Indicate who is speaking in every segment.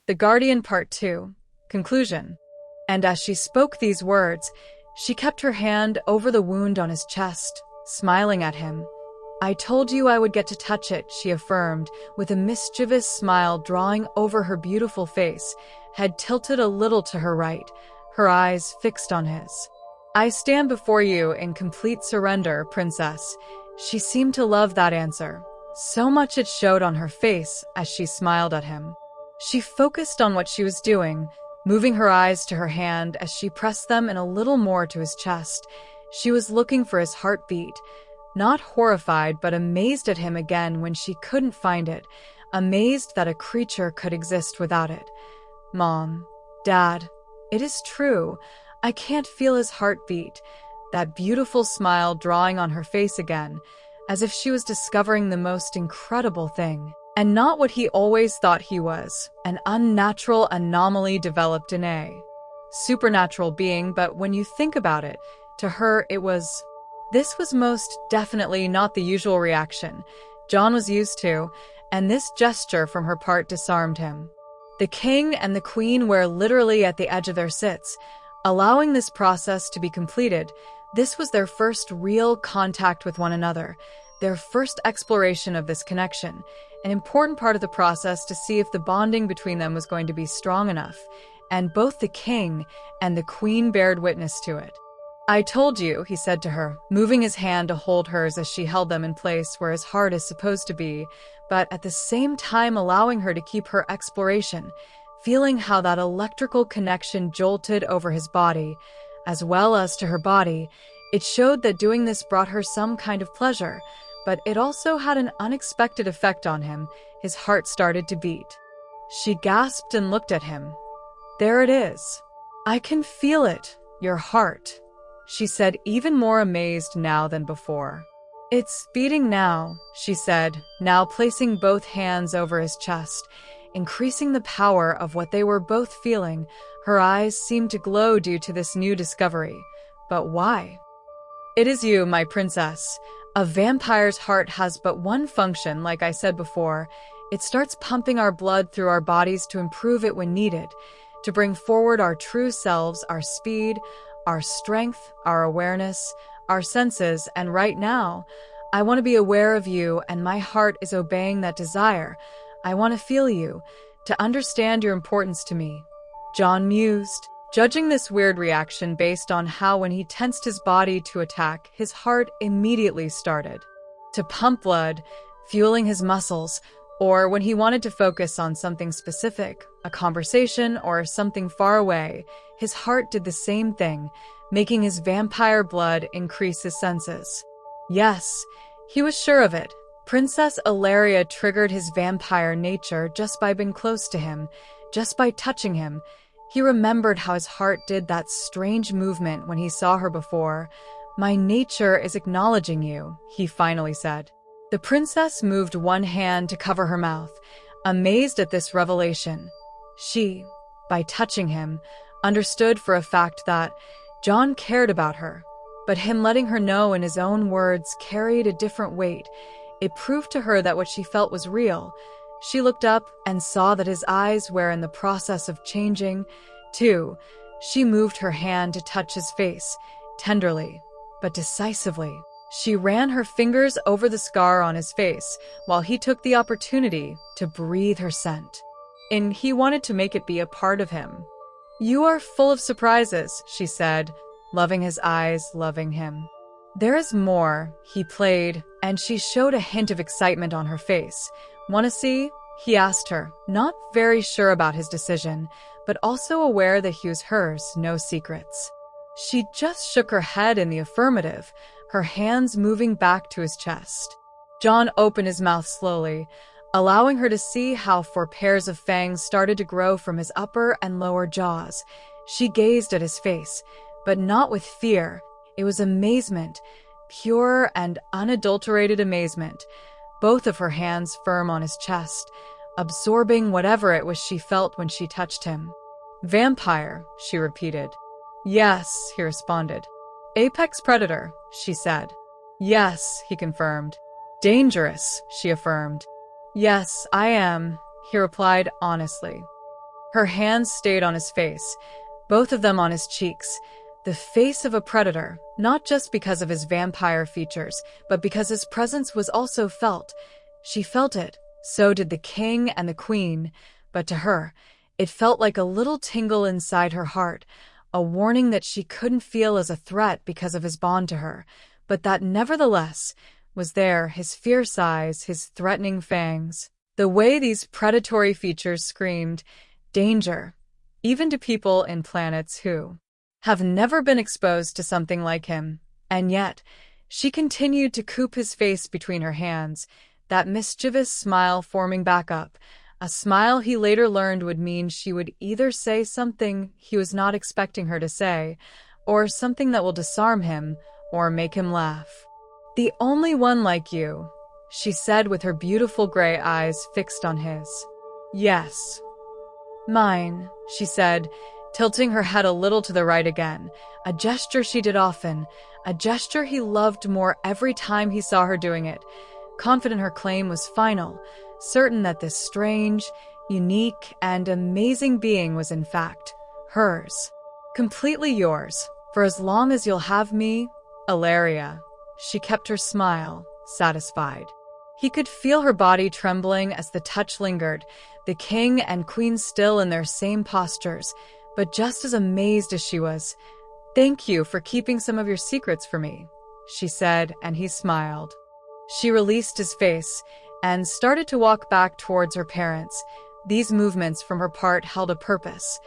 Speaker 1: The Guardian Part 2. Conclusion. And as she spoke these words, she kept her hand over the wound on his chest, smiling at him. I told you I would get to touch it, she affirmed, with a mischievous smile drawing over her beautiful face, head tilted a little to her right, her eyes fixed on his. I stand before you in complete surrender, Princess. She seemed to love that answer. So much it showed on her face as she smiled at him. She focused on what she was doing, moving her eyes to her hand as she pressed them in a little more to his chest. She was looking for his heartbeat, not horrified but amazed at him again when she couldn't find it, amazed that a creature could exist without it. Mom, Dad, it is true. I can't feel his heartbeat. That beautiful smile drawing on her face again, as if she was discovering the most incredible thing. And not what he always thought he was, an unnatural anomaly developed in a supernatural being, but when you think about it, to her it was... This was most definitely not the usual reaction John was used to, and this gesture from her part disarmed him. The king and the queen were literally at the edge of their seats, allowing this process to be completed. This was their first real contact with one another, their first exploration of this connection, an important part of the process to see if the bonding between them was going to be strong enough, and both the king and the queen bared witness to it. I told you, he said to her, moving his hand to hold hers as she held them in place where his heart is supposed to be, but at the same time allowing her to keep her exploration, feeling how that electrical connection jolted over his body, as well as to her body. It showed that doing this brought her some kind of pleasure, but it also had an unexpected effect on him. His heart started to beat. She gasped and looked at him. There it is. I can feel it, your heart, she said, even more amazed now than before. It's beating now, she said, now placing both hands over his chest, increasing the power of what they were both feeling. Her eyes seemed to glow due to this new discovery. But why? It is you, my princess. A vampire's heart has but one function, like I said before. It starts pumping our blood through our bodies to improve it when needed, to bring forward our true selves, our speed, our strength, our awareness, our senses, and right now, I want to be aware of you, and my heart is obeying that desire. I want to feel you, to understand your importance to me. John mused, judging this weird reaction based on how when he tensed his body to attack, his heart immediately started to pump blood, fueling his muscles, or when he wanted to focus on something specific, a conversation or something far away, his heart did the same thing, making his vampire blood increase his senses. Yes, he was sure of it. Princess Ilaria triggered his vampire nature just by being close to him, just by touching him. He remembered how his heart did that strange movement when he saw her before. My nature is acknowledging you, he finally said. The princess moved one hand to cover her mouth, amazed at this revelation. She, by touching him, understood for a fact that John cared about her, but him letting her know in his own words carried a different weight. It proved to her that what she felt was real. She looked up and saw that his eyes were in the process of changing, too. She moved her hand to touch his face, tenderly, but decisively. She ran her fingers over the scar on his face, while he took the opportunity to breathe her scent. And he wanted to make it be a part of him. You are full of surprises, she said, loving his eyes, loving him. There is more, he played, and she showed a hint of excitement on her face. Want to see? He asked her, not very sure about his decision, but also aware that he was hers, no secrets. She just shook her head in the affirmative, her hands moving back to his chest. John opened his mouth slowly, allowing her to see how 4 pairs of fangs started to grow from his upper and lower jaws. She gazed at his face, but not with fear. It was amazement, pure and unadulterated amazement, both of her hands firm on his chest, absorbing whatever it was she felt when she touched him. Vampire, she repeated. Yes, he responded. Apex predator, she said. Yes, he confirmed. Dangerous, she affirmed. Yes, I am, he replied honestly. Her hands stayed on his face, both of them on his cheeks. The face of a predator, not just because of his vampire features, but because his presence was also felt. She felt it, so did the king and the queen, but to her, it felt like a little tingle inside her heart, a warning that she couldn't feel as a threat because of his bond to her, but that nevertheless was there, his fierce eyes, his threatening fangs. The way these predatory features screamed danger, even to people in planets who have never been exposed to something like him. And yet, she continued to coop his face between her hands, that mischievous smile forming back up, a smile he later learned would mean she would either say something he was not expecting her to say, or something that will disarm him or make him laugh. "The only one like you," she said with her beautiful gray eyes fixed on his. "Yes. Mine," she said, tilting her head a little to the right again, a gesture she did often, a gesture he loved more every time he saw her doing it, confident her claim was final, certain that this strange, unique, and amazing being was in fact hers. "Completely yours, for as long as you'll have me, Ilaria." She kept her smile, satisfied. He could feel her body trembling as the touch lingered, the king and queen still in their same postures, but just as amazed as she was. "Thank you for keeping some of your secrets for me," she said, and he smiled. She released his face and started to walk back towards her parents. These movements from her part held a purpose.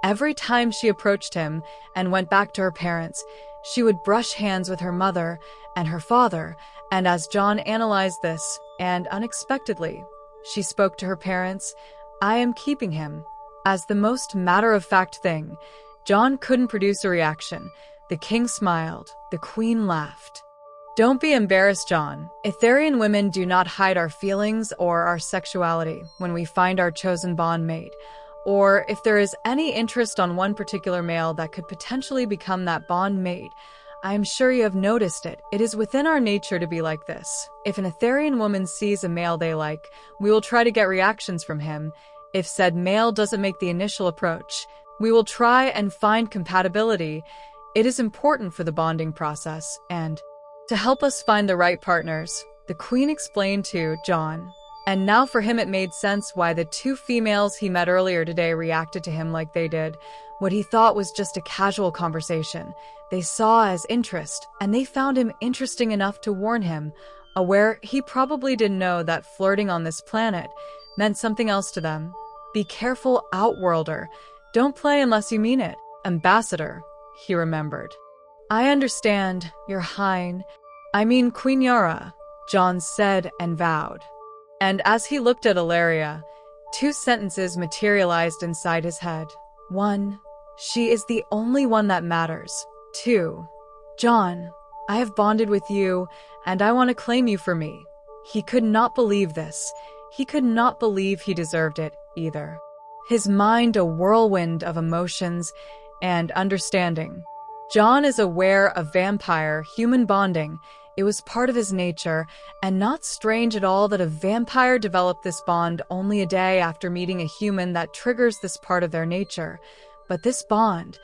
Speaker 1: Every time she approached him and went back to her parents, she would brush hands with her mother and her father, and as John analyzed this, and unexpectedly, she spoke to her parents, "I am keeping him." As the most matter-of-fact thing, John couldn't produce a reaction. The king smiled. The queen laughed. "Don't be embarrassed, John. Etherian women do not hide our feelings or our sexuality when we find our chosen bond mate, or if there is any interest on one particular male that could potentially become that bond mate. I am sure you have noticed it. It is within our nature to be like this. If an Etherian woman sees a male they like, we will try to get reactions from him. If said male doesn't make the initial approach, we will try and find compatibility. It is important for the bonding process and to help us find the right partners," the queen explained to John. And now for him it made sense why the two females he met earlier today reacted to him like they did. What he thought was just a casual conversation, they saw as interest, and they found him interesting enough to warn him, aware he probably didn't know that flirting on this planet meant something else to them. "Be careful, Outworlder. Don't play unless you mean it. Ambassador," he remembered. "I understand, Your High. I mean Queen Yara," John said and vowed. And as he looked at Ilaria, two sentences materialized inside his head. 1. She is the only one that matters. 2. John, I have bonded with you, and I want to claim you for me. He could not believe this. He could not believe he deserved it either. His mind a whirlwind of emotions and understanding. John is aware of vampire-human bonding. It was part of his nature, and not strange at all that a vampire developed this bond only a day after meeting a human that triggers this part of their nature. But this bond,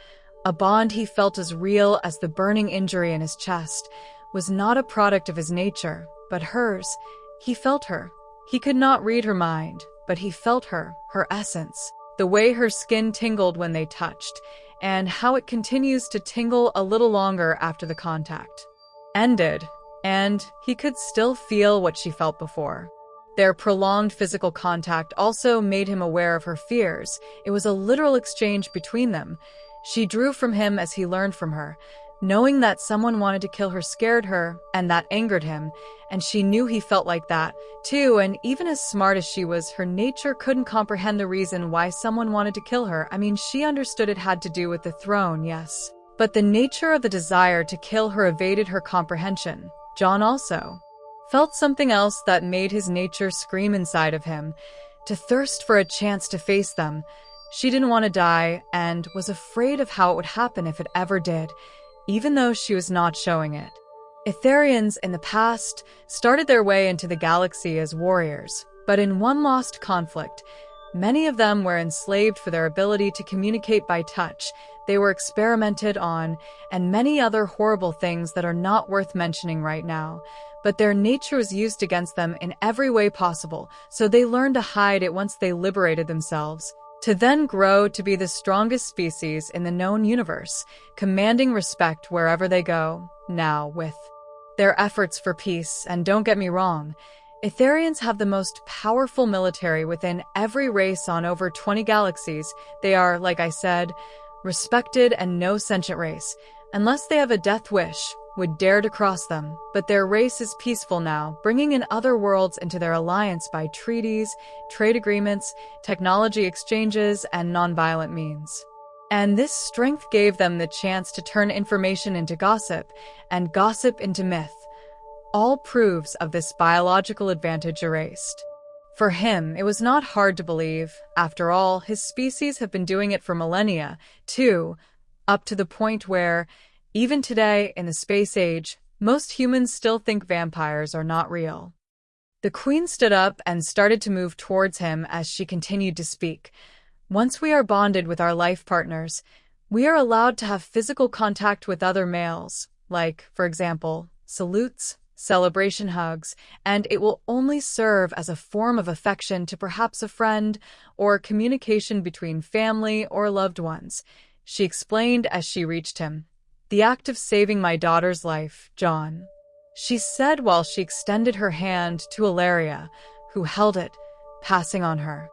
Speaker 1: a bond he felt as real as the burning injury in his chest, was not a product of his nature, but hers. He felt her. He could not read her mind, but he felt her essence, the way her skin tingled when they touched, and how it continues to tingle a little longer after the contact ended, and he could still feel what she felt before. Their prolonged physical contact also made him aware of her fears. It was a literal exchange between them. She drew from him as he learned from her. Knowing that someone wanted to kill her scared her, and that angered him, and she knew he felt like that, too, and even as smart as she was, her nature couldn't comprehend the reason why someone wanted to kill her. I mean, she understood it had to do with the throne, yes. But the nature of the desire to kill her evaded her comprehension. John also felt something else that made his nature scream inside of him, to thirst for a chance to face them. She didn't want to die, and was afraid of how it would happen if it ever did, even though she was not showing it. Etherians in the past started their way into the galaxy as warriors, but in one lost conflict, Many of them were enslaved for their ability to communicate by touch. They were experimented on, and many other horrible things that are not worth mentioning right now. But their nature was used against them in every way possible, so they learned to hide it once they liberated themselves, to then grow to be the strongest species in the known universe, commanding respect wherever they go. Now, with their efforts for peace, and don't get me wrong, Etherians have the most powerful military within every race on over 20 galaxies. They are, like I said, respected, and no sentient race, unless they have a death wish, would dare to cross them. But their race is peaceful now, bringing in other worlds into their alliance by treaties, trade agreements, technology exchanges, and nonviolent means. And this strength gave them the chance to turn information into gossip, and gossip into myth. All proofs of this biological advantage erased. For him, it was not hard to believe. After all, his species have been doing it for millennia, too, up to the point where, even today, in the space age, most humans still think vampires are not real. The queen stood up and started to move towards him as she continued to speak. Once we are bonded with our life partners, we are allowed to have physical contact with other males, like, for example, salutes, celebration hugs, and it will only serve as a form of affection to perhaps a friend or communication between family or loved ones, she explained as she reached him. The act of saving my daughter's life, John, she said while she extended her hand to Ilaria, who held it, passing on her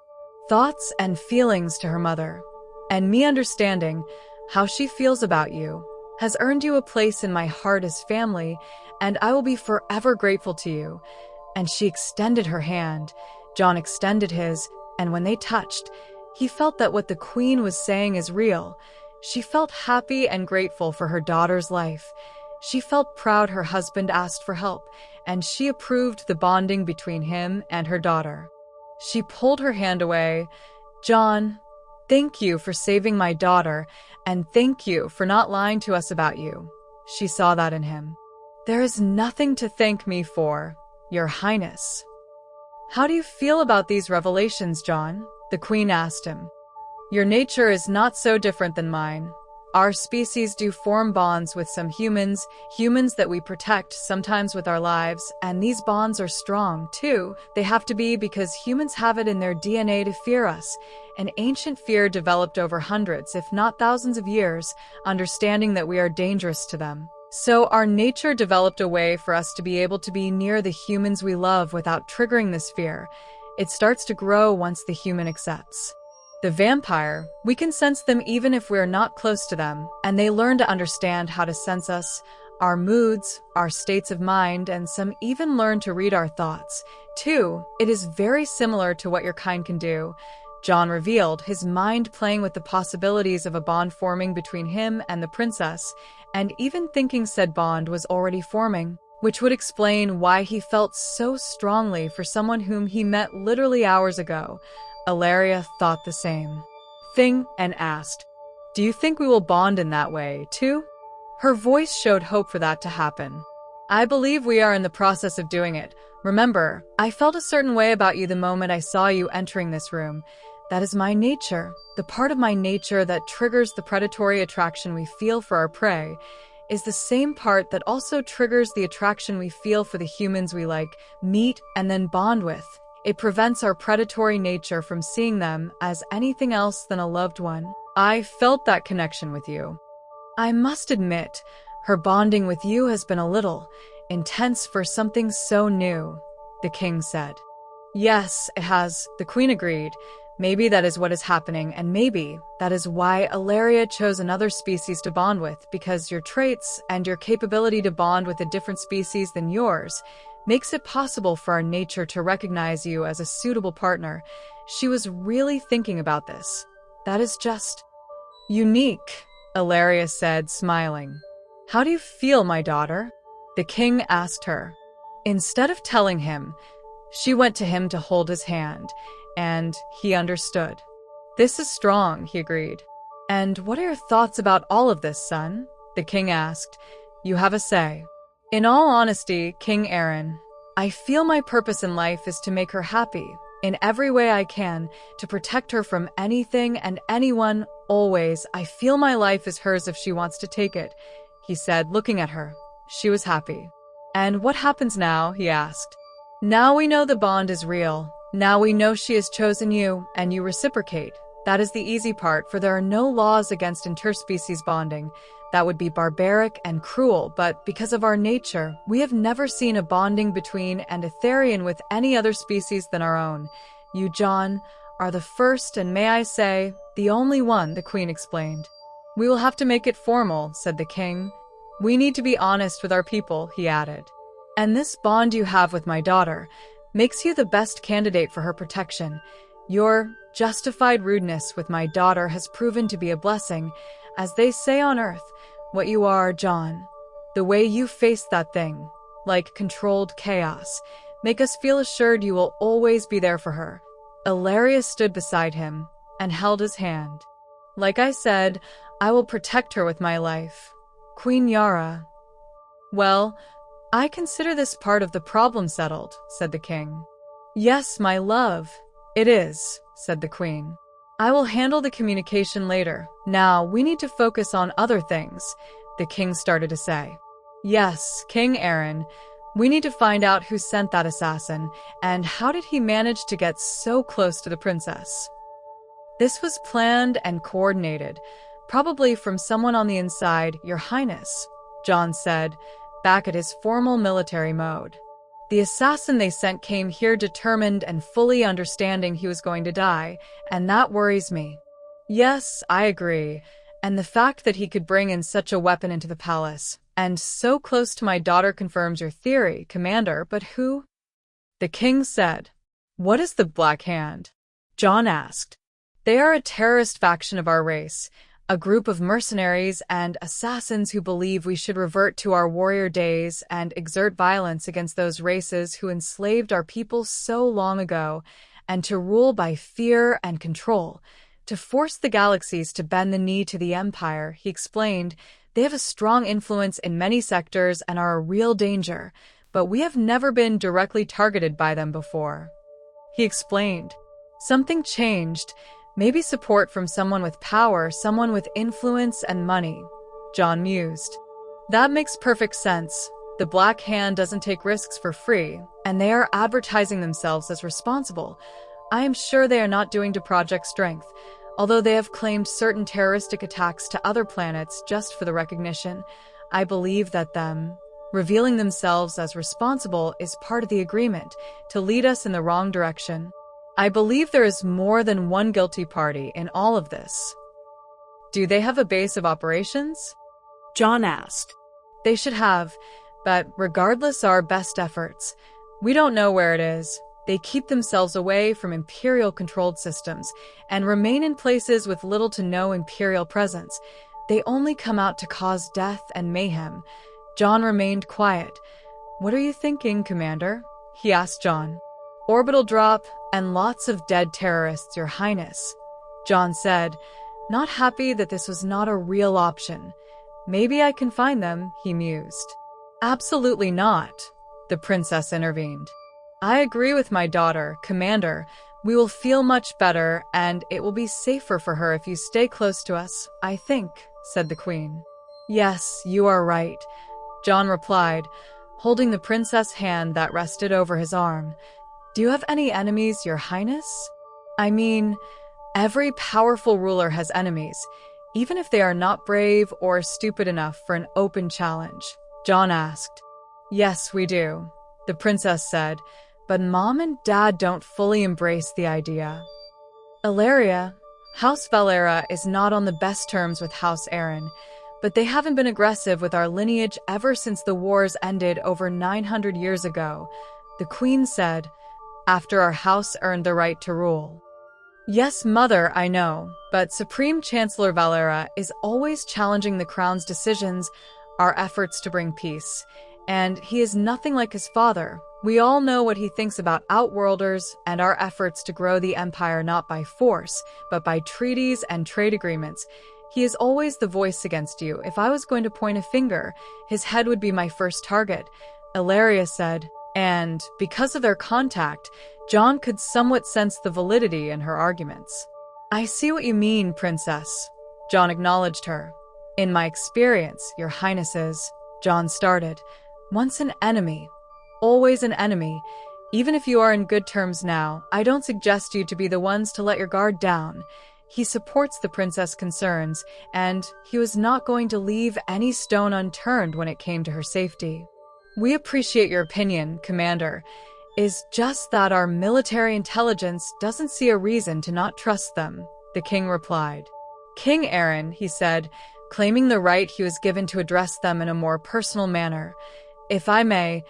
Speaker 1: thoughts and feelings to her mother. And me understanding how she feels about you has earned you a place in my heart as family, and I will be forever grateful to you. And she extended her hand. John extended his, and when they touched, he felt that what the queen was saying is real. She felt happy and grateful for her daughter's life. She felt proud her husband asked for help, and she approved the bonding between him and her daughter. She pulled her hand away. John, thank you for saving my daughter, and thank you for not lying to us about you. She saw that in him. There is nothing to thank me for, Your Highness. How do you feel about these revelations, John? The queen asked him. Your nature is not so different than mine. Our species do form bonds with some humans that we protect, sometimes with our lives, and these bonds are strong, too. They have to be because humans have it in their DNA to fear us. An ancient fear developed over hundreds, if not thousands of years, understanding that we are dangerous to them. So our nature developed a way for us to be able to be near the humans we love without triggering this fear. It starts to grow once the human accepts the vampire. We can sense them even if we're not close to them, and they learn to understand how to sense us, our moods, our states of mind, and some even learn to read our thoughts. Too, it is very similar to what your kind can do. John revealed, his mind playing with the possibilities of a bond forming between him and the princess, and even thinking said bond was already forming, which would explain why he felt so strongly for someone whom he met literally hours ago. Ilaria thought the same thing and asked, "Do you think we will bond in that way, too?" Her voice showed hope for that to happen. "I believe we are in the process of doing it. Remember, I felt a certain way about you the moment I saw you entering this room. That is my nature. The part of my nature that triggers the predatory attraction we feel for our prey is the same part that also triggers the attraction we feel for the humans we like, meet, and then bond with. It prevents our predatory nature from seeing them as anything else than a loved one. I felt that connection with you. I must admit, her bonding with you has been a little intense for something so new," the king said. "Yes, it has," the queen agreed. "Maybe that is what is happening, and maybe that is why Ilaria chose another species to bond with, because your traits and your capability to bond with a different species than yours makes it possible for our nature to recognize you as a suitable partner. She was really thinking about this. That is just unique," Ilaria said, smiling. "How do you feel, my daughter?" the king asked her. Instead of telling him, she went to him to hold his hand, and he understood. "This is strong," he agreed. "And what are your thoughts about all of this, son?" the king asked. "You have a say." "In all honesty, King Aaron, I feel my purpose in life is to make her happy. in every way I can, to protect her from anything and anyone, always. I feel my life is hers if she wants to take it, he said, looking at her. She was happy. And what happens now? He asked. Now we know the bond is real. Now we know she has chosen you, and you reciprocate. That is the easy part, for there are no laws against interspecies bonding. That would be barbaric and cruel, but because of our nature, we have never seen a bonding between an Etherian with any other species than our own. You, John, are the first and, may I say, the only one, the Queen explained. We will have to make it formal, said the King. We need to be honest with our people, he added. And this bond you have with my daughter makes you the best candidate for her protection. Your justified rudeness with my daughter has proven to be a blessing, as they say on Earth. What you are, John, the way you face that thing, like controlled chaos, make us feel assured you will always be there for her. Ilaria stood beside him and held his hand. Like I said, I will protect her with my life. Queen Yara. Well, I consider this part of the problem settled, said the King. Yes, my love, it is, said the Queen. I will handle the communication later. Now, we need to focus on other things, the King started to say. Yes, King Aaron, we need to find out who sent that assassin, and how did he manage to get so close to the princess? This was planned and coordinated, probably from someone on the inside, Your Highness, John said, back at his formal military mode. The assassin they sent came here determined and fully understanding he was going to die, and that worries me. Yes, I agree, and the fact that he could bring in such a weapon into the palace, and so close to my daughter confirms your theory, Commander, but who? The King said. What is the Black Hand? John asked. They are a terrorist faction of our race, a group of mercenaries and assassins who believe we should revert to our warrior days and exert violence against those races who enslaved our people so long ago, and to rule by fear and control, to force the galaxies to bend the knee to the Empire, he explained. They have a strong influence in many sectors and are a real danger, but we have never been directly targeted by them before. He explained. Something changed. Maybe support from someone with power, someone with influence and money, John mused. That makes perfect sense. The Black Hand doesn't take risks for free, and they are advertising themselves as responsible. I am sure they are not doing to Project Strength, although they have claimed certain terroristic attacks to other planets just for the recognition. I believe that them revealing themselves as responsible is part of the agreement to lead us in the wrong direction. I believe there is more than one guilty party in all of this. Do they have a base of operations? John asked. They should have, but regardless our best efforts, we don't know where it is. They keep themselves away from Imperial-controlled systems and remain in places with little to no Imperial presence. They only come out to cause death and mayhem. John remained quiet. What are you thinking, Commander? He asked John. Orbital drop and lots of dead terrorists, Your Highness, John said, not happy that this was not a real option. Maybe I can find them, he mused. Absolutely not, the princess intervened. I agree with my daughter, Commander. We will feel much better, and it will be safer for her if you stay close to us, I think, said the Queen. Yes, you are right, John replied, holding the princess' hand that rested over his arm. Do you have any enemies, Your Highness? I mean, every powerful ruler has enemies, even if they are not brave or stupid enough for an open challenge, John asked. Yes, we do, the princess said, but Mom and Dad don't fully embrace the idea. Ilaria, House Valera is not on the best terms with House Aaron, but they haven't been aggressive with our lineage ever since the wars ended over 900 years ago, the Queen said, after our house earned the right to rule. Yes, Mother, I know, but Supreme Chancellor Valera is always challenging the Crown's decisions, our efforts to bring peace, and he is nothing like his father. We all know what he thinks about Outworlders and our efforts to grow the Empire not by force, but by treaties and trade agreements. He is always the voice against you. If I was going to point a finger, his head would be my first target, Ilaria said. And because of their contact, John could somewhat sense the validity in her arguments. "I see what you mean, Princess." John acknowledged her. "In my experience, Your Highnesses," John started, "once an enemy, always an enemy. Even if you are in good terms now, I don't suggest you to be the ones to let your guard down." He supports the princess' concerns, and he was not going to leave any stone unturned when it came to her safety. "We appreciate your opinion, Commander. Is just that our military intelligence doesn't see a reason to not trust them," the king replied. "King Aaron," he said, claiming the right he was given to address them in a more personal manner, "if I may,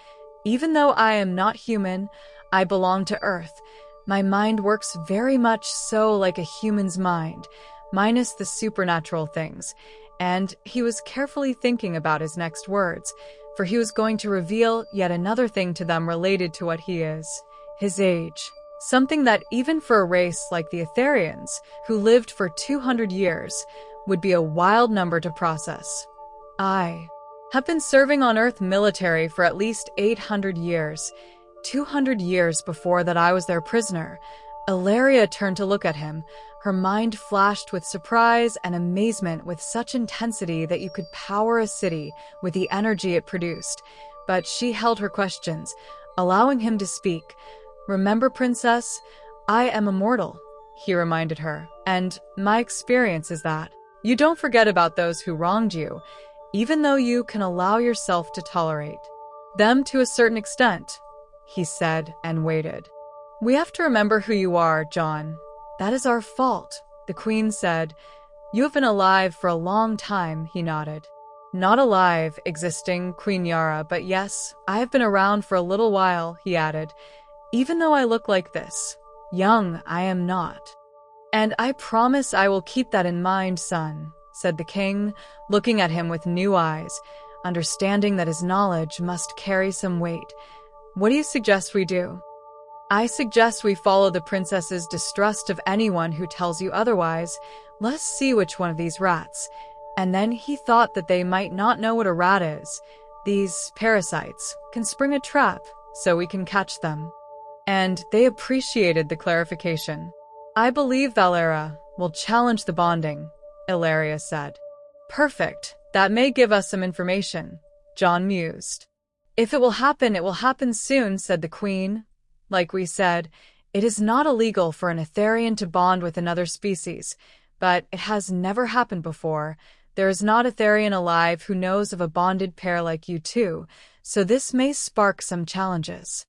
Speaker 1: even though I am not human, I belong to Earth. My mind works very much so like a human's mind, minus the supernatural things." And he was carefully thinking about his next words, for he was going to reveal yet another thing to them related to what he is: his age. Something that even for a race like the Etherians, who lived for 200 years, would be a wild number to process. "I have been serving on Earth military for at least 800 years. 200 years before that I was their prisoner." Ilaria turned to look at him. Her mind flashed with surprise and amazement with such intensity that you could power a city with the energy it produced. But she held her questions, allowing him to speak. "Remember, Princess, I am immortal," he reminded her, "and my experience is that you don't forget about those who wronged you, even though you can allow yourself to tolerate them to a certain extent," he said and waited. "We have to remember who you are, John. That is our fault," the queen said. "You have been alive for a long time," he nodded. "Not alive, existing, Queen Yara, but yes, I have been around for a little while," he added. "Even though I look like this, young I am not. And I promise I will keep that in mind, son," said the king, looking at him with new eyes, understanding that his knowledge must carry some weight. "What do you suggest we do?" "I suggest we follow the princess's distrust of anyone who tells you otherwise. Let us see which one of these rats." And then he thought that they might not know what a rat is. "These parasites can spring a trap, so we can catch them." And they appreciated the clarification. "I believe Valera will challenge the bonding," Ilaria said. "Perfect. That may give us some information," John mused. "If it will happen soon," said the queen. "Like we said, it is not illegal for an Etherian to bond with another species, but it has never happened before. There is not a Etherian alive who knows of a bonded pair like you two, so this may spark some challenges.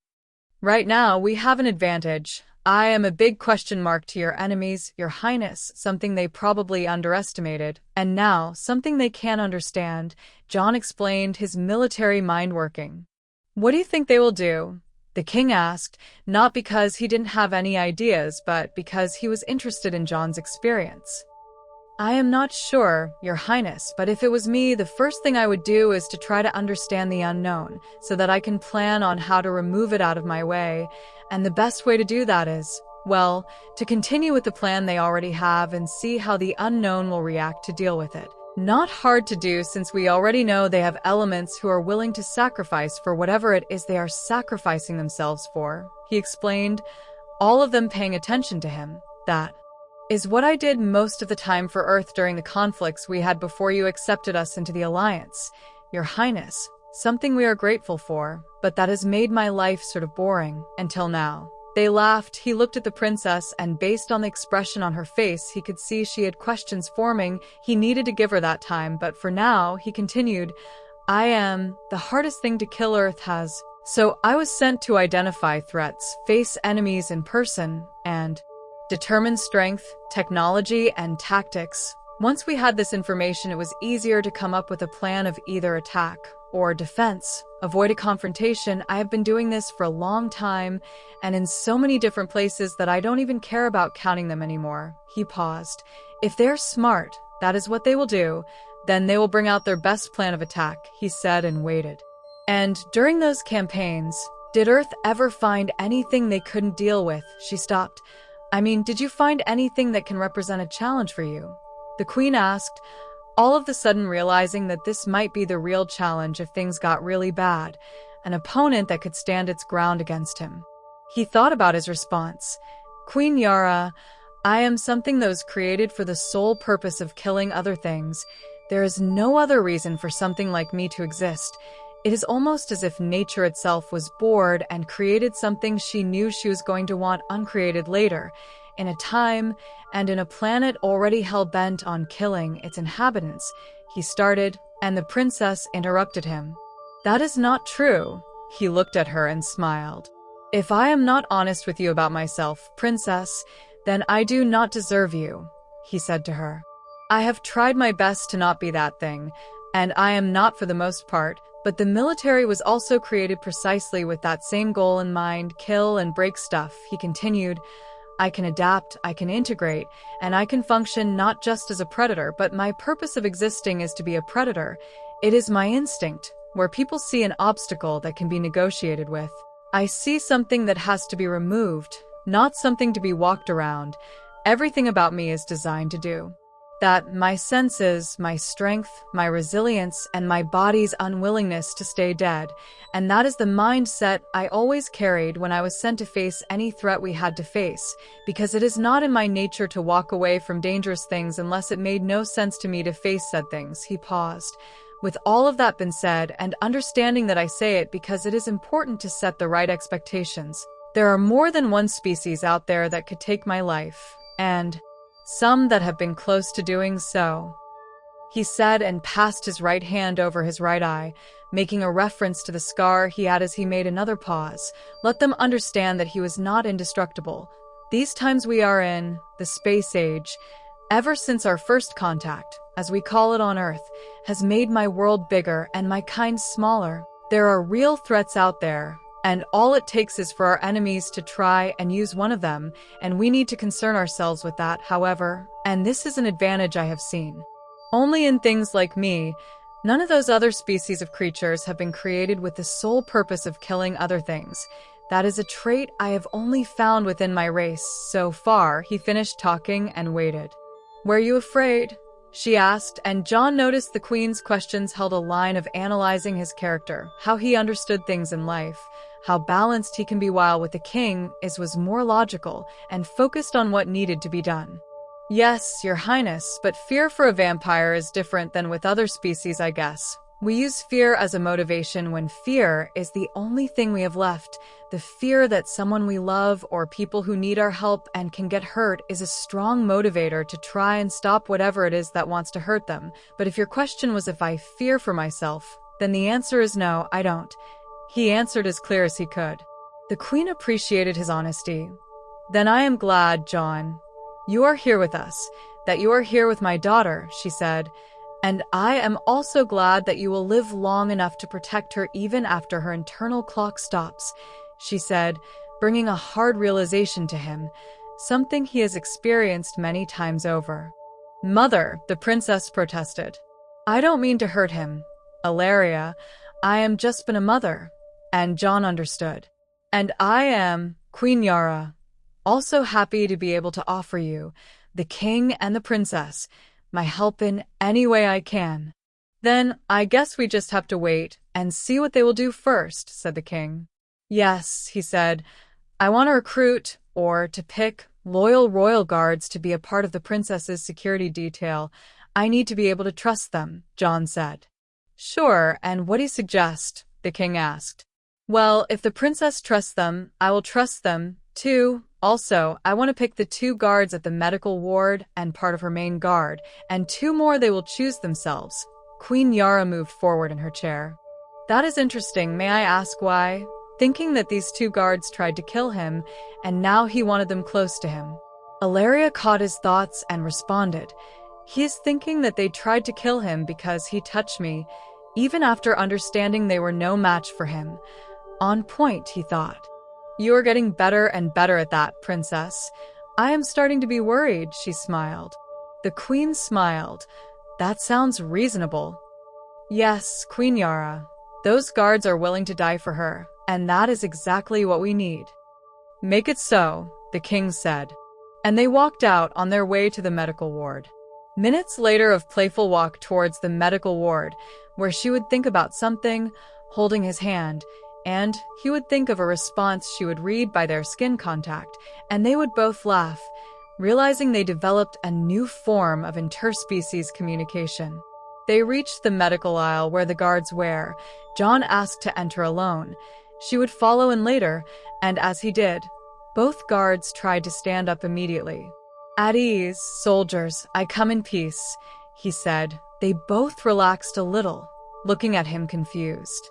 Speaker 1: Right now, we have an advantage. I am a big question mark to your enemies, Your Highness, something they probably underestimated. And now, something they can't understand." John explained his military mind working. "What do you think they will do?" the king asked, not because he didn't have any ideas, but because he was interested in John's experience. "I am not sure, Your Highness, but if it was me, the first thing I would do is to try to understand the unknown, so that I can plan on how to remove it out of my way. And the best way to do that is, well, to continue with the plan they already have and see how the unknown will react to deal with it. Not hard to do, since we already know they have elements who are willing to sacrifice for whatever it is they are sacrificing themselves for," he explained, all of them paying attention to him. "That is what I did most of the time for Earth during the conflicts we had before you accepted us into the Alliance, Your Highness. Something we are grateful for, but that has made my life sort of boring, until now." They laughed. He looked at the princess, and based on the expression on her face, he could see she had questions forming. He needed to give her that time, but for now, he continued, "I am the hardest thing to kill Earth has. So I was sent to identify threats, face enemies in person, and determine strength, technology, and tactics. Once we had this information, it was easier to come up with a plan of either attack or defense. Avoid a confrontation. I have been doing this for a long time, and in so many different places that I don't even care about counting them anymore." He paused. "If they're smart, that is what they will do. Then they will bring out their best plan of attack," he said and waited. "And during those campaigns, did Earth ever find anything they couldn't deal with?" She stopped. "I mean, did you find anything that can represent a challenge for you?" the queen asked, all of a sudden realizing that this might be the real challenge if things got really bad, an opponent that could stand its ground against him. He thought about his response. Queen Yara, I am something that was created for the sole purpose of killing other things. There is no other reason for something like me to exist. It is almost as if nature itself was bored and created something she knew she was going to want uncreated later, in a time and in a planet already hell-bent on killing its inhabitants. He started, and the princess interrupted him. That is not true. He looked at her and smiled. If I am not honest with you about myself, princess, then I do not deserve you, he said to her. I have tried my best to not be that thing, and I am not for the most part, but the military was also created precisely with that same goal in mind, kill and break stuff, he continued. I can adapt, I can integrate, and I can function not just as a predator, but my purpose of existing is to be a predator. It is my instinct, where people see an obstacle that can be negotiated with. I see something that has to be removed, not something to be walked around. Everything about me is designed to do that. My senses, my strength, my resilience, and my body's unwillingness to stay dead. And that is the mindset I always carried when I was sent to face any threat we had to face, because it is not in my nature to walk away from dangerous things unless it made no sense to me to face said things. He paused. With all of that been said, and understanding that I say it because it is important to set the right expectations, there are more than one species out there that could take my life, and some that have been close to doing so, he said, and passed his right hand over his right eye, making a reference to the scar he had as he made another pause. Let them understand that he was not indestructible. These times we are in, the space age, ever since our first contact, as we call it on Earth, has made my world bigger and my kind smaller. There are real threats out there, and all it takes is for our enemies to try and use one of them, and we need to concern ourselves with that, however, and this is an advantage I have seen. Only in things like me, none of those other species of creatures have been created with the sole purpose of killing other things. That is a trait I have only found within my race so far. He finished talking and waited. Were you afraid? She asked, and John noticed the Queen's questions held a line of analyzing his character, how he understood things in life, how balanced he can be, while with the king was more logical and focused on what needed to be done. Yes, Your Highness, but fear for a vampire is different than with other species, I guess. We use fear as a motivation when fear is the only thing we have left. The fear that someone we love or people who need our help and can get hurt is a strong motivator to try and stop whatever it is that wants to hurt them. But if your question was if I fear for myself, then the answer is no, I don't. He answered as clear as he could. The Queen appreciated his honesty. Then I am glad, John, you are here with us, that you are here with my daughter, she said. And I am also glad that you will live long enough to protect her even after her internal clock stops, she said, bringing a hard realization to him, something he has experienced many times over. Mother, the princess protested. I don't mean to hurt him, Ilaria. I am just been a mother. And John understood. And I am, Queen Yara, also happy to be able to offer you, the king and the princess, my help in any way I can. Then I guess we just have to wait and see what they will do first, said the king. Yes, he said, I want to recruit, or to pick, loyal royal guards to be a part of the princess's security detail. I need to be able to trust them, John said. Sure, and what do you suggest? The king asked. Well, if the princess trusts them, I will trust them, too. Also, I want to pick the 2 guards at the medical ward and part of her main guard, and 2 more they will choose themselves. Queen Yara moved forward in her chair. That is interesting. May I ask why? Thinking that these 2 guards tried to kill him, and now he wanted them close to him. Ilaria caught his thoughts and responded. He is thinking that they tried to kill him because he touched me, even after understanding they were no match for him. On point, he thought. You are getting better and better at that, princess. I am starting to be worried, she smiled. The queen smiled. That sounds reasonable. Yes, Queen Yara. Those guards are willing to die for her, and that is exactly what we need. Make it so, the king said. And they walked out on their way to the medical ward. Minutes later of playful walk towards the medical ward, where she would think about something, holding his hand, and he would think of a response she would read by their skin contact, and they would both laugh, realizing they developed a new form of interspecies communication. They reached the medical aisle where the guards were. John asked to enter alone. She would follow in later, and as he did, both guards tried to stand up immediately. "At ease, soldiers, I come in peace," he said. They both relaxed a little, looking at him confused.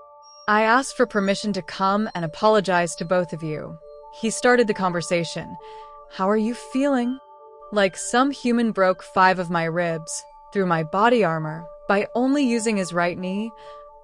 Speaker 1: "I asked for permission to come and apologize to both of you." He started the conversation. "How are you feeling?" "Like some human broke 5 of my ribs, through my body armor, by only using his right knee,"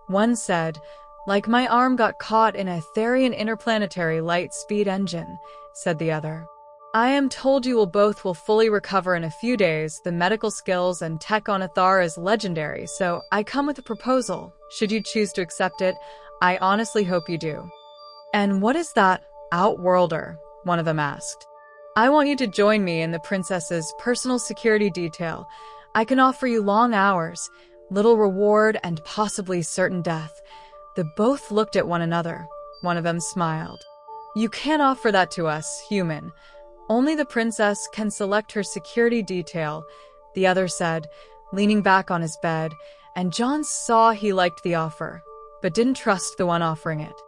Speaker 1: one said. "Like my arm got caught in a Therian interplanetary light-speed engine," said the other. "I am told you both will fully recover in a few days. The medical skills and tech on Athar is legendary, so I come with a proposal. Should you choose to accept it, I honestly hope you do." "And what is that, Outworlder?" one of them asked. "I want you to join me in the princess's personal security detail. I can offer you long hours, little reward, and possibly certain death." They both looked at one another. One of them smiled. "You can't offer that to us, human. Only the princess can select her security detail," the other said, leaning back on his bed, and John saw he liked the offer, but didn't trust the one offering it.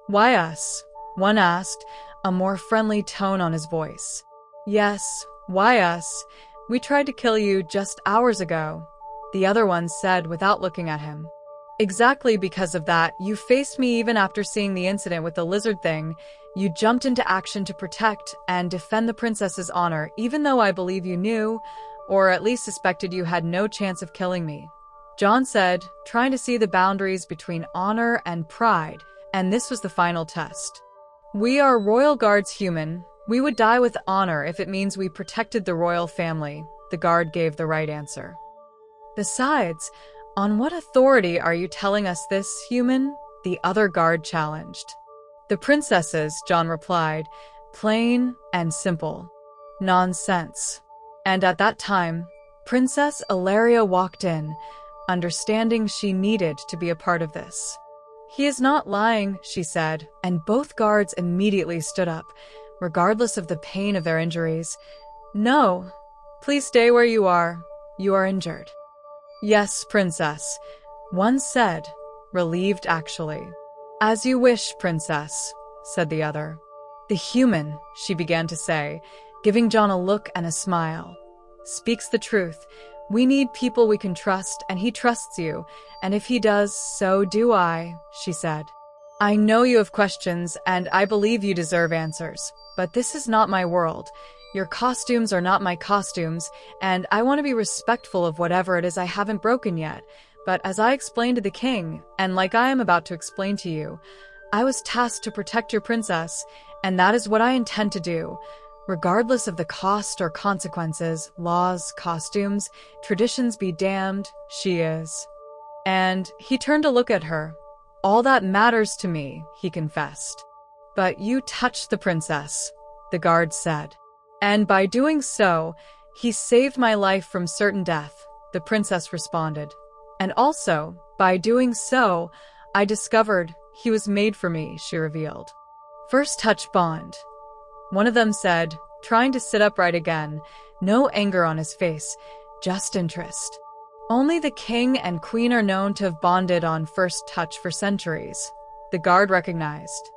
Speaker 1: "Why us?" one asked, a more friendly tone on his voice. "Yes, why us? We tried to kill you just hours ago," the other one said without looking at him. "Exactly because of that, you faced me even after seeing the incident with the lizard thing. You jumped into action to protect and defend the princess's honor, even though I believe you knew, or at least suspected you had no chance of killing me," John said, trying to see the boundaries between honor and pride, and this was the final test. "We are royal guards, human. We would die with honor if it means we protected the royal family," the guard gave the right answer. "Besides, on what authority are you telling us this, human?" the other guard challenged. "The princesses," John replied, plain and simple. "Nonsense." And at that time, Princess Ilaria walked in, understanding she needed to be a part of this. "He is not lying," she said, and both guards immediately stood up, regardless of the pain of their injuries. "No, please stay where you are. You are injured." "Yes, princess," one said, relieved actually. "As you wish, princess," said the other. "The human," she began to say, giving John a look and a smile, "speaks the truth. We need people we can trust, and he trusts you, and if he does, so do I," she said. "I know you have questions, and I believe you deserve answers, but this is not my world. Your costumes are not my costumes, and I want to be respectful of whatever it is I haven't broken yet. But as I explained to the king, and like I am about to explain to you, I was tasked to protect your princess, and that is what I intend to do. Regardless of the cost or consequences, laws, costumes, traditions be damned, she is." And he turned to look at her. "All that matters to me," he confessed. "But you touched the princess," the guard said. "And by doing so, he saved my life from certain death," the princess responded. "And also, by doing so, I discovered he was made for me," she revealed. "First touch bond," one of them said, trying to sit upright again, no anger on his face, just interest. "Only the king and queen are known to have bonded on first touch for centuries," the guard recognized.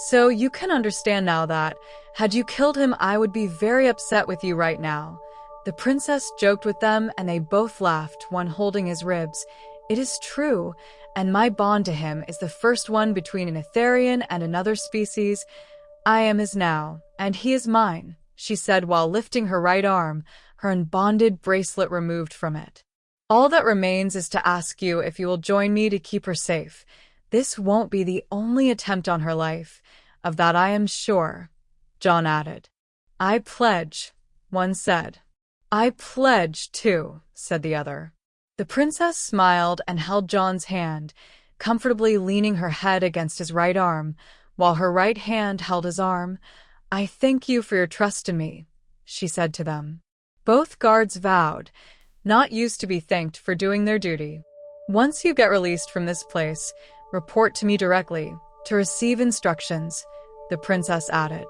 Speaker 1: "So you can understand now that, had you killed him, I would be very upset with you right now." The princess joked with them, and they both laughed, one holding his ribs. "It is true, and my bond to him is the first one between an Etherian and another species. I am his now, and he is mine," she said while lifting her right arm, her unbonded bracelet removed from it. "All that remains is to ask you if you will join me to keep her safe. This won't be the only attempt on her life. Of that I am sure," John added. "I pledge," one said. "I pledge, too," said the other. The princess smiled and held John's hand, comfortably leaning her head against his right arm, while her right hand held his arm. "I thank you for your trust in me," she said to them. Both guards vowed, not used to be thanked for doing their duty. "Once you get released from this place, report to me directly," to receive instructions, the princess added.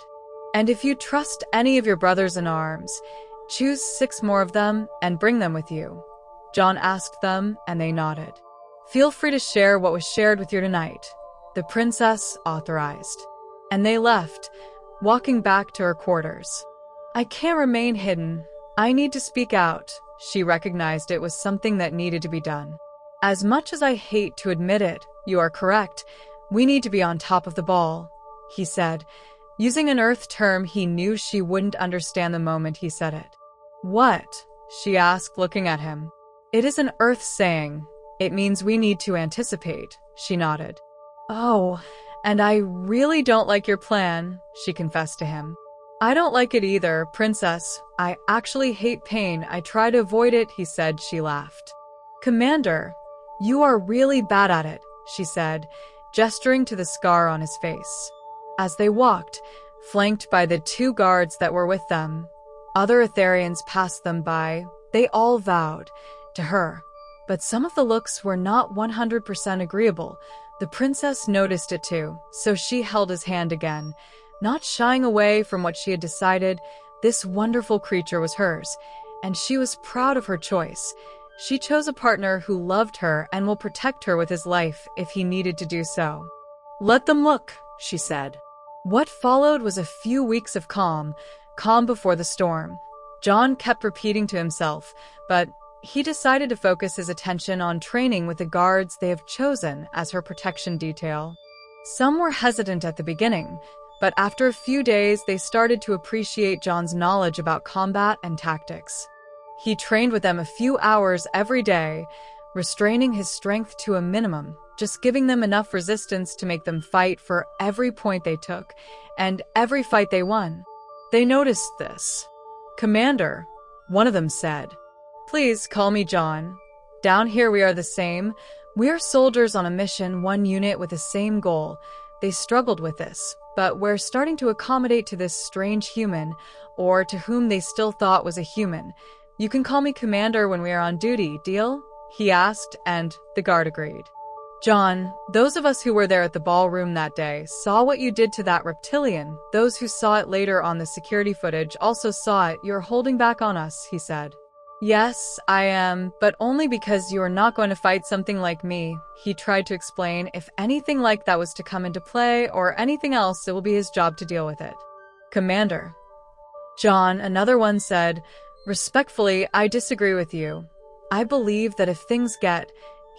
Speaker 1: And if you trust any of your brothers in arms, choose 6 more of them and bring them with you. John asked them, and they nodded. Feel free to share what was shared with you tonight, the princess authorized. And they left, walking back to her quarters. I can't remain hidden. I need to speak out. She recognized it was something that needed to be done. As much as I hate to admit it, you are correct. We need to be on top of the ball, he said, using an Earth term he knew she wouldn't understand the moment he said it. What? She asked, looking at him. It is an Earth saying. It means we need to anticipate, she nodded. Oh, and I really don't like your plan, she confessed to him. I don't like it either, princess. I actually hate pain. I try to avoid it, he said. She laughed. Commander, you are really bad at it, she said, gesturing to the scar on his face. As they walked, flanked by the 2 guards that were with them, other Etherians passed them by. They all vowed to her. But some of the looks were not 100% agreeable. The princess noticed it too, so she held his hand again, not shying away from what she had decided. This wonderful creature was hers, and she was proud of her choice. She chose a partner who loved her and will protect her with his life if he needed to do so. Let them look, she said. What followed was a few weeks of calm before the storm. John kept repeating to himself, but he decided to focus his attention on training with the guards they have chosen as her protection detail. Some were hesitant at the beginning, but after a few days they started to appreciate John's knowledge about combat and tactics. He trained with them a few hours every day, restraining his strength to a minimum, just giving them enough resistance to make them fight for every point they took, and every fight they won. They noticed this. Commander, one of them said. Please call me John. Down here we are the same. We are soldiers on a mission, one unit with the same goal. They struggled with this, but we're starting to accommodate to this strange human, or to whom they still thought was a human. You can call me Commander when we are on duty, deal? He asked, and the guard agreed. John, those of us who were there at the ballroom that day saw what you did to that reptilian. Those who saw it later on the security footage also saw it. You're holding back on us, he said. Yes, I am, but only because you are not going to fight something like me, he tried to explain. If anything like that was to come into play or anything else, it will be his job to deal with it. Commander. John, another one said, respectfully, I disagree with you. I believe that if things get...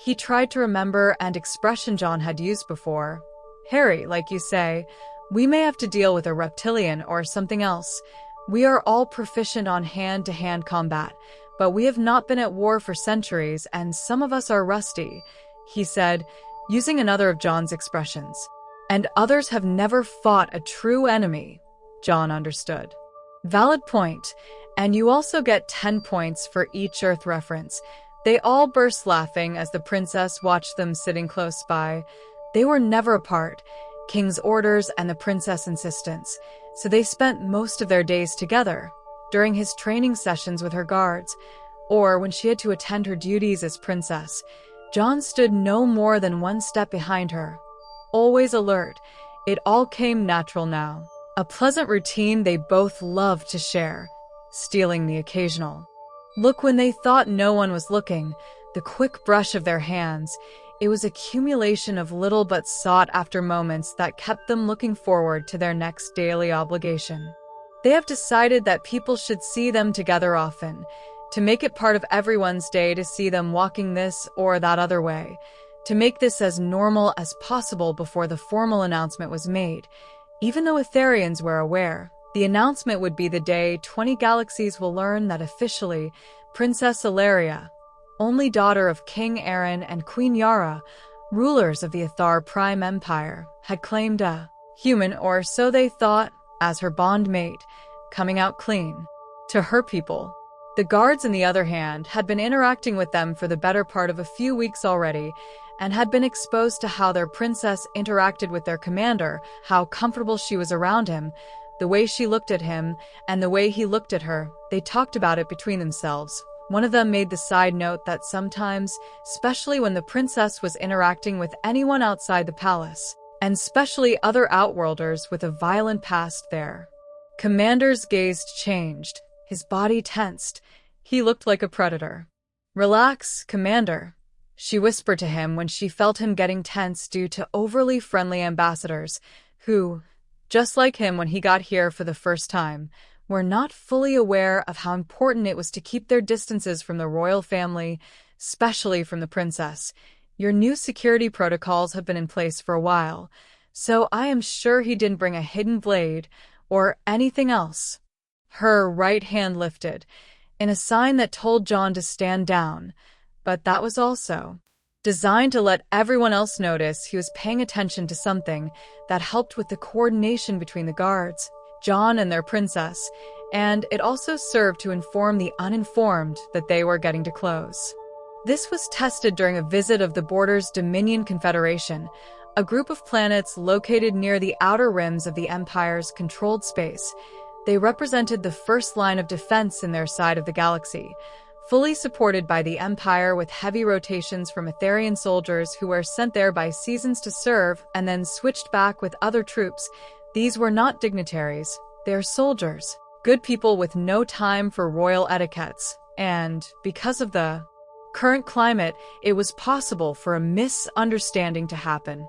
Speaker 1: He tried to remember an expression John had used before. Harry, like you say, we may have to deal with a reptilian or something else. We are all proficient on hand-to-hand combat, but we have not been at war for centuries, and some of us are rusty, he said, using another of John's expressions. And others have never fought a true enemy, John understood. Valid point, and you also get 10 points for each Earth reference. They all burst laughing as the princess watched them sitting close by. They were never apart, King's orders and the princess' insistence, so they spent most of their days together, during his training sessions with her guards, or when she had to attend her duties as princess. John stood no more than 1 step behind her, always alert. It all came natural now. A pleasant routine they both loved to share, stealing the occasional look when they thought no one was looking, the quick brush of their hands. It was accumulation of little but sought-after moments that kept them looking forward to their next daily obligation. They have decided that people should see them together often, to make it part of everyone's day to see them walking this or that other way, to make this as normal as possible before the formal announcement was made. Even though Etherians were aware, the announcement would be the day 20 galaxies will learn that officially, Princess Ilaria, only daughter of King Aaron and Queen Yara, rulers of the Athar Prime Empire, had claimed a human, or so they thought, as her bond mate, coming out clean. To her people. The guards, on the other hand, had been interacting with them for the better part of a few weeks already, and had been exposed to how their princess interacted with their commander, how comfortable she was around him, the way she looked at him, and the way he looked at her. They talked about it between themselves. One of them made the side note that sometimes, especially when the princess was interacting with anyone outside the palace, and especially other Outworlders with a violent past there. Commander's gaze changed, his body tensed. He looked like a predator. "Relax, Commander," she whispered to him when she felt him getting tense due to overly friendly ambassadors who, just like him when he got here for the first time, were not fully aware of how important it was to keep their distances from the royal family, especially from the princess. "Your new security protocols have been in place for a while, so I am sure he didn't bring a hidden blade or anything else." Her right hand lifted, in a sign that told John to stand down, but that was also designed to let everyone else notice he was paying attention to something that helped with the coordination between the guards, John and their princess, and it also served to inform the uninformed that they were getting to close. This was tested during a visit of the Border's Dominion Confederation, a group of planets located near the outer rims of the Empire's controlled space. They represented the first line of defense in their side of the galaxy, fully supported by the Empire with heavy rotations from Etherian soldiers who were sent there by seasons to serve and then switched back with other troops. These were not dignitaries, they are soldiers, good people with no time for royal etiquettes, and, because of the current climate, it was possible for a misunderstanding to happen.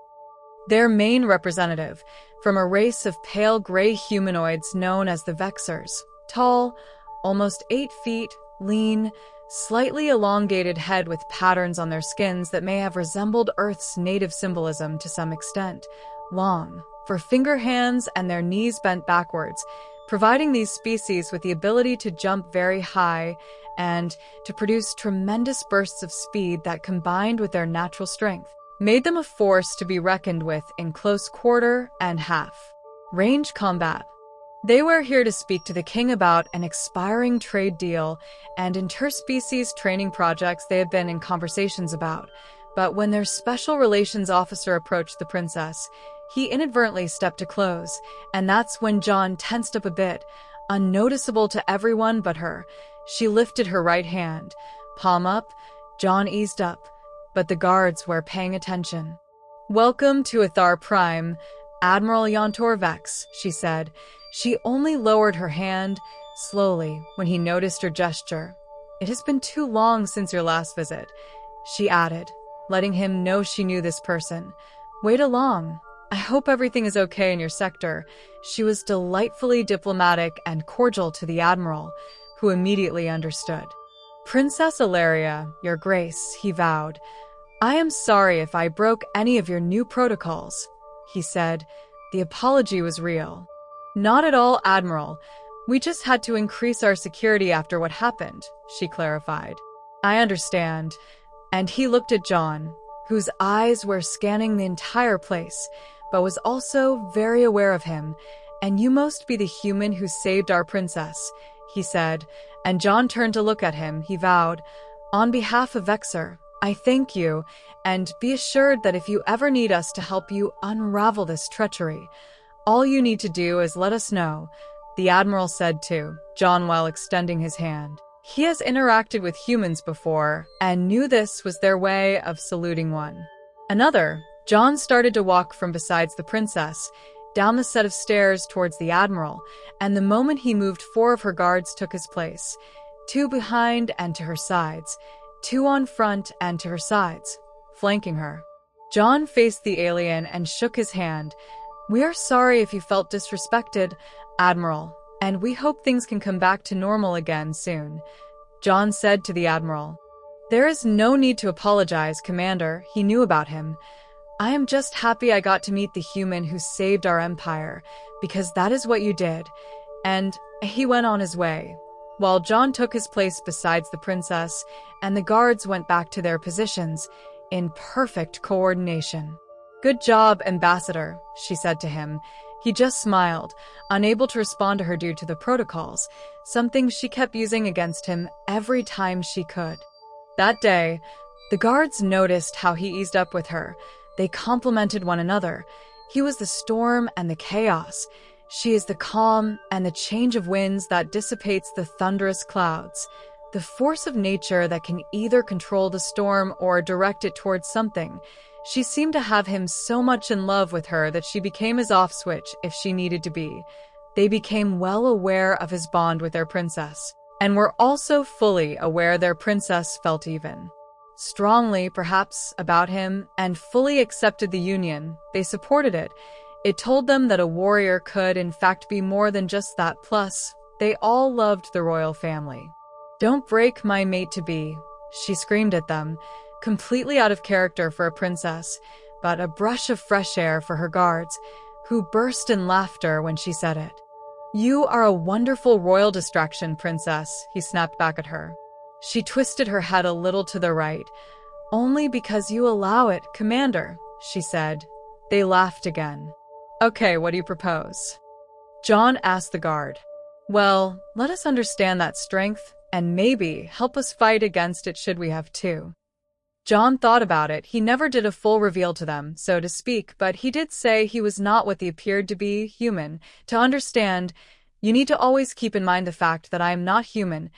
Speaker 1: Their main representative, from a race of pale gray humanoids known as the Vexers, tall, almost 8 feet, lean, slightly elongated head with patterns on their skins that may have resembled Earth's native symbolism to some extent, long, for finger hands and their knees bent backwards, providing these species with the ability to jump very high and to produce tremendous bursts of speed that, combined with their natural strength, made them a force to be reckoned with in close quarter and half-range combat. They were here to speak to the king about an expiring trade deal and interspecies training projects they had been in conversations about, but when their special relations officer approached the princess, he inadvertently stepped too close, and that's when John tensed up a bit, unnoticeable to everyone but her. She lifted her right hand, palm up. John eased up, but the guards were paying attention. "Welcome to Athar Prime, Admiral Yontor Vex," she said. She only lowered her hand, slowly, when he noticed her gesture. "It has been too long since your last visit," she added, letting him know she knew this person. "Wait along. I hope everything is okay in your sector." She was delightfully diplomatic and cordial to the Admiral, who immediately understood. "Princess Ilaria, Your Grace," he vowed. "I am sorry if I broke any of your new protocols," he said. The apology was real. "Not at all, Admiral. We just had to increase our security after what happened," she clarified. "I understand." And he looked at John, whose eyes were scanning the entire place, but was also very aware of him. "And you must be the human who saved our princess," he said, and John turned to look at him. He vowed, "On behalf of Vexer, I thank you, and be assured that if you ever need us to help you unravel this treachery, all you need to do is let us know," the Admiral said to John while extending his hand. He has interacted with humans before and knew this was their way of saluting one another. John started to walk from beside the princess, down the set of stairs towards the Admiral, and the moment he moved, 4 of her guards took his place, 2 behind and to her sides, 2 on front and to her sides, flanking her. John faced the alien and shook his hand. "We are sorry if you felt disrespected, Admiral, and we hope things can come back to normal again soon," John said to the Admiral. "There is no need to apologize, Commander," he knew about him. "I am just happy I got to meet the human who saved our empire, because that is what you did." And he went on his way, while John took his place beside the princess, and the guards went back to their positions, in perfect coordination. "Good job, Ambassador," she said to him. He just smiled, unable to respond to her due to the protocols, something she kept using against him every time she could. That day, the guards noticed how he eased up with her. They complimented one another. He was the storm and the chaos. She is the calm and the change of winds that dissipates the thunderous clouds. the force of nature that can either control the storm or direct it towards something. She seemed to have him so much in love with her that she became his off switch if she needed to be. They became well aware of his bond with their princess, and were also fully aware their princess felt even strongly, perhaps, about him, and fully accepted the union. They supported it. It told them that a warrior could, in fact, be more than just that. Plus, they all loved the royal family. "Don't break my mate-to-be," she screamed at them, completely out of character for a princess, but a brush of fresh air for her guards, who burst in laughter when she said it. "You are a wonderful royal distraction, princess," he snapped back at her. She twisted her head a little to the right. "Only because you allow it, Commander," she said. They laughed again. "Okay, what do you propose?" John asked the guard. "Well, let us understand that strength, and maybe help us fight against it should we have to." John thought about it. He never did a full reveal to them, so to speak, but he did say he was not what he appeared to be, human. To understand, you need to always keep in mind the fact that I am not human,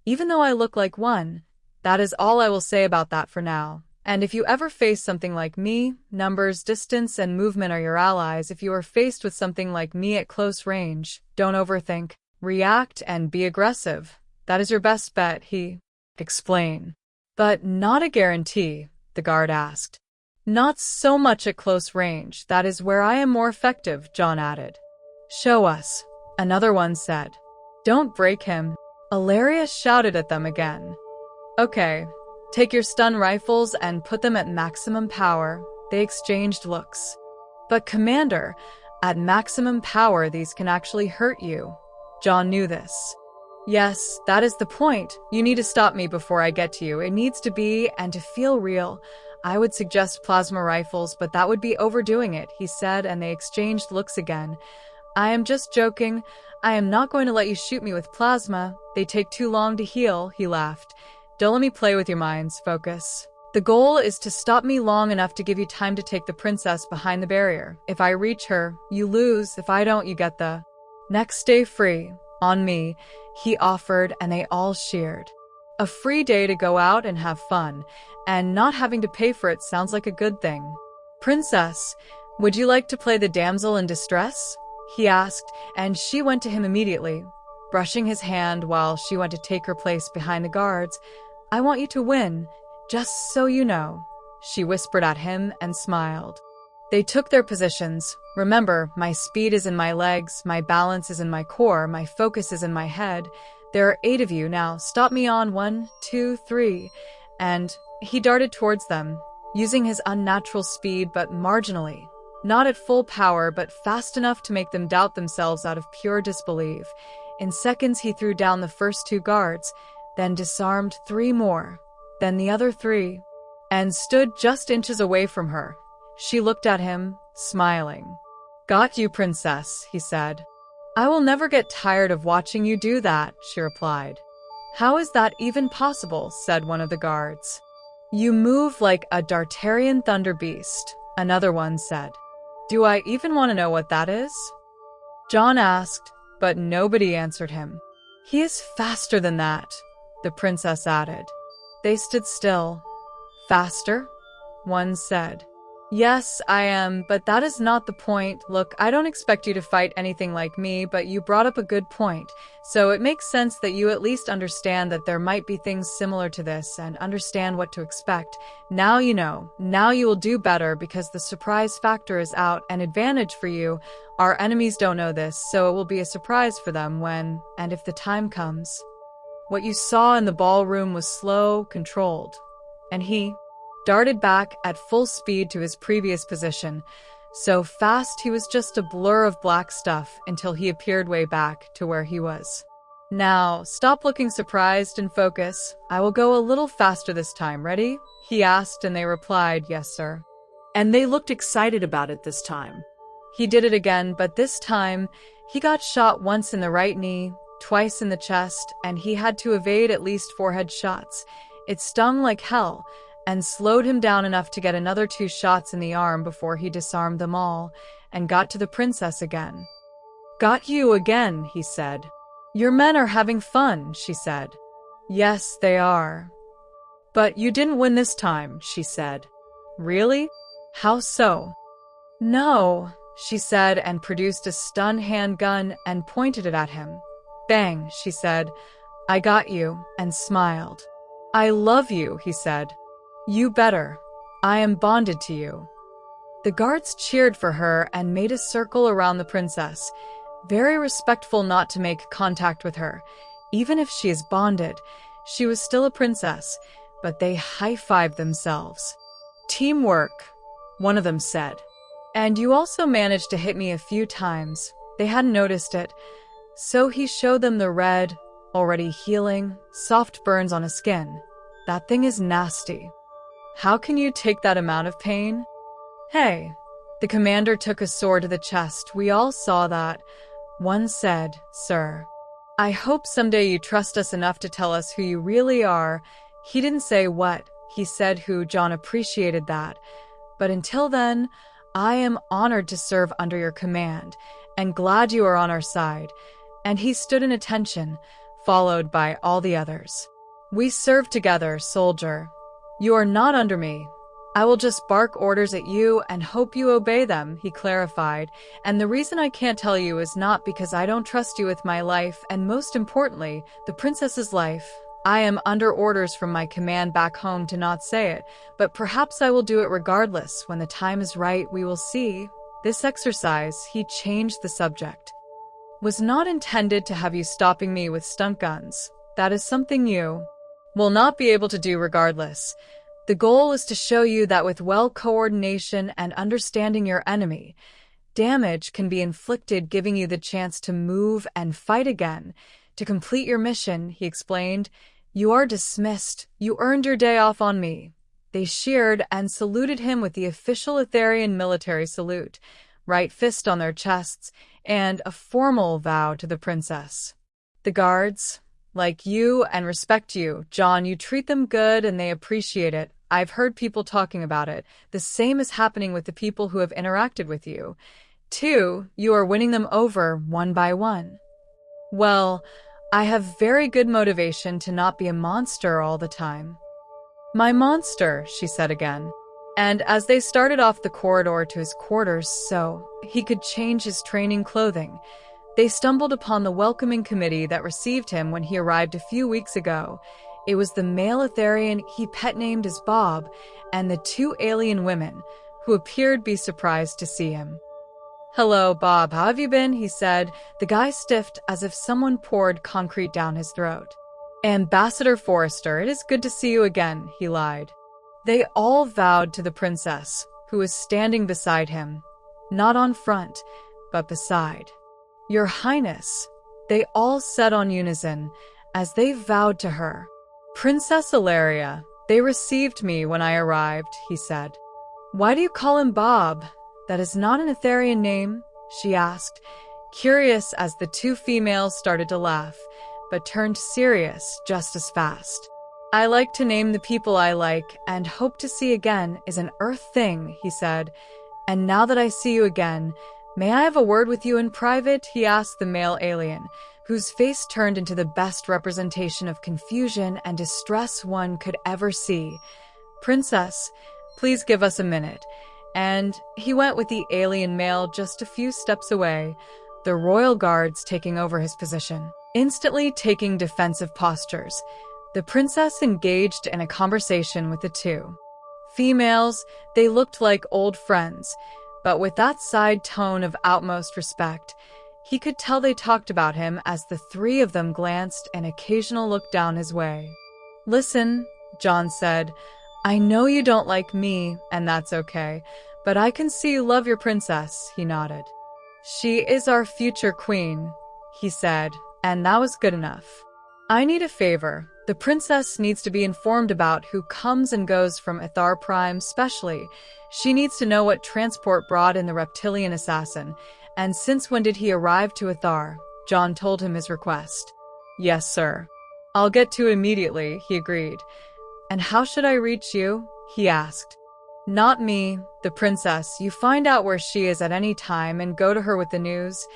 Speaker 1: even though I look like one. That is all I will say about that for now. And if you ever face something like me, numbers, distance, and movement are your allies. If you are faced with something like me at close range, don't overthink. React and be aggressive. That is your best bet, he explained. "But not a guarantee," the guard asked. "Not so much at close range. That is where I am more effective," John added. "Show us," another one said. "Don't break him," Ilaria shouted at them again. "Okay, take your stun rifles and put them at maximum power." They exchanged looks. "But Commander, at maximum power these can actually hurt you." John knew this. "Yes, that is the point. You need to stop me before I get to you. It needs to be, and to feel real. I would suggest plasma rifles, but that would be overdoing it," he said, and they exchanged looks again. "I am just joking. I am not going to let you shoot me with plasma. They take too long to heal," he laughed. "Don't let me play with your minds. Focus. The goal is to stop me long enough to give you time to take the princess behind the barrier. If I reach her, you lose. If I don't, you get the next day free. On me," he offered, and they all cheered. A free day to go out and have fun, and not having to pay for it sounds like a good thing. "Princess, would you like to play the damsel in distress?" he asked, and she went to him immediately, brushing his hand while she went to take her place behind the guards. "I want you to win, just so you know," she whispered at him and smiled. They took their positions. "Remember, my speed is in my legs, my balance is in my core, my focus is in my head. There are 8 of you now. Stop me on 1, 2, 3. And he darted towards them, using his unnatural speed but marginally. Not at full power, but fast enough to make them doubt themselves out of pure disbelief. In seconds, he threw down the first 2 guards, then disarmed 3 more, then the other 3, and stood just inches away from her. She looked at him, smiling. "Got you, princess," he said. "I will never get tired of watching you do that," she replied. "How is that even possible?" said one of the guards. "You move like a Dartarian thunder beast," another one said. "Do I even want to know what that is?" John asked, but nobody answered him. "He is faster than that," the princess added. They stood still. "Faster?" one said. "Yes, I am, but that is not the point. Look, I don't expect you to fight anything like me, but you brought up a good point. So it makes sense that you at least understand that there might be things similar to this and understand what to expect. Now you know. Now you will do better because the surprise factor is out, an advantage for you. Our enemies don't know this, so it will be a surprise for them when, and if the time comes. What you saw in the ballroom was slow, controlled. And he darted back at full speed to his previous position. So fast he was just a blur of black stuff until he appeared way back to where he was. "Now, stop looking surprised and focus. I will go a little faster this time. Ready?" he asked, and they replied, "Yes, sir." And they looked excited about it this time. He did it again, but this time he got shot once in the right knee, twice in the chest, and he had to evade at least 4 headshots. It stung like hell, and slowed him down enough to get another 2 shots in the arm before he disarmed them all and got to the princess again. "Got you again," he said. "Your men are having fun," she said. Yes, they are. But you didn't win this time, she said. Really? How so? No, she said and produced a stun handgun and pointed it at him. Bang, she said. I got you, and smiled. I love you, he said. You better. I am bonded to you. The guards cheered for her and made a circle around the princess, very respectful not to make contact with her. Even if she is bonded, she was still a princess, but they high-fived themselves. Teamwork, one of them said. And you also managed to hit me a few times. They hadn't noticed it. So he showed them the red, already healing, soft burns on his skin. That thing is nasty. How can you take that amount of pain? Hey, the commander took a sword to the chest. We all saw that. One said, Sir, I hope someday you trust us enough to tell us who you really are. He didn't say what. He said who. John appreciated that. But until then, I am honored to serve under your command, and glad you are on our side. And he stood in attention, followed by all the others. We serve together, soldier. You are not under me. I will just bark orders at you and hope you obey them, he clarified. And the reason I can't tell you is not because I don't trust you with my life, and most importantly, the princess's life. I am under orders from my command back home to not say it, but perhaps I will do it regardless. When the time is right, we will see. This exercise, he changed the subject, was not intended to have you stopping me with stun guns. That is something you will not be able to do regardless. The goal is to show you that with coordination and understanding your enemy, damage can be inflicted, giving you the chance to move and fight again. To complete your mission, he explained, you are dismissed. You earned your day off on me. They cheered and saluted him with the official Etherian military salute, right fist on their chests, and a formal vow to the princess. The guards, like you and respect you. John, you treat them good and they appreciate it. I've heard people talking about it. The same is happening with the people who have interacted with you. 2, you are winning them over one by one. Well, I have very good motivation to not be a monster all the time. My monster, she said again. And as they started off the corridor to his quarters so he could change his training clothing, they stumbled upon the welcoming committee that received him when he arrived a few weeks ago. It was the male Etherian he pet-named as Bob, and the 2 alien women, who appeared to be surprised to see him. Hello, Bob, how have you been? He said. The guy stiffed as if someone poured concrete down his throat. Ambassador Forrester, it is good to see you again, he lied. They all bowed to the princess, who was standing beside him, not on front, but beside. Your Highness, they all said on unison, as they vowed to her. Princess Ilaria, they received me when I arrived, he said. Why do you call him Bob? That is not an Etherian name, she asked, curious as the 2 females started to laugh, but turned serious just as fast. I like to name the people I like and hope to see again is an earth thing, he said. And now that I see you again, may I have a word with you in private? He asked the male alien, whose face turned into the best representation of confusion and distress one could ever see. Princess, please give us a minute. And he went with the alien male just a few steps away, the royal guards taking over his position, instantly taking defensive postures. The princess engaged in a conversation with the 2 females. They looked like old friends, but with that side tone of utmost respect. He could tell they talked about him as the 3 of them glanced an occasional look down his way. Listen, John said, I know you don't like me, and that's okay, but I can see you love your princess, he nodded. She is our future queen, he said, and that was good enough. I need a favor. The princess needs to be informed about who comes and goes from Ithar Prime specially. She needs to know what transport brought in the reptilian assassin, and since when did he arrive to Ithar? John told him his request. Yes, sir. I'll get to it immediately, he agreed. And how should I reach you? He asked. Not me, the princess. You find out where she is at any time and go to her with the news.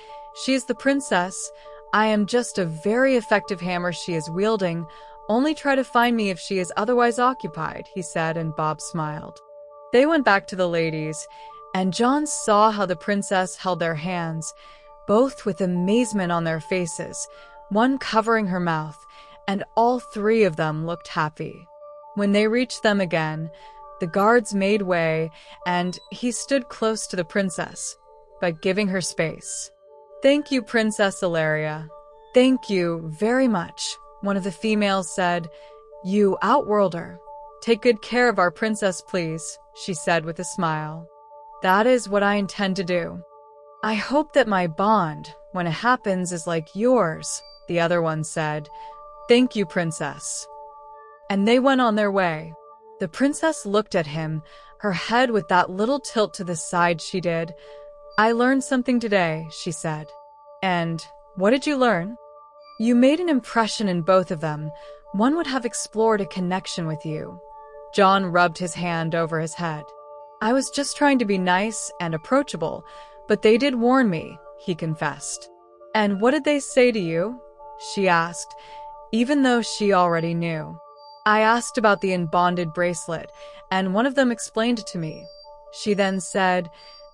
Speaker 1: She is the princess. I am just a very effective hammer she is wielding. Only try to find me if she is otherwise occupied, he said, and Bob smiled. They went back to the ladies, and John saw how the princess held their hands, both with amazement on their faces, one covering her mouth, and all three of them looked happy. When they reached them again, the guards made way, and he stood close to the princess, but giving her space. "Thank you, Princess Ilaria. Thank you very much," one of the females said. "You outworlder. Take good care of our princess, please," she said with a smile. "That is what I intend to do. I hope that my bond, when it happens, is like yours," the other one said. "Thank you, princess." And they went on their way. The princess looked at him, her head with that little tilt to the side she did. "I learned something today," she said. "And what did you learn?" "You made an impression in both of them. One would have explored a connection with you." John rubbed his hand over his head. "I was just trying to be nice and approachable, but they did warn me," he confessed. "And what did they say to you?" she asked, even though she already knew. "I asked about the unbonded bracelet, and one of them explained it to me." She then said,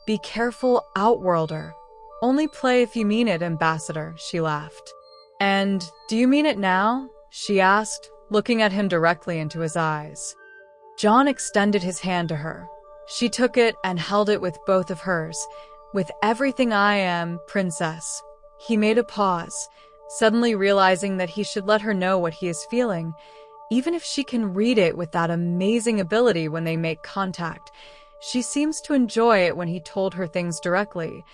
Speaker 1: "Be careful, outworlder. Only play if you mean it, ambassador," she laughed. "And do you mean it now?" she asked, looking at him directly into his eyes. John extended his hand to her. She took it and held it with both of hers. "With everything I am, princess." He made a pause, suddenly realizing that he should let her know what he is feeling, even if she can read it with that amazing ability when they make contact. She seems to enjoy it when he told her things directly.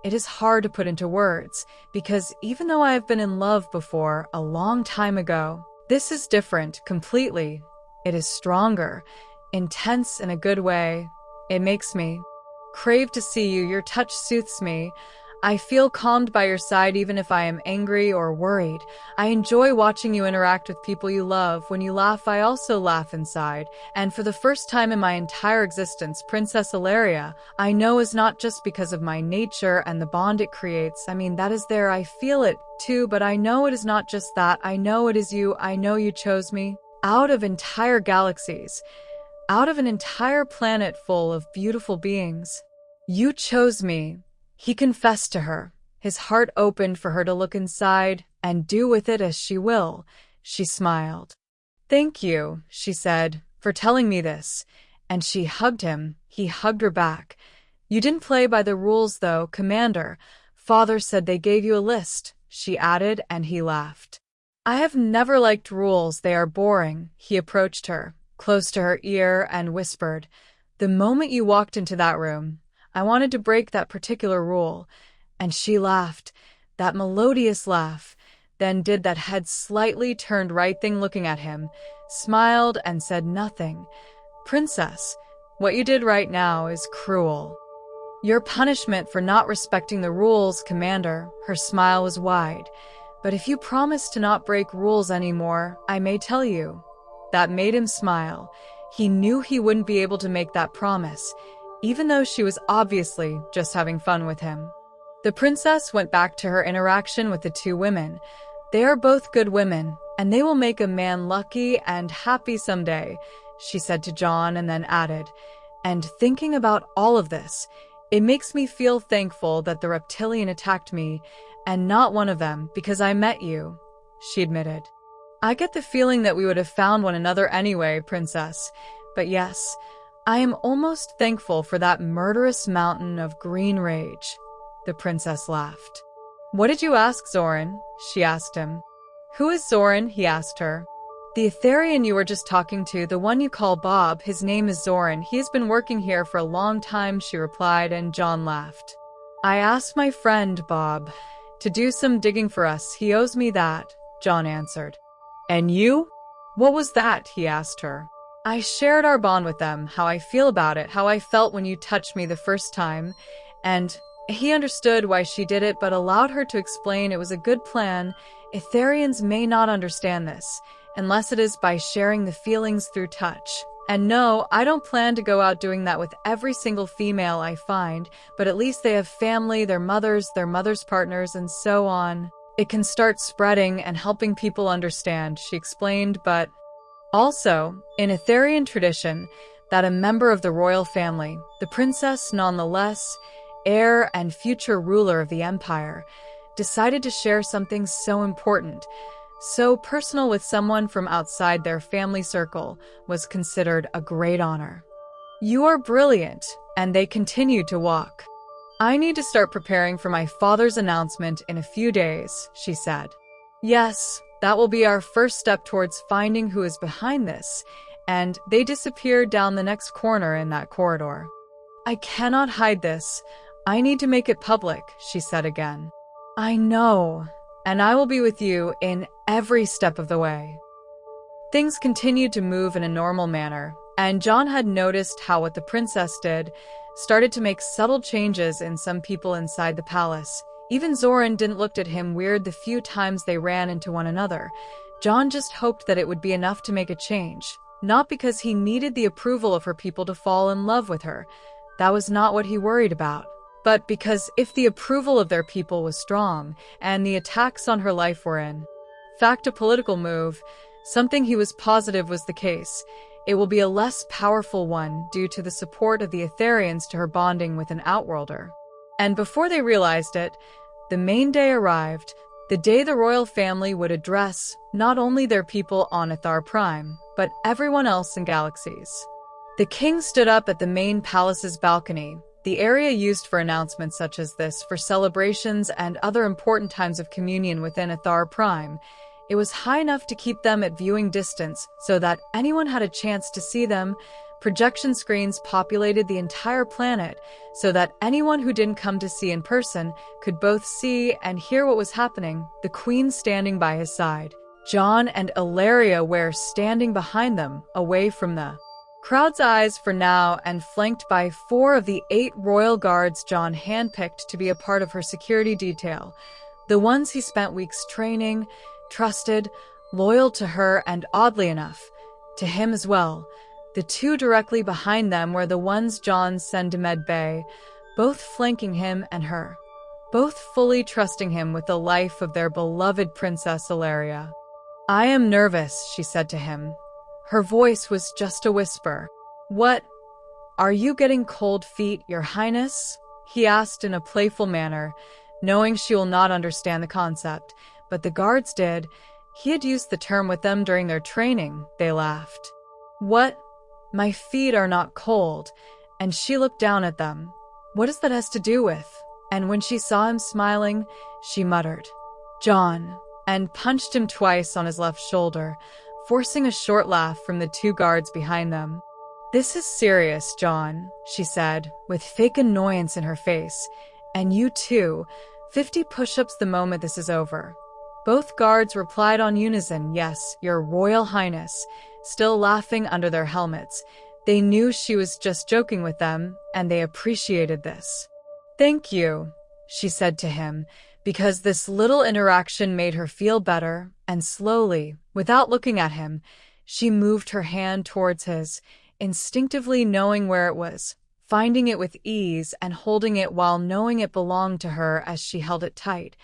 Speaker 1: It is hard to put into words, because even though I have been in love before, a long time ago, this is different, completely. It is stronger, intense in a good way. It makes me crave to see you. Your touch soothes me. I feel calmed by your side even if I am angry or worried. I enjoy watching you interact with people you love. When you laugh, I also laugh inside. And for the first time in my entire existence, Princess Ilaria, I know is not just because of my nature and the bond it creates. I mean, that is there. I feel it too, but I know it is not just that. I know it is you. I know you chose me. Out of entire galaxies. Out of an entire planet full of beautiful beings. You chose me. He confessed to her, his heart opened for her to look inside and do with it as she will. She smiled. "Thank you," she said, "for telling me this." And she hugged him. He hugged her back. "You didn't play by the rules, though, Commander. Father said they gave you a list," she added, and he laughed. "I have never liked rules. They are boring." He approached her, close to her ear, and whispered, "The moment you walked into that room, I wanted to break that particular rule." And she laughed, that melodious laugh, then did that head slightly turned right thing looking at him, smiled and said nothing. "Princess, what you did right now is cruel. Your punishment for not respecting the rules, Commander." Her smile was wide. "But if you promise to not break rules anymore, I may tell you." That made him smile. He knew he wouldn't be able to make that promise, even though she was obviously just having fun with him. The princess went back to her interaction with the two women. "They are both good women, and they will make a man lucky and happy someday," she said to John, and then added, "And thinking about all of this, it makes me feel thankful that the reptilian attacked me, and not one of them, because I met you," she admitted. "I get the feeling that we would have found one another anyway, Princess. But yes, I am almost thankful for that murderous mountain of green rage." The princess laughed. "What did you ask, Zoran?" she asked him. "Who is Zoran?" he asked her. "The Etherian you were just talking to, the one you call Bob. His name is Zoran. He has been working here for a long time," she replied, and John laughed. "I asked my friend, Bob, to do some digging for us. He owes me that," John answered. "And you? What was that?" he asked her. "I shared our bond with them, how I feel about it, how I felt when you touched me the first time, and he understood why she did it but allowed her to explain it was a good plan. Etherians may not understand this, unless it is by sharing the feelings through touch. And no, I don't plan to go out doing that with every single female I find, but at least they have family, their mothers partners, and so on." It can start spreading and helping people understand, she explained, but also, in Etherian tradition, that a member of the royal family, the princess nonetheless, heir and future ruler of the empire, decided to share something so important, so personal with someone from outside their family circle was considered a great honor. You are brilliant, and they continued to walk. I need to start preparing for my father's announcement in a few days, she said. Yes, that will be our first step towards finding who is behind this, and they disappeared down the next corner in that corridor. I cannot hide this. I need to make it public, she said again. I know, and I will be with you in every step of the way. Things continued to move in a normal manner, and John had noticed how what the princess did started to make subtle changes in some people inside the palace. Even Zoran didn't look at him weird the few times they ran into one another. John just hoped that it would be enough to make a change, not because he needed the approval of her people to fall in love with her. That was not what he worried about. But because if the approval of their people was strong, and the attacks on her life were in fact a political move, something he was positive was the case, it will be a less powerful one due to the support of the Etherians to her bonding with an Outworlder. And before they realized it, the main day arrived, the day the royal family would address not only their people on Ethar Prime, but everyone else in galaxies. The king stood up at the main palace's balcony, the area used for announcements such as this for celebrations and other important times of communion within Ethar Prime. It was high enough to keep them at viewing distance so that anyone had a chance to see them. Projection screens populated the entire planet so that anyone who didn't come to see in person could both see and hear what was happening, the queen standing by his side. John and Ilaria were standing behind them, away from the crowd's eyes for now and flanked by 4 of the 8 royal guards John handpicked to be a part of her security detail, the ones he spent weeks training, trusted, loyal to her, and oddly enough, to him as well. The 2 directly behind them were the ones John sent to Med Bay, both flanking him and her, both fully trusting him with the life of their beloved Princess Ilaria. I am nervous, she said to him. Her voice was just a whisper. What? Are you getting cold feet, Your Highness? He asked in a playful manner, knowing she will not understand the concept, but the guards did. He had used the term with them during their training, they laughed. What? My feet are not cold, and she looked down at them. What does that has to do with? And when she saw him smiling, she muttered, John, and punched him twice on his left shoulder, forcing a short laugh from the 2 guards behind them. This is serious, John, she said, with fake annoyance in her face. And you too. 50 push-ups the moment this is over. Both guards replied on unison, yes, Your Royal Highness, still laughing under their helmets. They knew she was just joking with them, and they appreciated this. Thank you, she said to him, because this little interaction made her feel better, and slowly, without looking at him, she moved her hand towards his, instinctively knowing where it was, finding it with ease and holding it while knowing it belonged to her as she held it tight,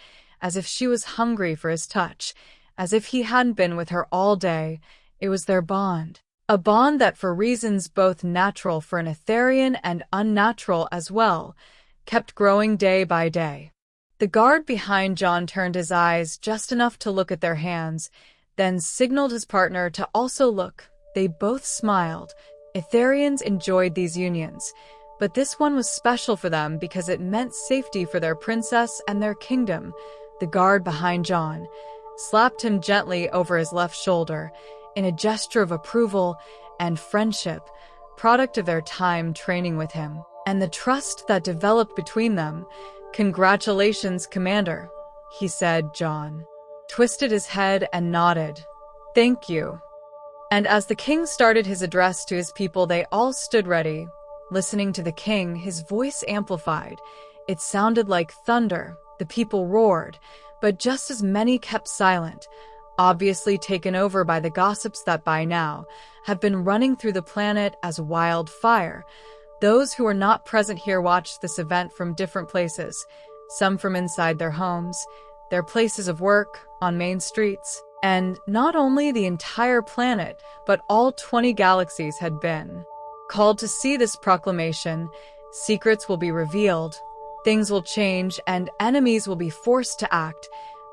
Speaker 1: as if she was hungry for his touch, as if he hadn't been with her all day. It was their bond. A bond that, for reasons both natural for an Etherian and unnatural as well, kept growing day by day. The guard behind John turned his eyes just enough to look at their hands, then signaled his partner to also look. They both smiled. Etherians enjoyed these unions, but this one was special for them because it meant safety for their princess and their kingdom. The guard behind John slapped him gently over his left shoulder in a gesture of approval and friendship, product of their time training with him, and the trust that developed between them. Congratulations, Commander, he said. John twisted his head and nodded. Thank you. And as the king started his address to his people, they all stood ready, listening to the king. His voice amplified. It sounded like thunder. The people roared, but just as many kept silent, obviously taken over by the gossips that by now have been running through the planet as wildfire. Those who were not present here watched this event from different places, some from inside their homes, their places of work, on main streets. And not only the entire planet, but all 20 galaxies had been called to see this proclamation. Secrets will be revealed, things will change, and enemies will be forced to act.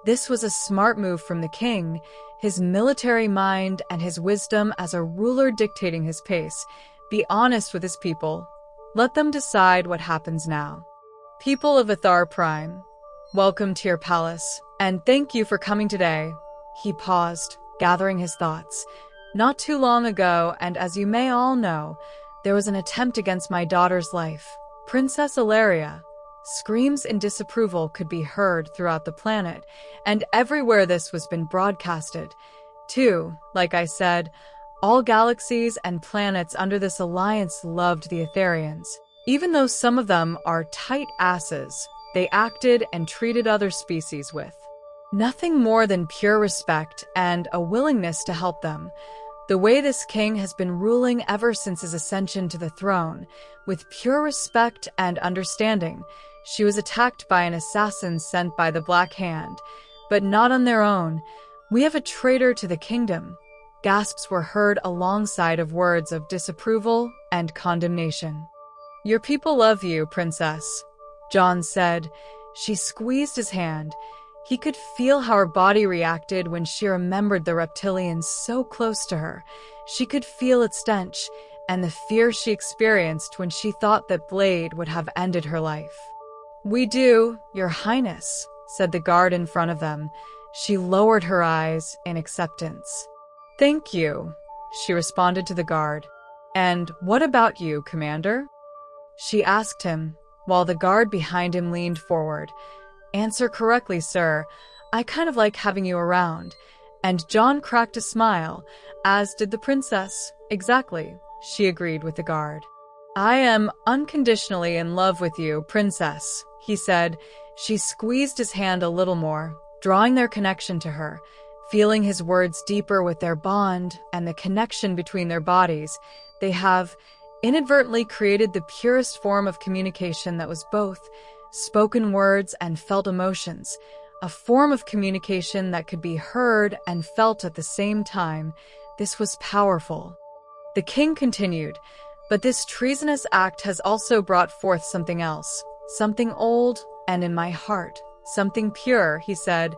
Speaker 1: This was a smart move from the king, his military mind and his wisdom as a ruler dictating his pace. Be honest with his people. Let them decide what happens now. People of Athar Prime, welcome to your palace, and thank you for coming today. He paused, gathering his thoughts. Not too long ago, and as you may all know, there was an attempt against my daughter's life, Princess Ilaria. Screams in disapproval could be heard throughout the planet, and everywhere this was been broadcasted. Too, like I said, all galaxies and planets under this alliance loved the Aetherians. Even though some of them are tight asses, they acted and treated other species with nothing more than pure respect and a willingness to help them. The way this king has been ruling ever since his ascension to the throne, with pure respect and understanding. She was attacked by an assassin sent by the Black Hand, but not on their own. We have a traitor to the kingdom. Gasps were heard alongside of words of disapproval and condemnation. Your people love you, princess, John said. She squeezed his hand. He could feel how her body reacted when she remembered the reptilians so close to her. She could feel its stench and the fear she experienced when she thought that Blade would have ended her life. We do, Your Highness, said the guard in front of them. She lowered her eyes in acceptance. Thank you, she responded to the guard. And what about you, Commander? She asked him, while the guard behind him leaned forward. Answer correctly, sir. I kind of like having you around. And John cracked a smile, as did the princess. Exactly, she agreed with the guard. I am unconditionally in love with you, princess, he said. She squeezed his hand a little more, drawing their connection to her, feeling his words deeper with their bond and the connection between their bodies. They have inadvertently created the purest form of communication that was both spoken words and felt emotions, a form of communication that could be heard and felt at the same time. This was powerful. The king continued, but this treasonous act has also brought forth something else, something old and in my heart, something pure, he said,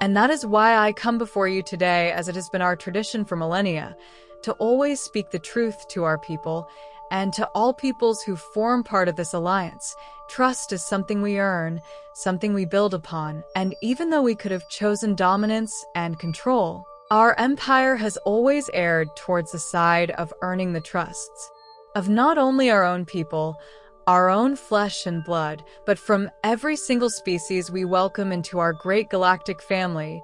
Speaker 1: and that is why I come before you today, as it has been our tradition for millennia, to always speak the truth to our people and to all peoples who form part of this alliance. Trust is something we earn, something we build upon, and even though we could have chosen dominance and control, our empire has always erred towards the side of earning the trusts of not only our own people, our own flesh and blood, but from every single species we welcome into our great galactic family.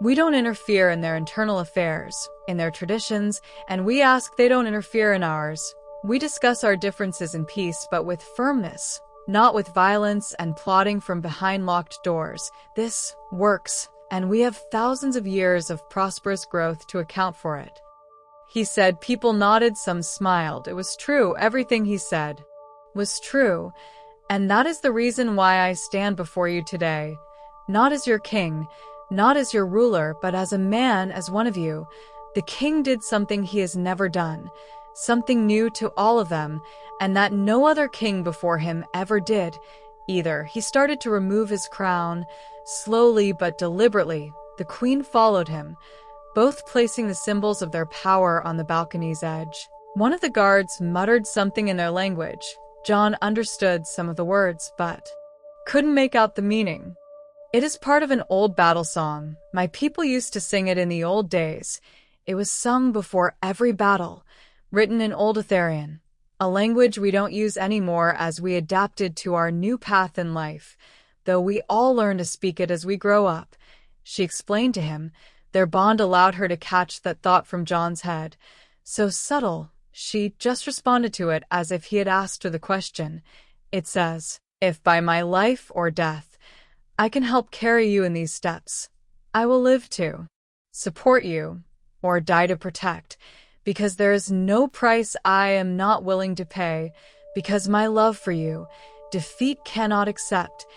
Speaker 1: We don't interfere in their internal affairs, in their traditions, and we ask they don't interfere in ours. We discuss our differences in peace, but with firmness, not with violence and plotting from behind locked doors. This works, and we have thousands of years of prosperous growth to account for it. He said. People nodded, some smiled. It was true. Everything he said was true, and that is the reason why I stand before you today, not as your king, not as your ruler, but as a man, as one of you. The king did something he has never done, something new to all of them, and that no other king before him ever did either. He started to remove his crown, slowly but deliberately. The queen followed him, both placing the symbols of their power on the balcony's edge. One of the guards muttered something in their language. John understood some of the words, but couldn't make out the meaning. It is part of an old battle song. My people used to sing it in the old days. It was sung before every battle, written in Old Aetherian, a language we don't use anymore as we adapted to our new path in life, though we all learn to speak it as we grow up. She explained to him. Their bond allowed her to catch that thought from John's head. So subtle, she just responded to it as if he had asked her the question. It says, if by my life or death, I can help carry you in these steps, I will live to support you or die to protect, because there is no price I am not willing to pay, because my love for you, defeat cannot accept.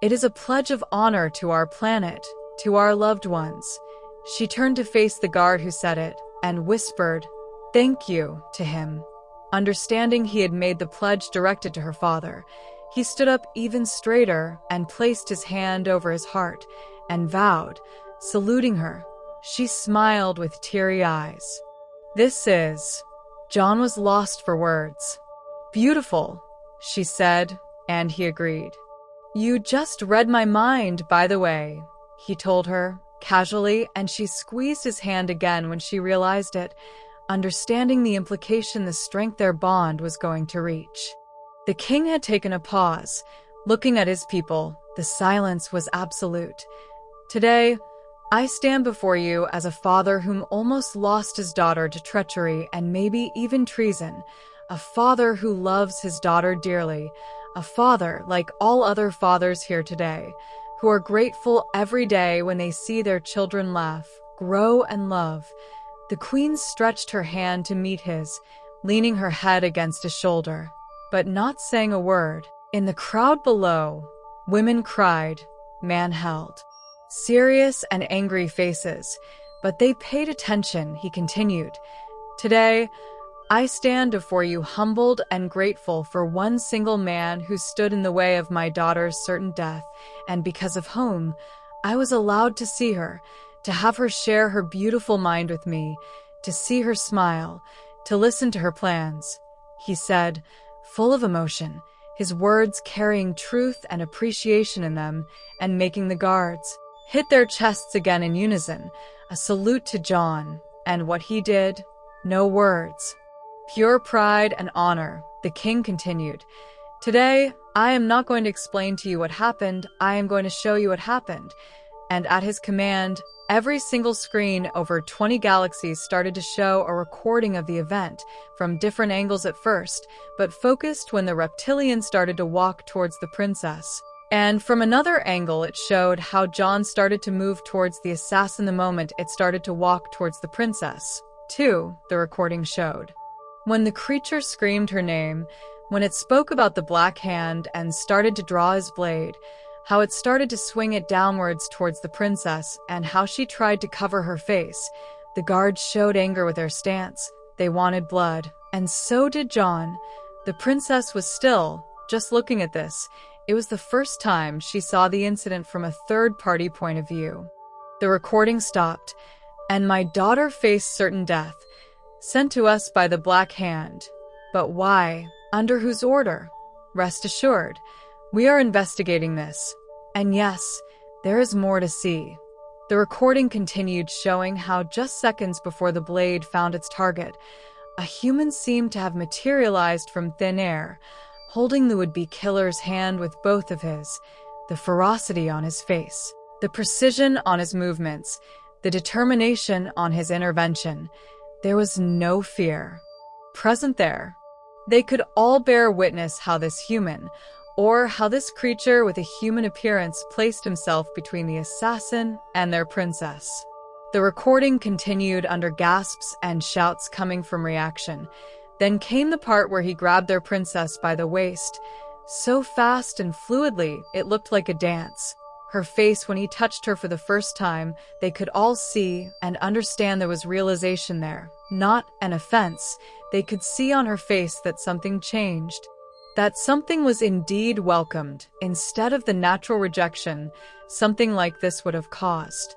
Speaker 1: It is a pledge of honor to our planet, to our loved ones. She turned to face the guard who said it, and whispered, "Thank you," to him. Understanding he had made the pledge directed to her father, he stood up even straighter and placed his hand over his heart and vowed, saluting her. She smiled with teary eyes. "This is..." John was lost for words. "Beautiful," she said, and he agreed. "You just read my mind, by the way," he told her, casually, and she squeezed his hand again when she realized it, understanding the implication the strength their bond was going to reach. The king had taken a pause, looking at his people. The silence was absolute. "Today, I stand before you as a father whom almost lost his daughter to treachery and maybe even treason, a father who loves his daughter dearly, a father like all other fathers here today, who are grateful every day when they see their children laugh, grow, and love." The queen stretched her hand to meet his, leaning her head against his shoulder, but not saying a word. In the crowd below, women cried, man held. Serious and angry faces, but they paid attention, he continued. "Today, I stand before you humbled and grateful for one single man who stood in the way of my daughter's certain death, and because of whom I was allowed to see her, to have her share her beautiful mind with me, to see her smile, to listen to her plans," he said, full of emotion, his words carrying truth and appreciation in them and making the guards hit their chests again in unison, a salute to John, and what he did, no words. "Pure pride and honor," the king continued. "Today, I am not going to explain to you what happened, I am going to show you what happened." And at his command, every single screen over 20 galaxies started to show a recording of the event, from different angles at first, but focused when the reptilian started to walk towards the princess. And from another angle, it showed how John started to move towards the assassin the moment it started to walk towards the princess. Too, the recording showed. When the creature screamed her name, when it spoke about the black hand and started to draw his blade, how it started to swing it downwards towards the princess, and how she tried to cover her face. The guards showed anger with their stance. They wanted blood, and so did John. The princess was still, just looking at this. It was the first time she saw the incident from a third-party point of view. The recording stopped, and my daughter faced certain death, sent to us by the Black Hand. But why? Under whose order? Rest assured, we are investigating this. And yes, there is more to see. The recording continued, showing how just seconds before the blade found its target, a human seemed to have materialized from thin air, holding the would-be killer's hand with both of his, the ferocity on his face, the precision on his movements, the determination on his intervention. There was no fear present there. They could all bear witness how this human, or how this creature with a human appearance, placed himself between the assassin and their princess. The recording continued under gasps and shouts coming from reaction. Then came the part where he grabbed their princess by the waist, so fast and fluidly it looked like a dance. Her face when he touched her for the first time, they could all see and understand there was realization there, not an offense. They could see on her face that something changed, that something was indeed welcomed, instead of the natural rejection something like this would have caused.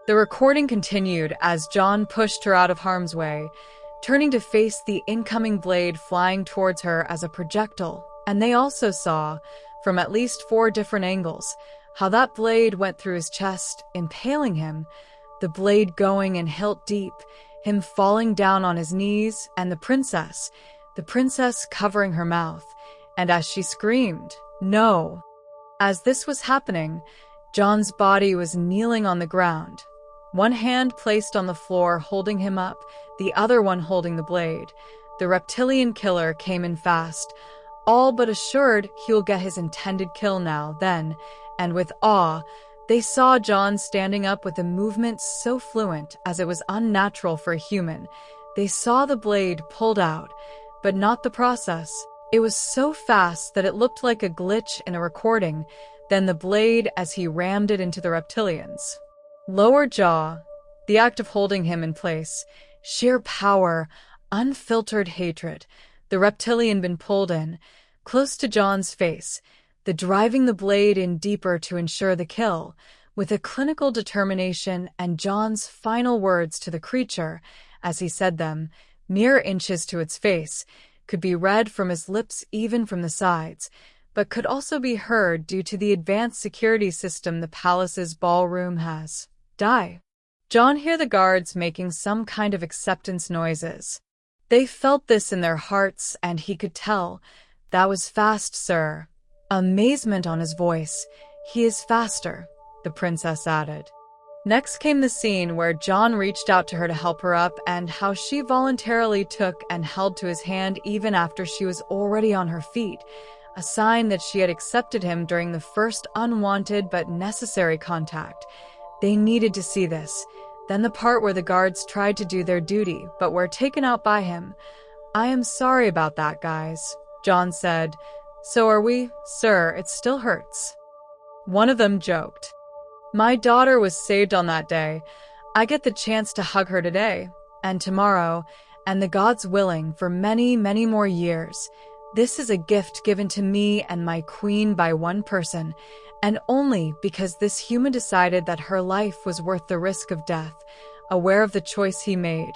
Speaker 1: The recording continued as John pushed her out of harm's way, turning to face the incoming blade flying towards her as a projectile, and they also saw, from at least 4 different angles, how that blade went through his chest, impaling him, the blade going in hilt deep, him falling down on his knees, and the princess covering her mouth, and as she screamed, "No!" As this was happening, John's body was kneeling on the ground, one hand placed on the floor holding him up, the other one holding the blade. The reptilian killer came in fast, all but assured he will get his intended kill now, then, and with awe, they saw John standing up with a movement so fluent as it was unnatural for a human. They saw the blade pulled out, but not the process. It was so fast that it looked like a glitch in a recording. then the blade as he rammed it into the reptilian's lower jaw, the act of holding him in place, sheer power, unfiltered hatred, the reptilian been pulled in, close to John's face, the driving the blade in deeper to ensure the kill, with a clinical determination and John's final words to the creature, as he said them, mere inches to its face, could be read from his lips even from the sides, but could also be heard due to the advanced security system the palace's ballroom has. Die. John heard the guards making some kind of acceptance noises. They felt this in their hearts, and he could tell. That was fast, sir. Amazement on his voice. He is faster, the princess added. Next came the scene where John reached out to her to help her up, and how she voluntarily took and held to his hand even after she was already on her feet, a sign that she had accepted him during the first unwanted but necessary contact. They needed to see this. Then the part where the guards tried to do their duty but were taken out by him. I am sorry about that, guys, John said. So are we, sir, it still hurts. One of them joked. My daughter was saved on that day. I get the chance to hug her today, and tomorrow, and the gods willing, for many, many more years. This is a gift given to me and my queen by one person, and only because this human decided that her life was worth the risk of death, aware of the choice he made,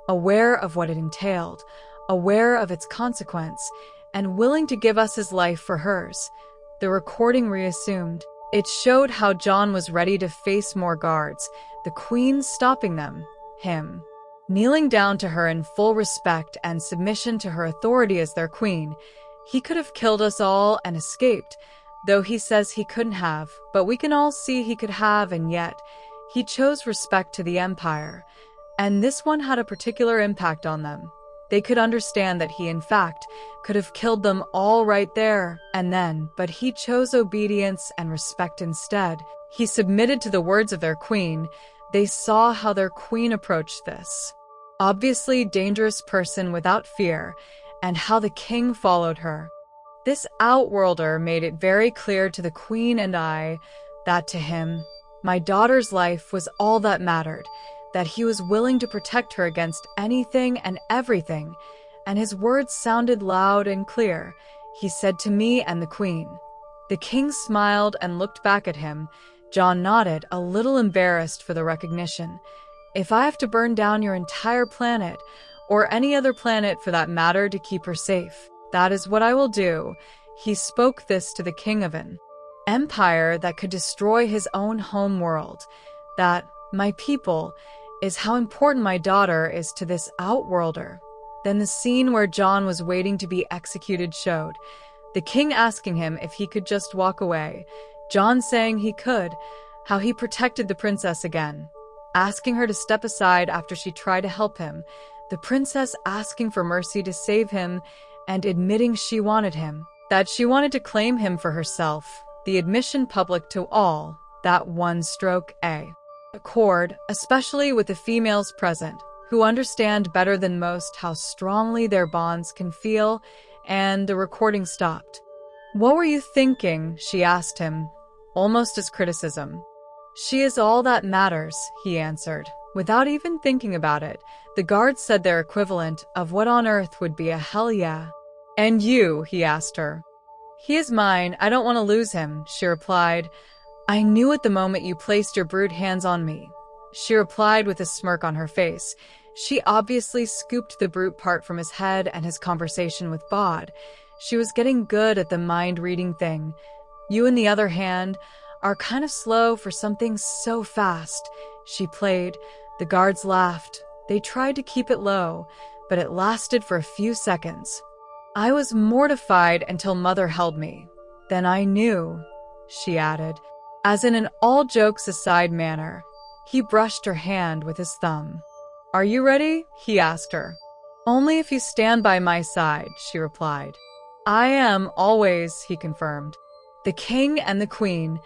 Speaker 1: aware of what it entailed, aware of its consequence, and willing to give us his life for hers. The recording reassumed. It showed how John was ready to face more guards, the queen stopping them, him kneeling down to her in full respect and submission to her authority as their queen. He could have killed us all and escaped, though he says he couldn't have, but we can all see he could have, and yet he chose respect to the empire, and this one had a particular impact on them. They could understand that he, in fact, could have killed them all right there and then, but he chose obedience and respect instead. He submitted to the words of their queen. They saw how their queen approached this obviously dangerous person without fear, and how the king followed her. This outworlder made it very clear to the queen and I that to him, my daughter's life was all that mattered, that he was willing to protect her against anything and everything, and his words sounded loud and clear. He said to me and the queen. The king smiled and looked back at him. John nodded, a little embarrassed for the recognition. If I have to burn down your entire planet, or any other planet for that matter, to keep her safe, that is what I will do. He spoke this to the king of an empire that could destroy his own home world. That, my people, is how important my daughter is to this outworlder. Then the scene where John was waiting to be executed showed. The king asking him if he could just walk away. John saying he could. How he protected the princess again. Asking her to step aside after she tried to help him. The princess asking for mercy to save him and admitting she wanted him. That she wanted to claim him for herself. The admission public to all. That one stroke accord, especially with the females present, who understand better than most how strongly their bonds can feel, and the recording stopped. What were you thinking? She asked him, almost as criticism. She is all that matters, he answered, without even thinking about it. The guards said their equivalent of what on earth would be a hell yeah. And you? He asked her. He is mine. I don't want to lose him, she replied. I knew at the moment you placed your brute hands on me, she replied with a smirk on her face. She obviously scooped the brute part from his head and his conversation with Bod. She was getting good at the mind-reading thing. You, on the other hand, are kind of slow for something so fast, she played. The guards laughed. They tried to keep it low, but it lasted for a few seconds. I was mortified until Mother held me. Then I knew, she added, as in an all-jokes-aside manner. He brushed her hand with his thumb. Are you ready? He asked her. Only if you stand by my side, she replied. I am, always, he confirmed. The king and the queen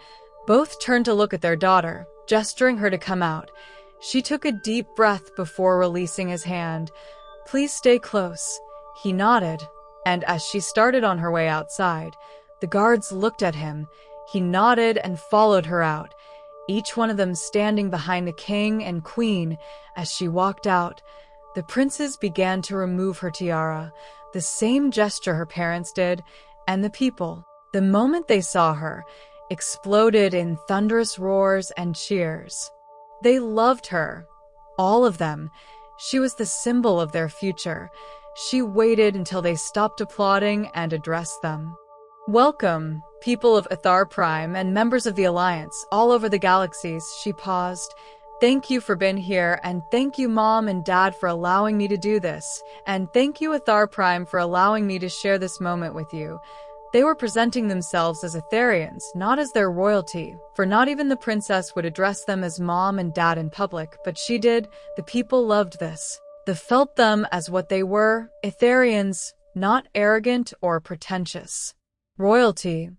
Speaker 1: both turned to look at their daughter, gesturing her to come out. She took a deep breath before releasing his hand. Please stay close. He nodded, and as she started on her way outside, the guards looked at him. He nodded and followed her out, each one of them standing behind the king and queen. As she walked out, the princes began to remove her tiara, the same gesture her parents did, and the people, the moment they saw her, exploded in thunderous roars and cheers. They loved her, all of them. She was the symbol of their future. She waited until they stopped applauding and addressed them. "Welcome, people of Ithar Prime and members of the Alliance all over the galaxies," she paused. "Thank you for being here, and thank you, Mom and Dad, for allowing me to do this. And thank you, Ithar Prime, for allowing me to share this moment with you." They were presenting themselves as Itharians, not as their royalty, for not even the princess would address them as Mom and Dad in public, but she did. The people loved this. They felt them as what they were, Itharians, not arrogant or pretentious. Royalty.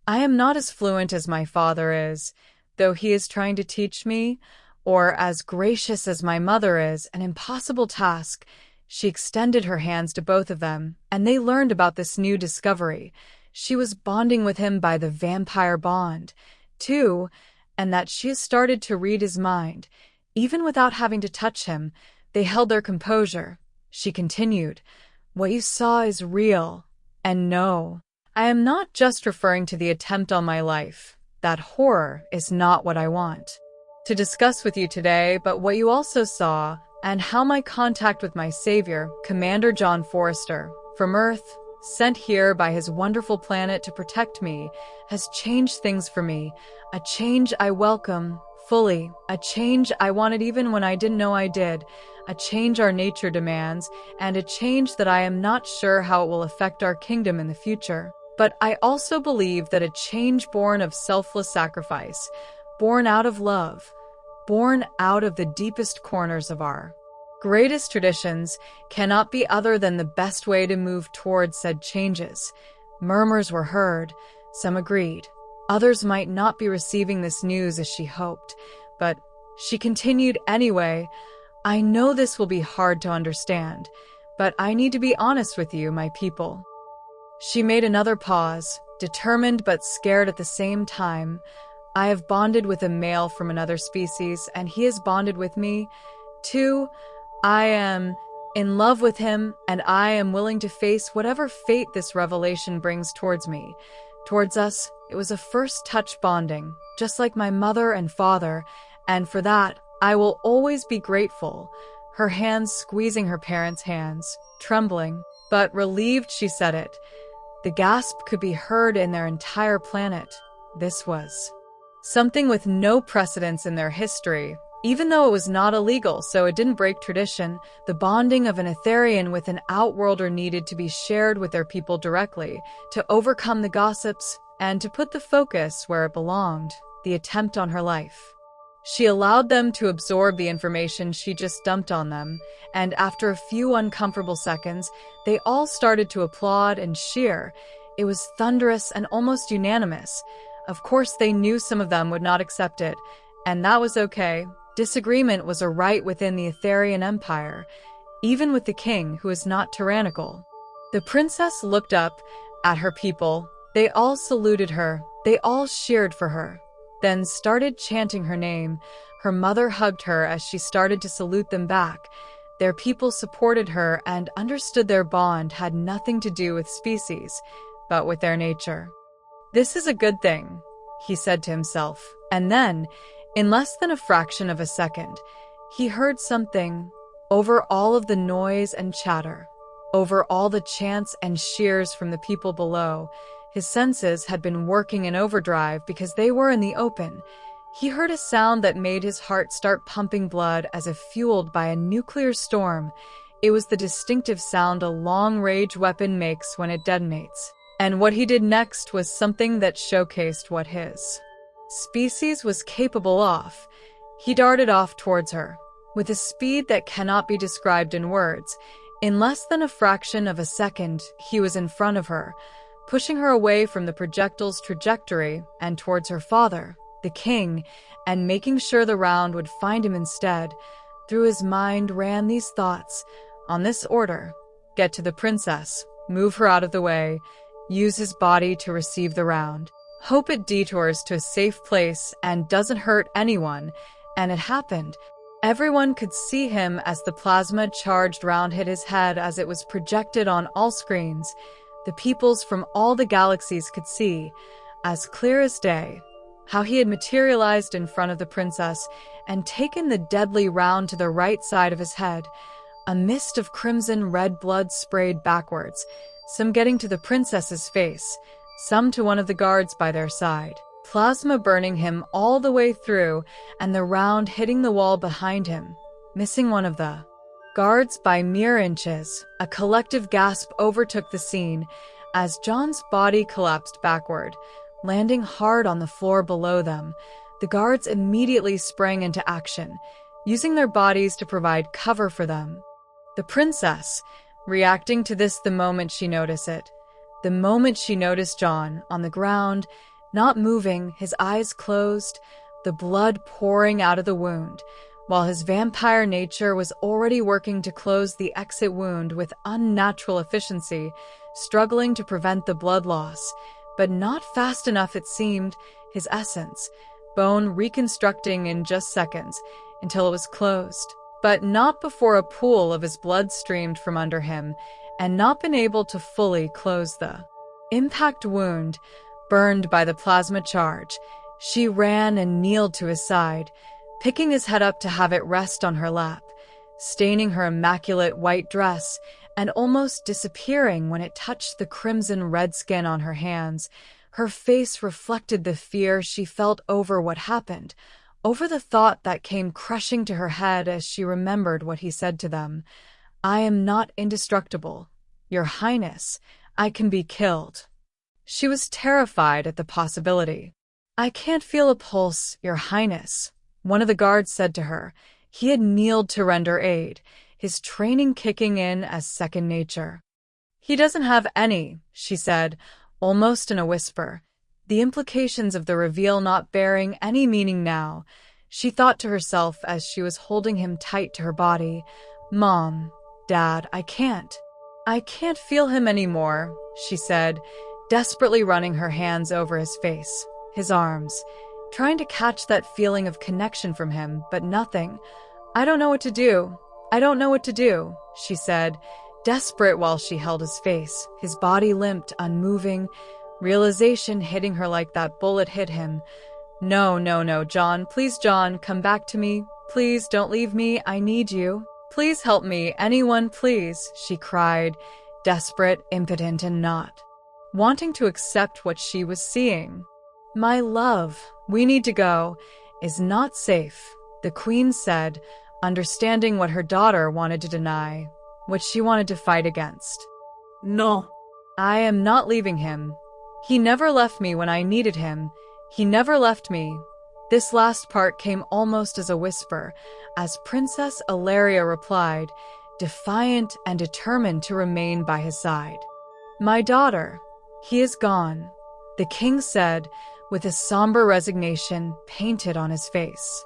Speaker 1: I am not as fluent as my father is, though he is trying to teach me, or as gracious as my mother is, an impossible task. She extended her hands to both of them, and they learned about this new discovery. She was bonding with him by the vampire bond, too, and that she has started to read his mind. Even without having to touch him, they held their composure. She continued, "What you saw is real, and no, I am not just referring to the attempt on my life. That horror is not what I want to discuss with you today, but what you also saw, and how my contact with my savior, Commander John Forrester, from Earth, sent here by his wonderful planet to protect me, has changed things for me, a change I welcome fully, a change I wanted even when I didn't know I did, a change our nature demands, and a change that I am not sure how it will affect our kingdom in the future. But I also believe that a change born of selfless sacrifice, born out of love, born out of the deepest corners of our greatest traditions, cannot be other than the best way to move towards said changes." Murmurs were heard. Some agreed. Others might not be receiving this news as she hoped. But she continued anyway. "I know this will be hard to understand, but I need to be honest with you, my people." She made another pause, determined but scared at the same time. "I have bonded with a male from another species, and he has bonded with me, too. I am in love with him, and I am willing to face whatever fate this revelation brings towards me. Towards us, it was a first touch bonding, just like my mother and father, and for that, I will always be grateful." Her hands squeezing her parents' hands, trembling, but relieved she said it. The gasp could be heard in their entire planet. This was something with no precedence in their history, even though it was not illegal, so it didn't break tradition. The bonding of an Itharian with an outworlder needed to be shared with their people directly, to overcome the gossips, and to put the focus where it belonged, the attempt on her life. She allowed them to absorb the information she just dumped on them, and after a few uncomfortable seconds, they all started to applaud and cheer. It was thunderous and almost unanimous. Of course, they knew some of them would not accept it, and that was okay. Disagreement was a right within the Itharian Empire, even with the king, who is not tyrannical. The princess looked up at her people. They all saluted her. They all cheered for her, then started chanting her name. Her mother hugged her as she started to salute them back. Their people supported her and understood their bond had nothing to do with species, but with their nature. "This is a good thing," he said to himself, and then, in less than a fraction of a second, he heard something over all of the noise and chatter, over all the chants and cheers from the people below. His senses had been working in overdrive because they were in the open. He heard a sound that made his heart start pumping blood as if fueled by a nuclear storm. It was the distinctive sound a long-range weapon makes when it detonates. And what he did next was something that showcased what his species was capable of. He darted off towards her, with a speed that cannot be described in words. In less than a fraction of a second, he was in front of her, pushing her away from the projectile's trajectory and towards her father, the king, and making sure the round would find him instead. Through his mind ran these thoughts. On this order: get to the princess, move her out of the way, use his body to receive the round. Hope it detours to a safe place and doesn't hurt anyone. And it happened. Everyone could see him as the plasma charged round hit his head as it was projected on all screens. The peoples from all the galaxies could see, as clear as day, how he had materialized in front of the princess and taken the deadly round to the right side of his head. A mist of crimson red blood sprayed backwards, some getting to the princess's face, some to one of the guards by their side. Plasma burning him all the way through, and the round hitting the wall behind him, missing one of the guards by mere inches. A collective gasp overtook the scene as John's body collapsed backward, landing hard on the floor below them. The guards immediately sprang into action, using their bodies to provide cover for them. The princess, reacting to this the moment she noticed it. The moment she noticed John on the ground, not moving, his eyes closed, the blood pouring out of the wound, while his vampire nature was already working to close the exit wound with unnatural efficiency, struggling to prevent the blood loss, but not fast enough it seemed, his essence, bone reconstructing in just seconds until it was closed, but not before a pool of his blood streamed from under him and not been able to fully close the impact wound. Burned by the plasma charge, she ran and kneeled to his side, picking his head up to have it rest on her lap, staining her immaculate white dress and almost disappearing when it touched the crimson red skin on her hands. Her face reflected the fear she felt over what happened, over the thought that came crushing to her head as she remembered what he said to them. "I am not indestructible. Your Highness, I can be killed." She was terrified at the possibility. "I can't feel a pulse, Your Highness," one of the guards said to her. He had kneeled to render aid, his training kicking in as second nature. "He doesn't have any," she said, almost in a whisper, the implications of the reveal not bearing any meaning now. She thought to herself as she was holding him tight to her body, "Mom, Dad, I can't feel him anymore," she said, desperately running her hands over his face, his arms, trying to catch that feeling of connection from him, but nothing. "I don't know what to do. I don't know what to do," she said, desperate while she held his face. His body limped, unmoving, realization hitting her like that bullet hit him. No, John, please, John, come back to me. Please don't leave me. I need you. Please help me. Anyone, please," she cried, desperate, impotent, and not wanting to accept what she was seeing. "My love, we need to go. Is not safe," the queen said, understanding what her daughter wanted to deny, what she wanted to fight against.
Speaker 2: "No.
Speaker 1: I am not leaving him. He never left me when I needed him. He never left me." This last part came almost as a whisper, as Princess Ilaria replied, defiant and determined to remain by his side. "My daughter, he is gone," the king said, with a somber resignation painted on his face.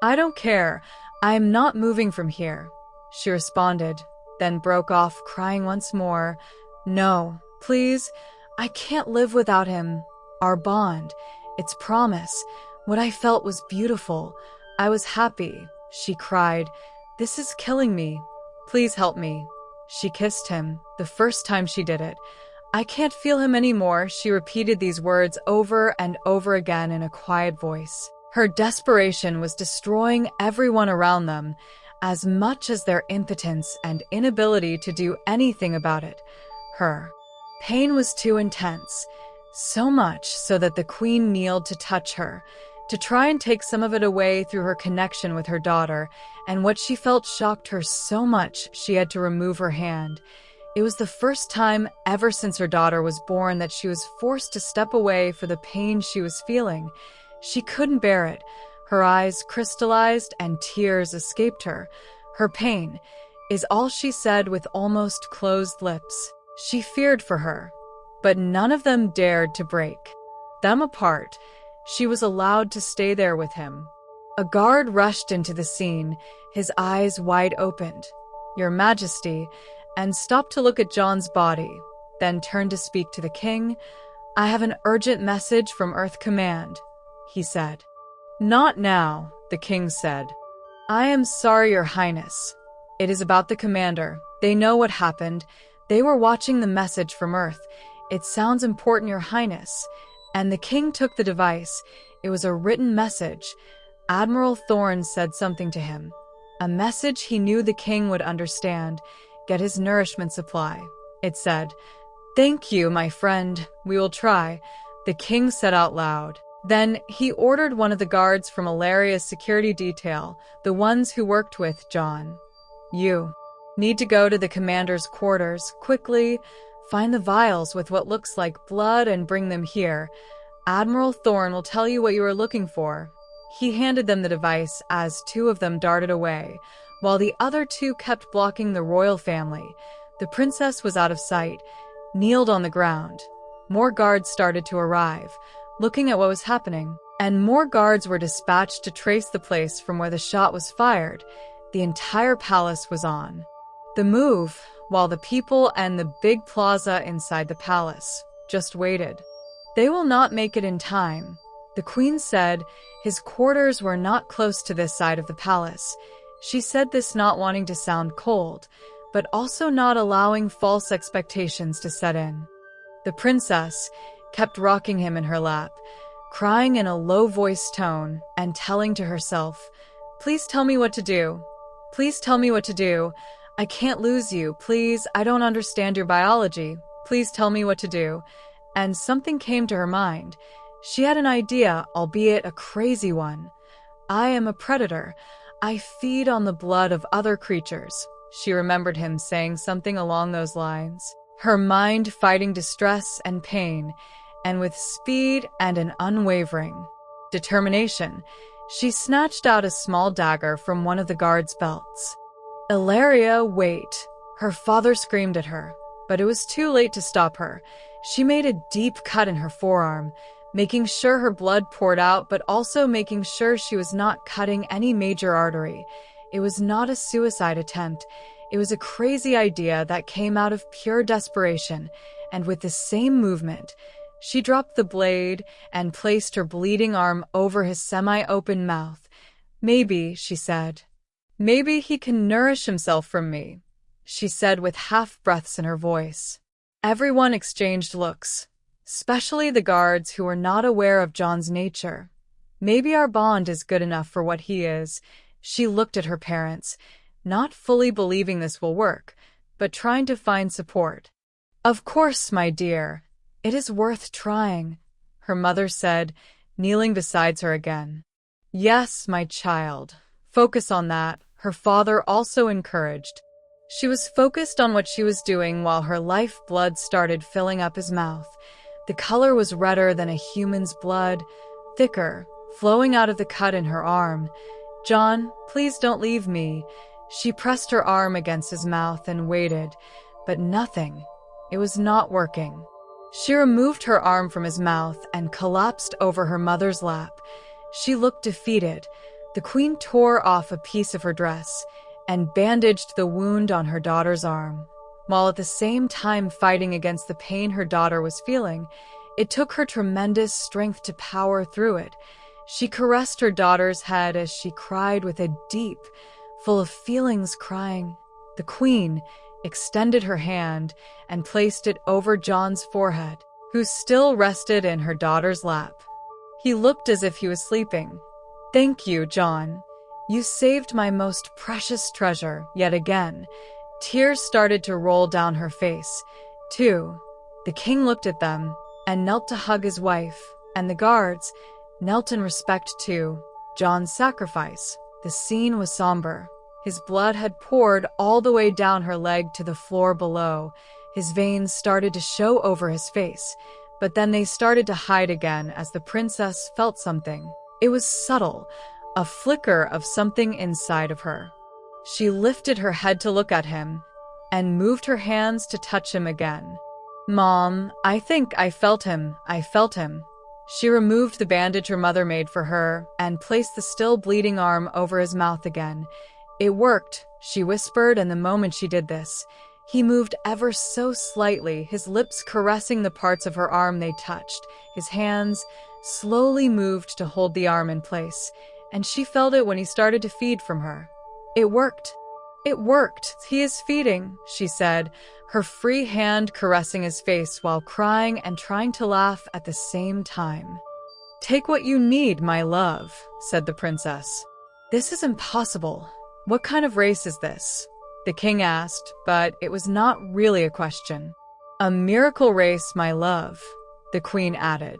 Speaker 1: "I don't care. I am not moving from here," she responded, then broke off, crying once more. "No, please, I can't live without him. Our bond, its promise, what I felt was beautiful. I was happy," she cried. "This is killing me. Please help me." She kissed him, the first time she did it. "I can't feel him anymore," she repeated these words over and over again in a quiet voice. Her desperation was destroying everyone around them, as much as their impotence and inability to do anything about it. Her pain was too intense, so much so that the queen kneeled to touch her, to try and take some of it away through her connection with her daughter, and what she felt shocked her so much she had to remove her hand. It was the first time ever since her daughter was born that she was forced to step away for the pain she was feeling. She couldn't bear it. Her eyes crystallized and tears escaped her. "Her pain is all," she said with almost closed lips. She feared for her, but none of them dared to break them apart. She was allowed to stay there with him. A guard rushed into the scene, his eyes wide opened. "Your Majesty," and stopped to look at John's body, then turned to speak to the king. I have an urgent message from Earth Command, he said. Not now, the king said. I am sorry, Your Highness. It is about the commander. They know what happened. They were watching the message from Earth. It sounds important, Your Highness. And the king took the device. It was a written message. Admiral Thorne said something to him. A message he knew the king would understand. Get his nourishment supply. It said, Thank you, my friend. We will try, the king said out loud. Then he ordered one of the guards from Ilaria's security detail, the ones who worked with John. You need to go to the commander's quarters, quickly, find the vials with what looks like blood and bring them here. Admiral Thorne will tell you what you are looking for. He handed them the device as two of them darted away, while the other two kept blocking the royal family. The princess was out of sight, kneeled on the ground. More guards started to arrive, looking at what was happening, and more guards were dispatched to trace the place from where the shot was fired. The entire palace was on the move, while the people and the big plaza inside the palace just waited. They will not make it in time, the queen said. His quarters were not close to this side of the palace. She said this not wanting to sound cold, but also not allowing false expectations to set in. The princess kept rocking him in her lap, crying in a low-voiced tone and telling to herself, Please tell me what to do. Please tell me what to do. I can't lose you. Please, I don't understand your biology. Please tell me what to do. And something came to her mind. She had an idea, albeit a crazy one. I am a predator. I feed on the blood of other creatures. She remembered him saying something along those lines. Her mind fighting distress and pain, and with speed and an unwavering determination, she snatched out a small dagger from one of the guards' belts. Ilaria, wait! Her father screamed at her, but it was too late to stop her. She made a deep cut in her forearm, making sure her blood poured out, but also making sure she was not cutting any major artery. It was not a suicide attempt. It was a crazy idea that came out of pure desperation, and with the same movement, she dropped the blade and placed her bleeding arm over his semi-open mouth. Maybe, she said. Maybe he can nourish himself from me, she said with half-breaths in her voice. Everyone exchanged looks, especially the guards who were not aware of John's nature. Maybe our bond is good enough for what he is. She looked at her parents, not fully believing this will work, but trying to find support. Of course, my dear. It is worth trying, her mother said, kneeling beside her again. Yes, my child. Focus on that, her father also encouraged. She was focused on what she was doing while her life blood started filling up his mouth. The color was redder than a human's blood, thicker, flowing out of the cut in her arm. John, please don't leave me. She pressed her arm against his mouth and waited, but nothing. It was not working. She removed her arm from his mouth and collapsed over her mother's lap. She looked defeated. The queen tore off a piece of her dress and bandaged the wound on her daughter's arm, while at the same time fighting against the pain her daughter was feeling. It took her tremendous strength to power through it. She caressed her daughter's head as she cried with a deep, full of feelings crying. The queen extended her hand and placed it over John's forehead, who still rested in her daughter's lap. He looked as if he was sleeping. Thank you, John. You saved my most precious treasure yet again. Tears started to roll down her face, too. The king looked at them and knelt to hug his wife, and the guards knelt in respect to John's sacrifice. The scene was somber. His blood had poured all the way down her leg to the floor below. His veins started to show over his face, but then they started to hide again as the princess felt something. It was subtle, a flicker of something inside of her. She lifted her head to look at him and moved her hands to touch him again. Mom, I think I felt him. I felt him. She removed the bandage her mother made for her and placed the still bleeding arm over his mouth again. It worked, she whispered, and the moment she did this, He moved ever so slightly, his lips caressing the parts of her arm they touched. His hands slowly moved to hold the arm in place, and she felt it when he started to feed from her. It worked. It worked. He is feeding, she said, her free hand caressing his face while crying and trying to laugh at the same time. Take what you need, my love, said the princess. This is impossible. What kind of race is this? The king asked, but it was not really a question. A miracle race, my love, the queen added.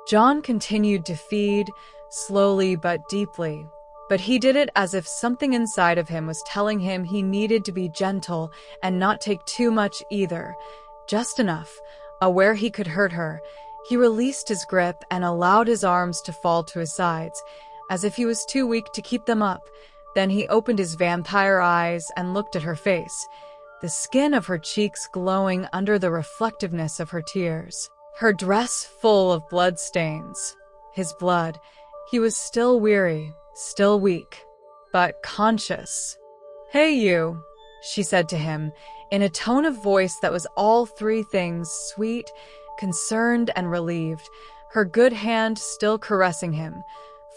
Speaker 1: John continued to feed, slowly but deeply, but he did it as if something inside of him was telling him he needed to be gentle and not take too much either. Just enough, aware he could hurt her, he released his grip and allowed his arms to fall to his sides, as if he was too weak to keep them up. Then he opened his vampire eyes and looked at her face, the skin of her cheeks glowing under the reflectiveness of her tears, her dress full of blood stains. His blood. He was still weary, still weak, but conscious. Hey, you, she said to him, in a tone of voice that was all three things, sweet, concerned, and relieved, her good hand still caressing him,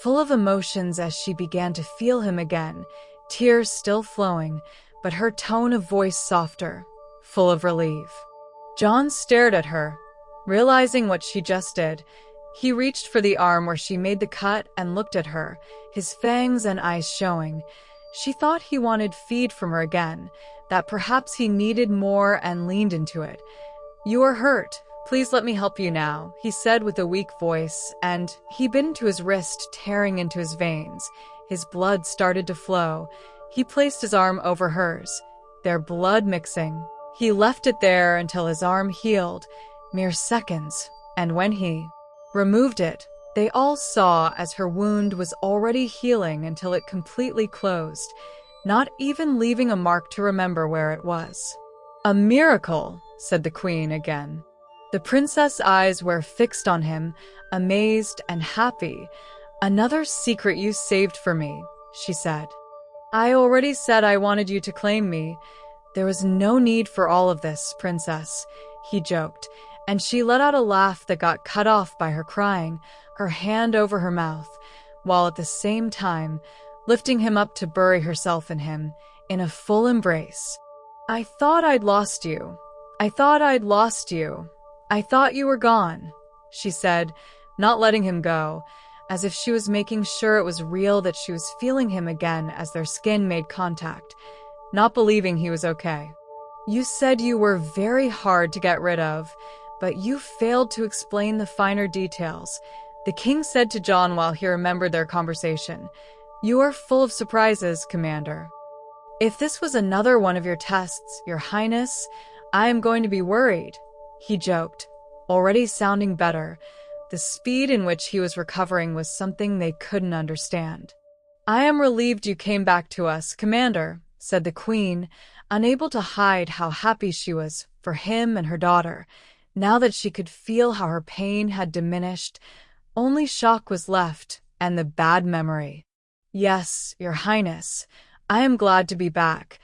Speaker 1: full of emotions as she began to feel him again, tears still flowing, but her tone of voice softer, full of relief. John stared at her, realizing what she just did. He reached for the arm where she made the cut and looked at her, his fangs and eyes showing. She thought he wanted feed from her again, that perhaps he needed more, and leaned into it. You are hurt. Please let me help you now, he said with a weak voice, and he bit into his wrist, tearing into his veins. His blood started to flow. He placed his arm over hers, their blood mixing. He left it there until his arm healed, mere seconds, and when he removed it, they all saw as her wound was already healing until it completely closed, not even leaving a mark to remember where it was. A miracle, said the queen again. The princess' eyes were fixed on him, amazed and happy. Another secret you saved for me, she said. I already said I wanted you to claim me. There was no need for all of this, princess, he joked, and she let out a laugh that got cut off by her crying, her hand over her mouth, while at the same time lifting him up to bury herself in him, in a full embrace. I thought I'd lost you. I thought I'd lost you. I thought you were gone, she said, not letting him go, as if she was making sure it was real that she was feeling him again as their skin made contact, not believing he was okay. You said you were very hard to get rid of, but you failed to explain the finer details, the king said to John while he remembered their conversation. You are full of surprises, Commander. If this was another one of your tests, Your Highness, I am going to be worried, he joked, already sounding better. The speed in which he was recovering was something they couldn't understand. I am relieved you came back to us, Commander, said the queen, unable to hide how happy she was for him and her daughter. Now that she could feel how her pain had diminished, only shock was left and the bad memory. Yes, Your Highness, I am glad to be back,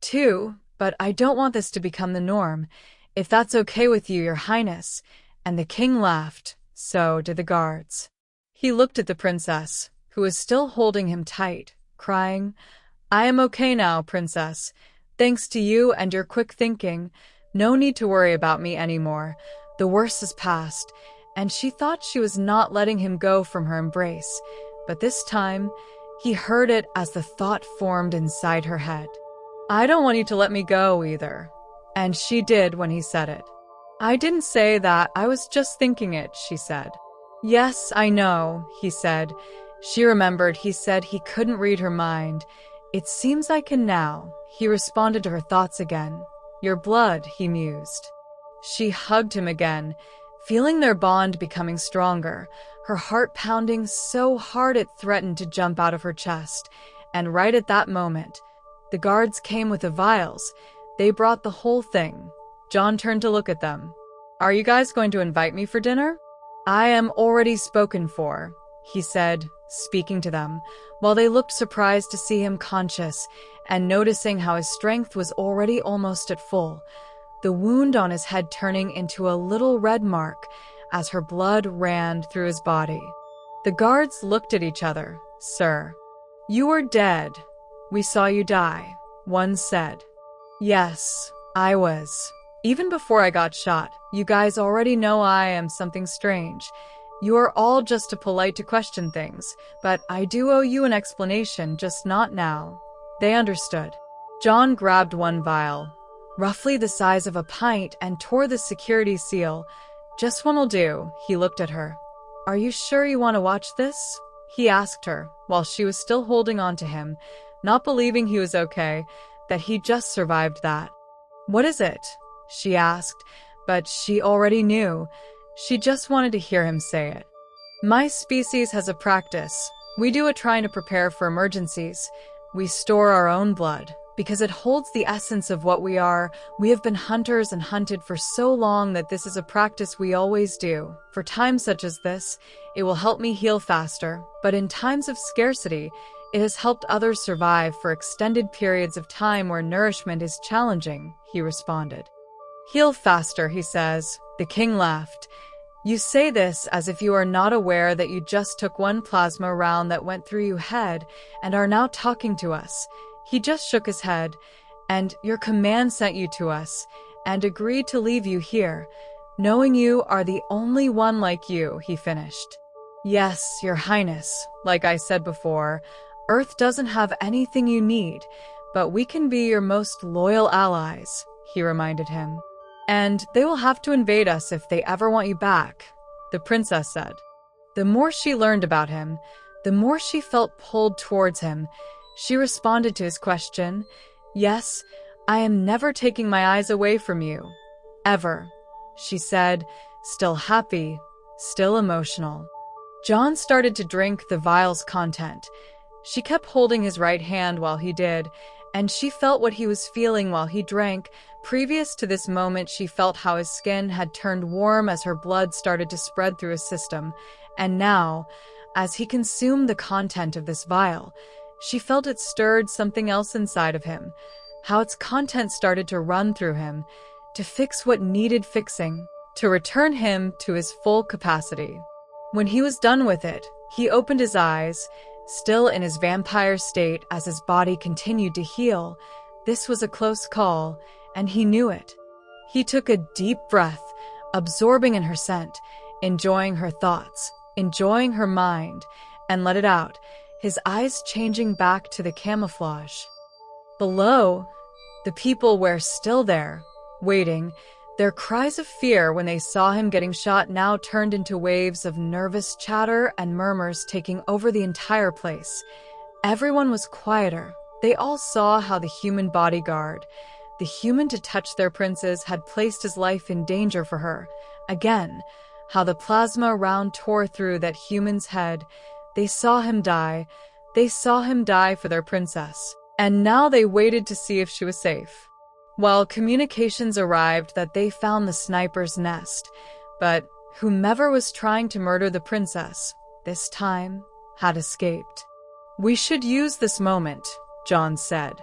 Speaker 1: too, but I don't want this to become the norm. If that's okay with you, Your Highness. And the king laughed. So did the guards. He looked at the princess, who was still holding him tight, crying, I am okay now, princess. Thanks to you and your quick thinking. No need to worry about me anymore. The worst is past. And she thought she was not letting him go from her embrace. But this time, he heard it as the thought formed inside her head. I don't want you to let me go either. And she did when he said it. I didn't say that, I was just thinking it, she said. Yes, I know, he said. She remembered he said he couldn't read her mind. It seems I can now, he responded to her thoughts again. Your blood, he mused. She hugged him again, feeling their bond becoming stronger, her heart pounding so hard it threatened to jump out of her chest. And right at that moment, the guards came with the vials. They brought the whole thing. John turned to look at them. Are you guys going to invite me for dinner? I am already spoken for, he said, speaking to them, while they looked surprised to see him conscious and noticing how his strength was already almost at full, the wound on his head turning into a little red mark as her blood ran through his body. The guards looked at each other. "Sir, you are dead. We saw you die," one said. "Yes, I was. Even before I got shot, you guys already know I am something strange. You are all just too polite to question things, but I do owe you an explanation, just not now." They understood. John grabbed one vial, roughly the size of a pint, and tore the security seal. "Just one'll do," he looked at her. "Are you sure you want to watch this?" he asked her, while she was still holding on to him, not believing he was okay, that he just survived that. "What is it?" she asked, but she already knew. She just wanted to hear him say it. "My species has a practice. We do it trying to prepare for emergencies. We store our own blood, because it holds the essence of what we are. We have been hunters and hunted for so long that this is a practice we always do. For times such as this, it will help me heal faster, but in times of scarcity, it has helped others survive for extended periods of time where nourishment is challenging," he responded. "Heal faster," he says. The king laughed. "You say this as if you are not aware that you just took one plasma round that went through your head and are now talking to us." He just shook his head. "And your command sent you to us and agreed to leave you here, knowing you are the only one like you," he finished. "Yes, Your Highness, like I said before, Earth doesn't have anything you need, but we can be your most loyal allies," he reminded him. "And they will have to invade us if they ever want you back," the princess said. The more she learned about him, the more she felt pulled towards him. She responded to his question. "Yes, I am never taking my eyes away from you. Ever," she said, still happy, still emotional. John started to drink the vial's content. She kept holding his right hand while he did, and she felt what he was feeling while he drank. Previous to this moment, she felt how his skin had turned warm as her blood started to spread through his system. And now, as he consumed the content of this vial, she felt it stirred something else inside of him, how its content started to run through him, to fix what needed fixing, to return him to his full capacity. When he was done with it, he opened his eyes, still in his vampire state as his body continued to heal. This was a close call, and he knew it. He took a deep breath, absorbing in her scent, enjoying her thoughts, enjoying her mind, and let it out, his eyes changing back to the camouflage. Below, the people were still there, waiting. Their cries of fear when they saw him getting shot now turned into waves of nervous chatter and murmurs taking over the entire place. Everyone was quieter. They all saw how the human bodyguard, the human to touch their princess, had placed his life in danger for her. Again, how the plasma round tore through that human's head. They saw him die. They saw him die for their princess. And now they waited to see if she was safe. While communications arrived that they found the sniper's nest, but whomever was trying to murder the princess, this time, had escaped. "We should use this moment," John said.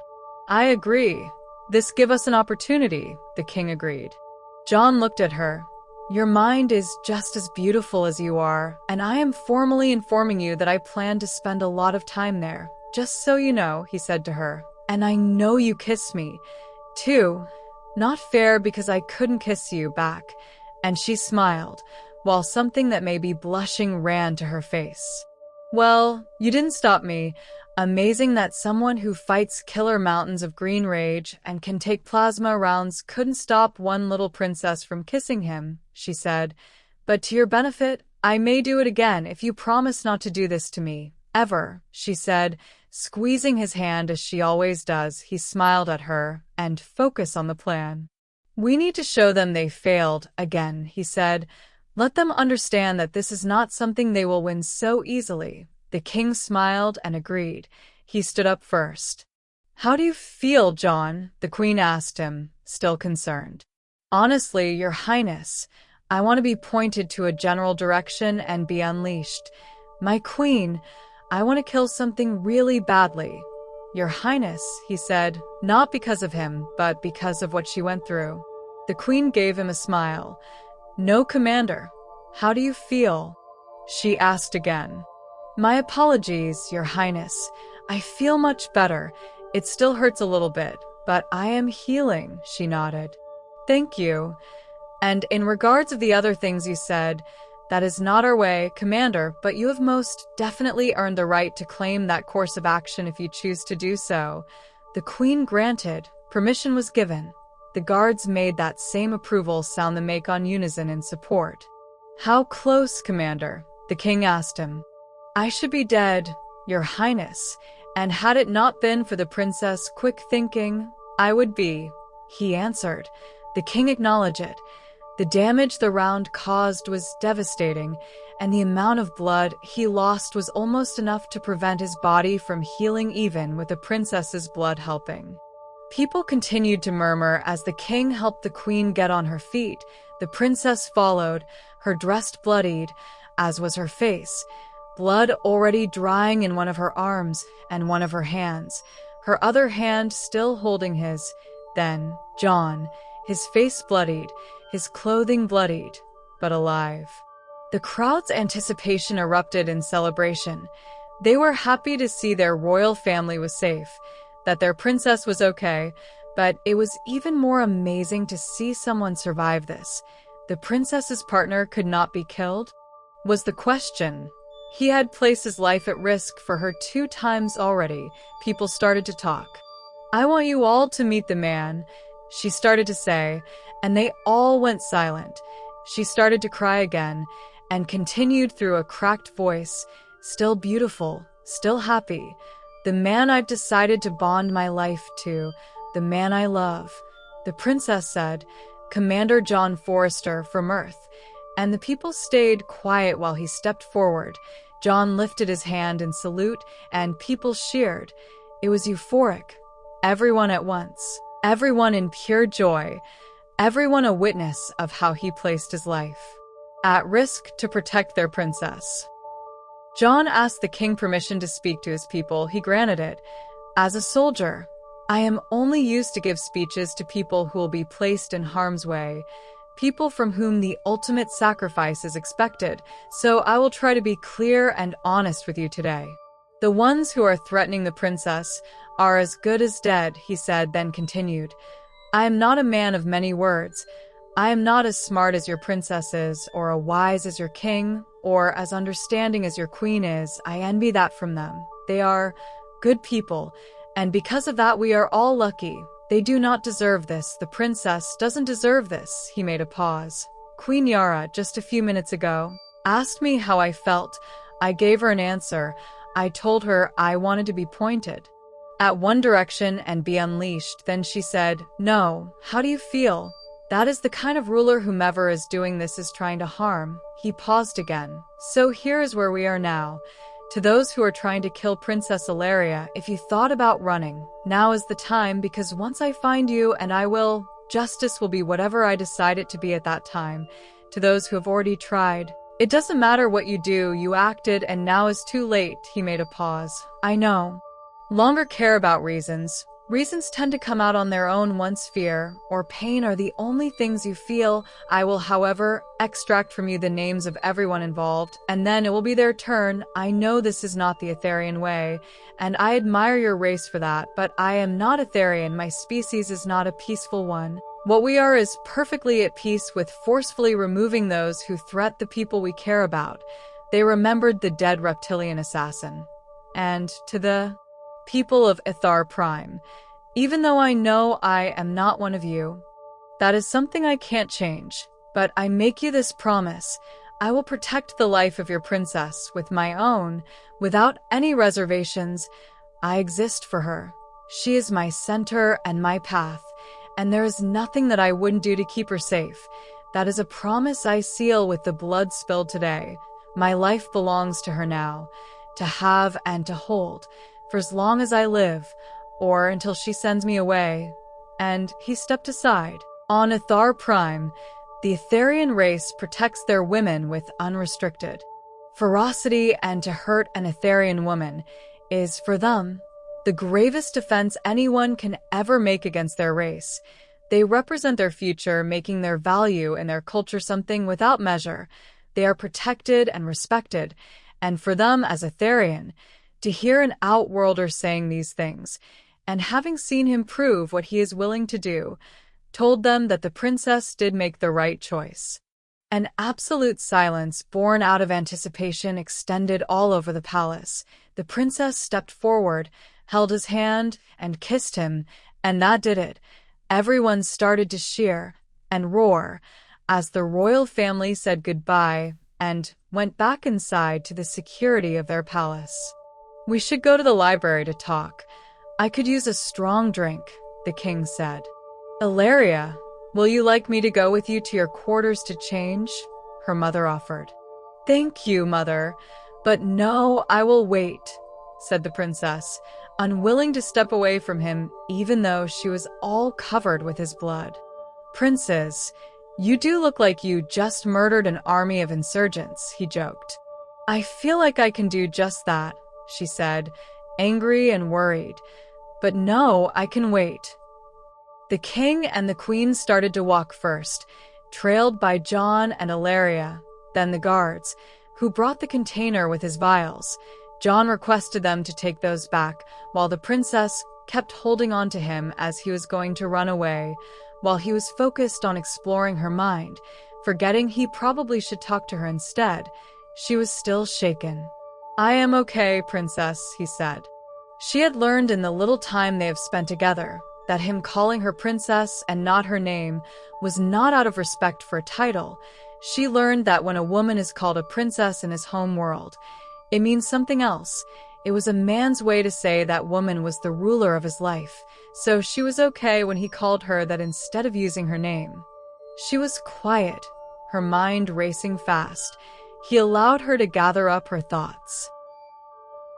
Speaker 1: "I agree. This give us an opportunity," the king agreed. John looked at her. "Your mind is just as beautiful as you are, and I am formally informing you that I plan to spend a lot of time there. Just so you know," he said to her. "And I know you kiss me, too. Not fair because I couldn't kiss you back." And she smiled, while something that may be blushing ran to her face. "Well, you didn't stop me. Amazing that someone who fights killer mountains of green rage and can take plasma rounds couldn't stop one little princess from kissing him," she said. "But to your benefit, I may do it again if you promise not to do this to me. Ever," she said, squeezing his hand as she always does. He smiled at her. "And focus on the plan. We need to show them they failed again," he said. "Let them understand that this is not something they will win so easily." The king smiled and agreed. He stood up first. "How do you feel, John?" the queen asked him, still concerned. "Honestly, Your Highness, I want to be pointed to a general direction and be unleashed. My queen, I want to kill something really badly. Your Highness, he said, not because of him, but because of what she went through. The queen gave him a smile. No, Commander. How do you feel? She asked again. My apologies, Your Highness. I feel much better. It still hurts a little bit, but I am healing, she nodded. Thank you. And in regards of the other things you said, that is not our way, Commander, but you have most definitely earned the right to claim that course of action if you choose to do so. The Queen granted. Permission was given. The guards made that same approval sound the make on unison in support. How close, Commander? The king asked him. I should be dead, Your Highness, and had it not been for the princess' quick thinking, I would be, he answered. The king acknowledged it. The damage the round caused was devastating, and the amount of blood he lost was almost enough to prevent his body from healing even with the princess's blood helping. People continued to murmur as the king helped the queen get on her feet. The princess followed, her dress bloodied, as was her face, blood already drying in one of her arms and one of her hands, her other hand still holding his. Then, John, his face bloodied, his clothing bloodied, but alive. The crowd's anticipation erupted in celebration. They were happy to see their royal family was safe, that their princess was okay, but it was even more amazing to see someone survive this. The princess's partner could not be killed? Was the question. He had placed his life at risk for her 2 times already. People started to talk. I want you all to meet the man, she started to say, and they all went silent. She started to cry again, and continued through a cracked voice, still beautiful, still happy. The man I've decided to bond my life to, the man I love. The princess said, Commander John Forrester from Earth, and the people stayed quiet while he stepped forward. John lifted his hand in salute, and people cheered. It was euphoric. Everyone at once. Everyone in pure joy. Everyone a witness of how he placed his life at risk to protect their princess. John asked the king permission to speak to his people. He granted it. As a soldier, I am only used to give speeches to people who will be placed in harm's way, people from whom the ultimate sacrifice is expected, so I will try to be clear and honest with you today. The ones who are threatening the princess are as good as dead, he said, then continued. I am not a man of many words. I am not as smart as your princess is, or as wise as your king, or as understanding as your queen is. I envy that from them. They are good people, and because of that we are all lucky. They do not deserve this. The princess doesn't deserve this. He made a pause. Queen Yara, just a few minutes ago, asked me how I felt. I gave her an answer. I told her I wanted to be pointed at one direction and be unleashed. Then she said, no, how do you feel? That is the kind of ruler whomever is doing this is trying to harm. He paused again. So here is where we are now. To those who are trying to kill Princess Ilaria, if you thought about running, now is the time, because once I find you, and I will, justice will be whatever I decide it to be at that time. To those who have already tried, it doesn't matter what you do, you acted and now is too late. He made a pause. I know. Longer care about reasons. Reasons tend to come out on their own once fear or pain are the only things you feel. I will, however, extract from you the names of everyone involved, and then it will be their turn. I know this is not the Etherian way, and I admire your race for that, but I am not Etherian. My species is not a peaceful one. What we are is perfectly at peace with forcefully removing those who threat the people we care about. They remembered the dead reptilian assassin. And to the people of Ithar Prime, even though I know I am not one of you, that is something I can't change, but I make you this promise. I will protect the life of your princess with my own, without any reservations. I exist for her. She is my center and my path, and there is nothing that I wouldn't do to keep her safe. That is a promise I seal with the blood spilled today. My life belongs to her now, to have and to hold, for as long as I live, or until she sends me away. And he stepped aside. On Ithar Prime, the Etherian race protects their women with unrestricted ferocity, and to hurt an Etherian woman is, for them, the gravest defense anyone can ever make against their race. They represent their future, making their value and their culture something without measure. They are protected and respected, and for them as a Therian, to hear an outworlder saying these things, and having seen him prove what he is willing to do, told them that the princess did make the right choice. An absolute silence, born out of anticipation, extended all over the palace. The princess stepped forward, held his hand, and kissed him, and that did it. Everyone started to cheer and roar as the royal family said goodbye and went back inside to the security of their palace. "We should go to the library to talk. I could use a strong drink," the king said. "Ilaria, will you like me to go with you to your quarters to change?" her mother offered. "Thank you, mother, but no, I will wait," said the princess, unwilling to step away from him even though she was all covered with his blood. "Princess, you do look like you just murdered an army of insurgents," he joked. "I feel like I can do just that," she said, angry and worried. "But no, I can wait." The king and the queen started to walk first, trailed by John and Ilaria, then the guards, who brought the container with his vials. John requested them to take those back, while the princess kept holding on to him as he was going to run away, while he was focused on exploring her mind, forgetting he probably should talk to her instead. She was still shaken. "I am okay, princess," he said. She had learned in the little time they have spent together that him calling her princess and not her name was not out of respect for a title. She learned that when a woman is called a princess in his home world, it means something else. It was a man's way to say that woman was the ruler of his life, so she was okay when he called her that instead of using her name. She was quiet, her mind racing fast. He allowed her to gather up her thoughts.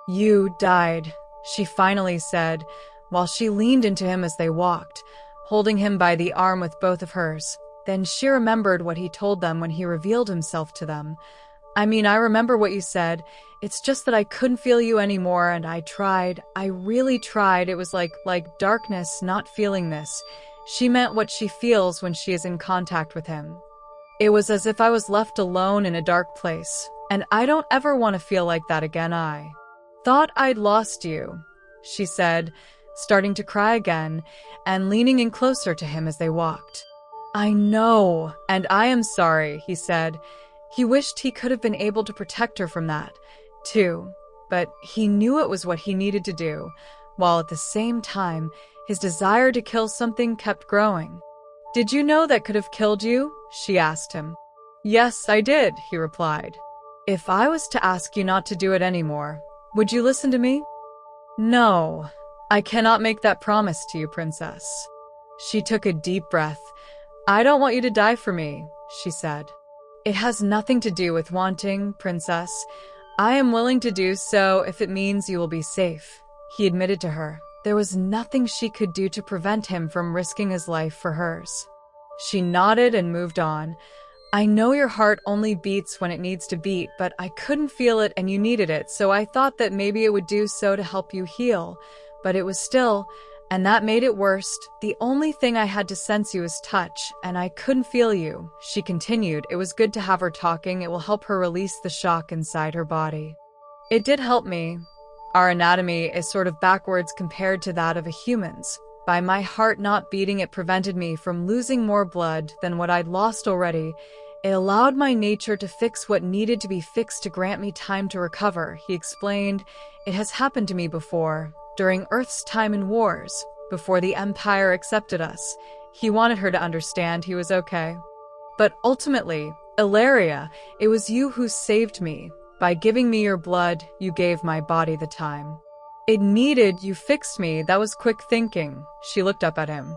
Speaker 1: "You died," she finally said, while she leaned into him as they walked, holding him by the arm with both of hers. Then she remembered what he told them when he revealed himself to them. "I mean, I remember what you said. It's just that I couldn't feel you anymore, and I tried. I really tried. It was like darkness, not feeling this." She meant what she feels when she is in contact with him. "It was as if I was left alone in a dark place, and I don't ever want to feel like that again. I thought I'd lost you," she said, starting to cry again and leaning in closer to him as they walked. "I know, and I am sorry," he said. He wished he could have been able to protect her from that, too, but he knew it was what he needed to do, while at the same time, his desire to kill something kept growing. "Did you know that could have killed you?" she asked him. "Yes, I did," he replied. "If I was to ask you not to do it anymore, would you listen to me?" "No, I cannot make that promise to you, princess." She took a deep breath. "I don't want you to die for me," she said. "It has nothing to do with wanting, princess. I am willing to do so if it means you will be safe," he admitted to her. There was nothing she could do to prevent him from risking his life for hers. She nodded and moved on. "I know your heart only beats when it needs to beat, but I couldn't feel it and you needed it, so I thought that maybe it would do so to help you heal. But it was still, and that made it worse. The only thing I had to sense you was touch, and I couldn't feel you," she continued. It was good to have her talking. It will help her release the shock inside her body. "It did help me. Our anatomy is sort of backwards compared to that of a human's. By my heart not beating, it prevented me from losing more blood than what I'd lost already. It allowed my nature to fix what needed to be fixed to grant me time to recover," he explained. "It has happened to me before, during Earth's time in wars, before the Empire accepted us." He wanted her to understand he was okay. "But ultimately, Ilaria, it was you who saved me. By giving me your blood, you gave my body the time it needed. You fixed me. That was quick thinking." She looked up at him.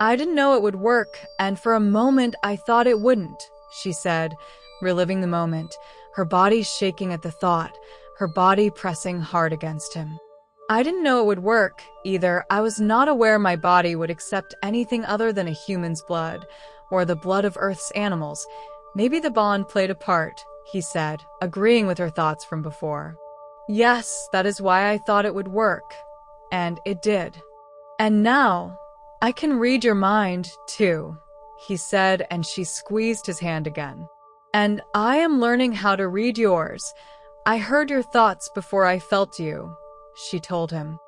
Speaker 1: "I didn't know it would work, and for a moment I thought it wouldn't," she said, reliving the moment, her body shaking at the thought, her body pressing hard against him. "I didn't know it would work, either. I was not aware my body would accept anything other than a human's blood, or the blood of Earth's animals. Maybe the bond played a part," he said, agreeing with her thoughts from before. "Yes, that is why I thought it would work. and it did. "And now, I can read your mind, too," he said, and she squeezed his hand again. "And I am learning how to read yours. I heard your thoughts before I felt you," she told him.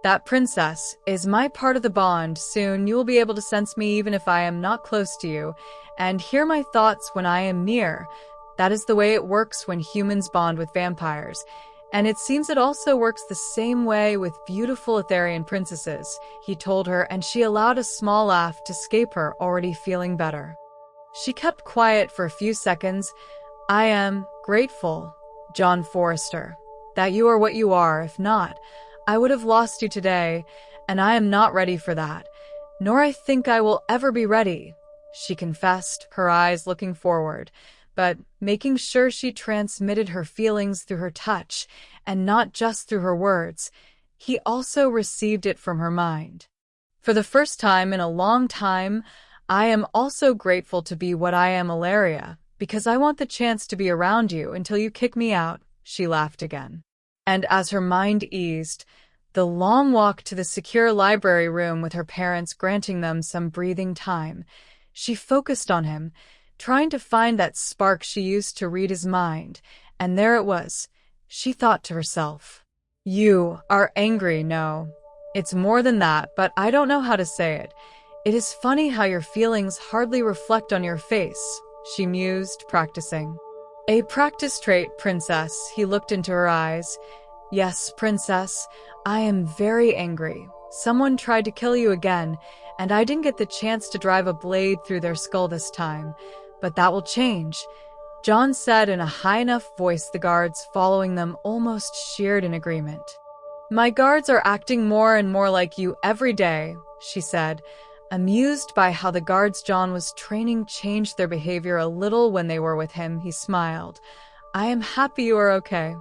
Speaker 1: "That, princess, is my part of the bond. Soon you will be able to sense me even if I am not close to you, and hear my thoughts when I am near. That is the way it works when humans bond with vampires. And it seems it also works the same way with beautiful Etherian princesses," he told her, and she allowed a small laugh to escape her, already feeling better. She kept quiet for a few seconds. "I am grateful, John Forrester, that you are what you are. If not, I would have lost you today, and I am not ready for that. Nor I think I will ever be ready," she confessed, her eyes looking forward, but making sure she transmitted her feelings through her touch and not just through her words. He also received it from her mind. "For the first time in a long time, I am also grateful to be what I am, Ilaria, because I want the chance to be around you until you kick me out," she laughed again. And as her mind eased, the long walk to the secure library room with her parents granting them some breathing time, she focused on him, trying to find that spark she used to read his mind, and there it was. She thought to herself, "You are angry, no. It's more than that, but I don't know how to say it. It is funny how your feelings hardly reflect on your face," she mused, practicing. "A practice trait, princess," he looked into her eyes. "Yes, princess, I am very angry. Someone tried to kill you again, and I didn't get the chance to drive a blade through their skull this time. But that will change," John said in a high enough voice the guards following them almost cheered in agreement. "My guards are acting more and more like you every day," she said, amused by how the guards John was training changed their behavior a little when they were with him. He smiled. "I am happy you are okay."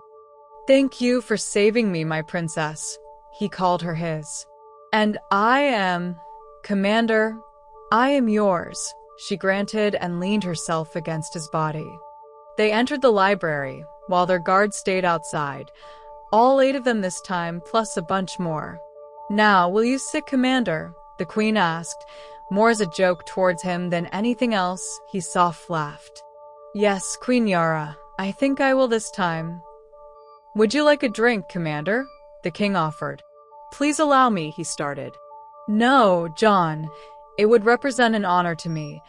Speaker 1: "Thank you for saving me, my princess," he called her his. "And I am, Commander, I am yours," she granted and leaned herself against his body. They entered the library, while their guards stayed outside, all 8 of them this time, plus a bunch more. "Now, will you sit, Commander?" the Queen asked, more as a joke towards him than anything else. He soft laughed. "Yes, Queen Yara, I think I will this time." "Would you like a drink, Commander?" the King offered. "Please allow me," he started. "No, John. It would represent an honor to me,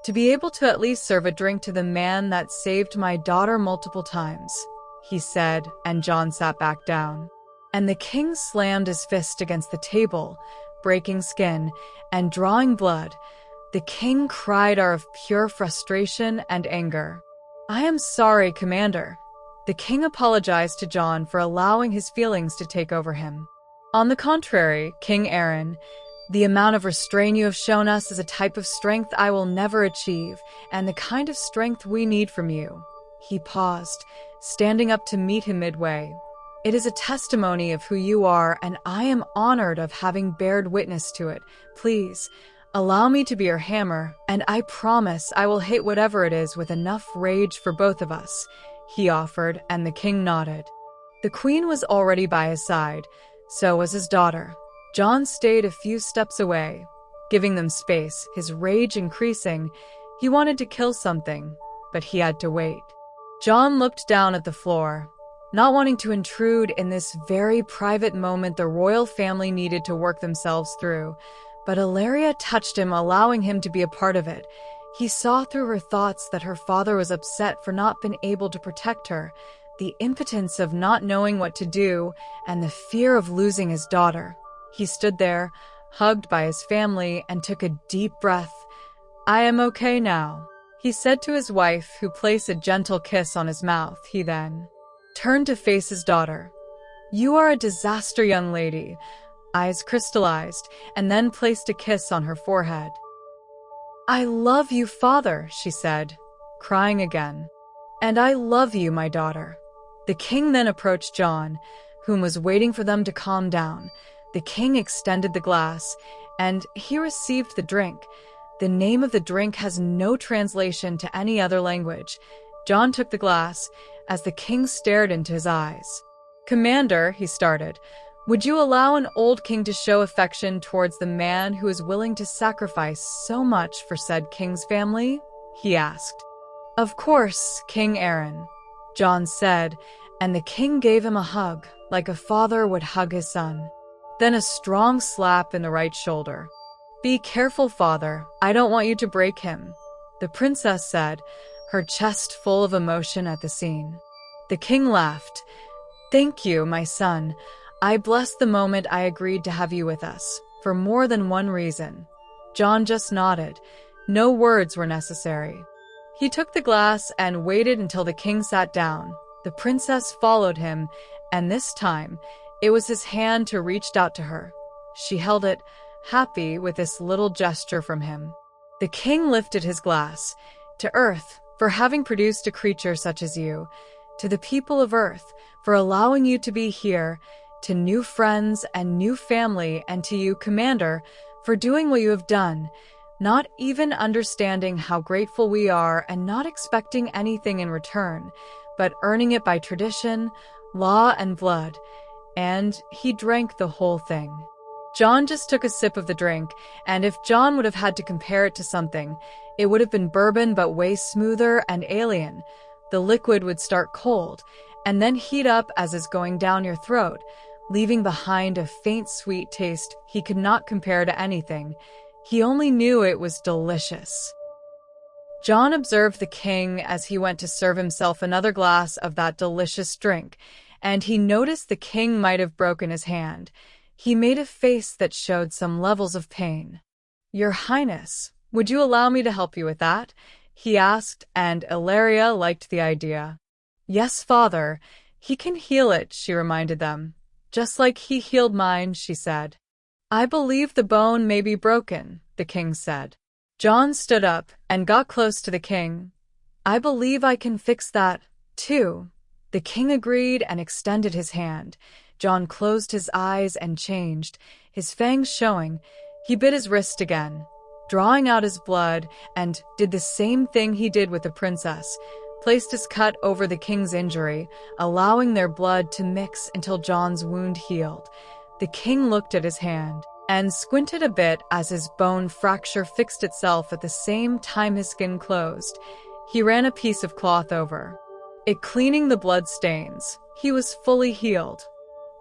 Speaker 1: to be able to at least serve a drink to the man that saved my daughter multiple times," he said, and John sat back down. And the King slammed his fist against the table, breaking skin and drawing blood. The King cried out of pure frustration and anger. "I am sorry, Commander." The King apologized to John for allowing his feelings to take over him. "On the contrary, King Aaron, the amount of restraint you have shown us is a type of strength I will never achieve, and the kind of strength we need from you." He paused, standing up to meet him midway. "It is a testimony of who you are, and I am honored of having bared witness to it. Please, allow me to be your hammer, and I promise I will hit whatever it is with enough rage for both of us," he offered, and the King nodded. The Queen was already by his side, so was his daughter. John stayed a few steps away, giving them space, his rage increasing. He wanted to kill something, but he had to wait. John looked down at the floor, not wanting to intrude in this very private moment the royal family needed to work themselves through. But Ilaria touched him, allowing him to be a part of it. He saw through her thoughts that her father was upset for not being able to protect her, the impotence of not knowing what to do, and the fear of losing his daughter. He stood there, hugged by his family, and took a deep breath. "I am okay now," he said to his wife, who placed a gentle kiss on his mouth. He then turned to face his daughter. "You are a disaster, young lady," eyes crystallized, and then placed a kiss on her forehead. "I love you, father," she said, crying again. "And I love you, my daughter." The King then approached John, whom was waiting for them to calm down. The King extended the glass, and he received the drink. The name of the drink has no translation to any other language. John took the glass, as the King stared into his eyes. "Commander," he started, Would you allow an old king to show affection towards the man who is willing to sacrifice so much for said king's family? He asked. Of course, King Aaron, John said, and the king gave him a hug, like a father would hug his son. Then a strong slap in the right shoulder. Be careful, father. I don't want you to break him, the princess said, her chest full of emotion at the scene. The king laughed. Thank you, my son. I blessed the moment I agreed to have you with us, for more than one reason. John just nodded. No words were necessary. He took the glass and waited until the king sat down. The princess followed him, and this time, it was his hand who reached out to her. She held it, happy with this little gesture from him. The king lifted his glass. To Earth, for having produced a creature such as you. To the people of Earth, for allowing you to be here. To new friends and new family, and to you, Commander, for doing what you have done, not even understanding how grateful we are and not expecting anything in return, but earning it by tradition, law, and blood. And he drank the whole thing. John just took a sip of the drink, and if John would have had to compare it to something, it would have been bourbon but way smoother and alien. The liquid would start cold, and then heat up as is going down your throat, leaving behind a faint sweet taste he could not compare to anything. He only knew it was delicious. John observed the king as he went to serve himself another glass of that delicious drink, and he noticed the king might have broken his hand. He made a face that showed some levels of pain. Your Highness, would you allow me to help you with that? He asked, and Ilaria liked the idea. Yes, father. He can heal it, she reminded them. Just like he healed mine, she said. I believe the bone may be broken, the king said. John stood up and got close to the king. I believe I can fix that, too. The king agreed and extended his hand. John closed his eyes and changed, his fangs showing. He bit his wrist again, drawing out his blood, and did the same thing he did with the princess. Placed his cut over the king's injury, allowing their blood to mix until John's wound healed. The king looked at his hand and squinted a bit as his bone fracture fixed itself at the same time his skin closed. He ran a piece of cloth over it, cleaning the blood stains. He was fully healed.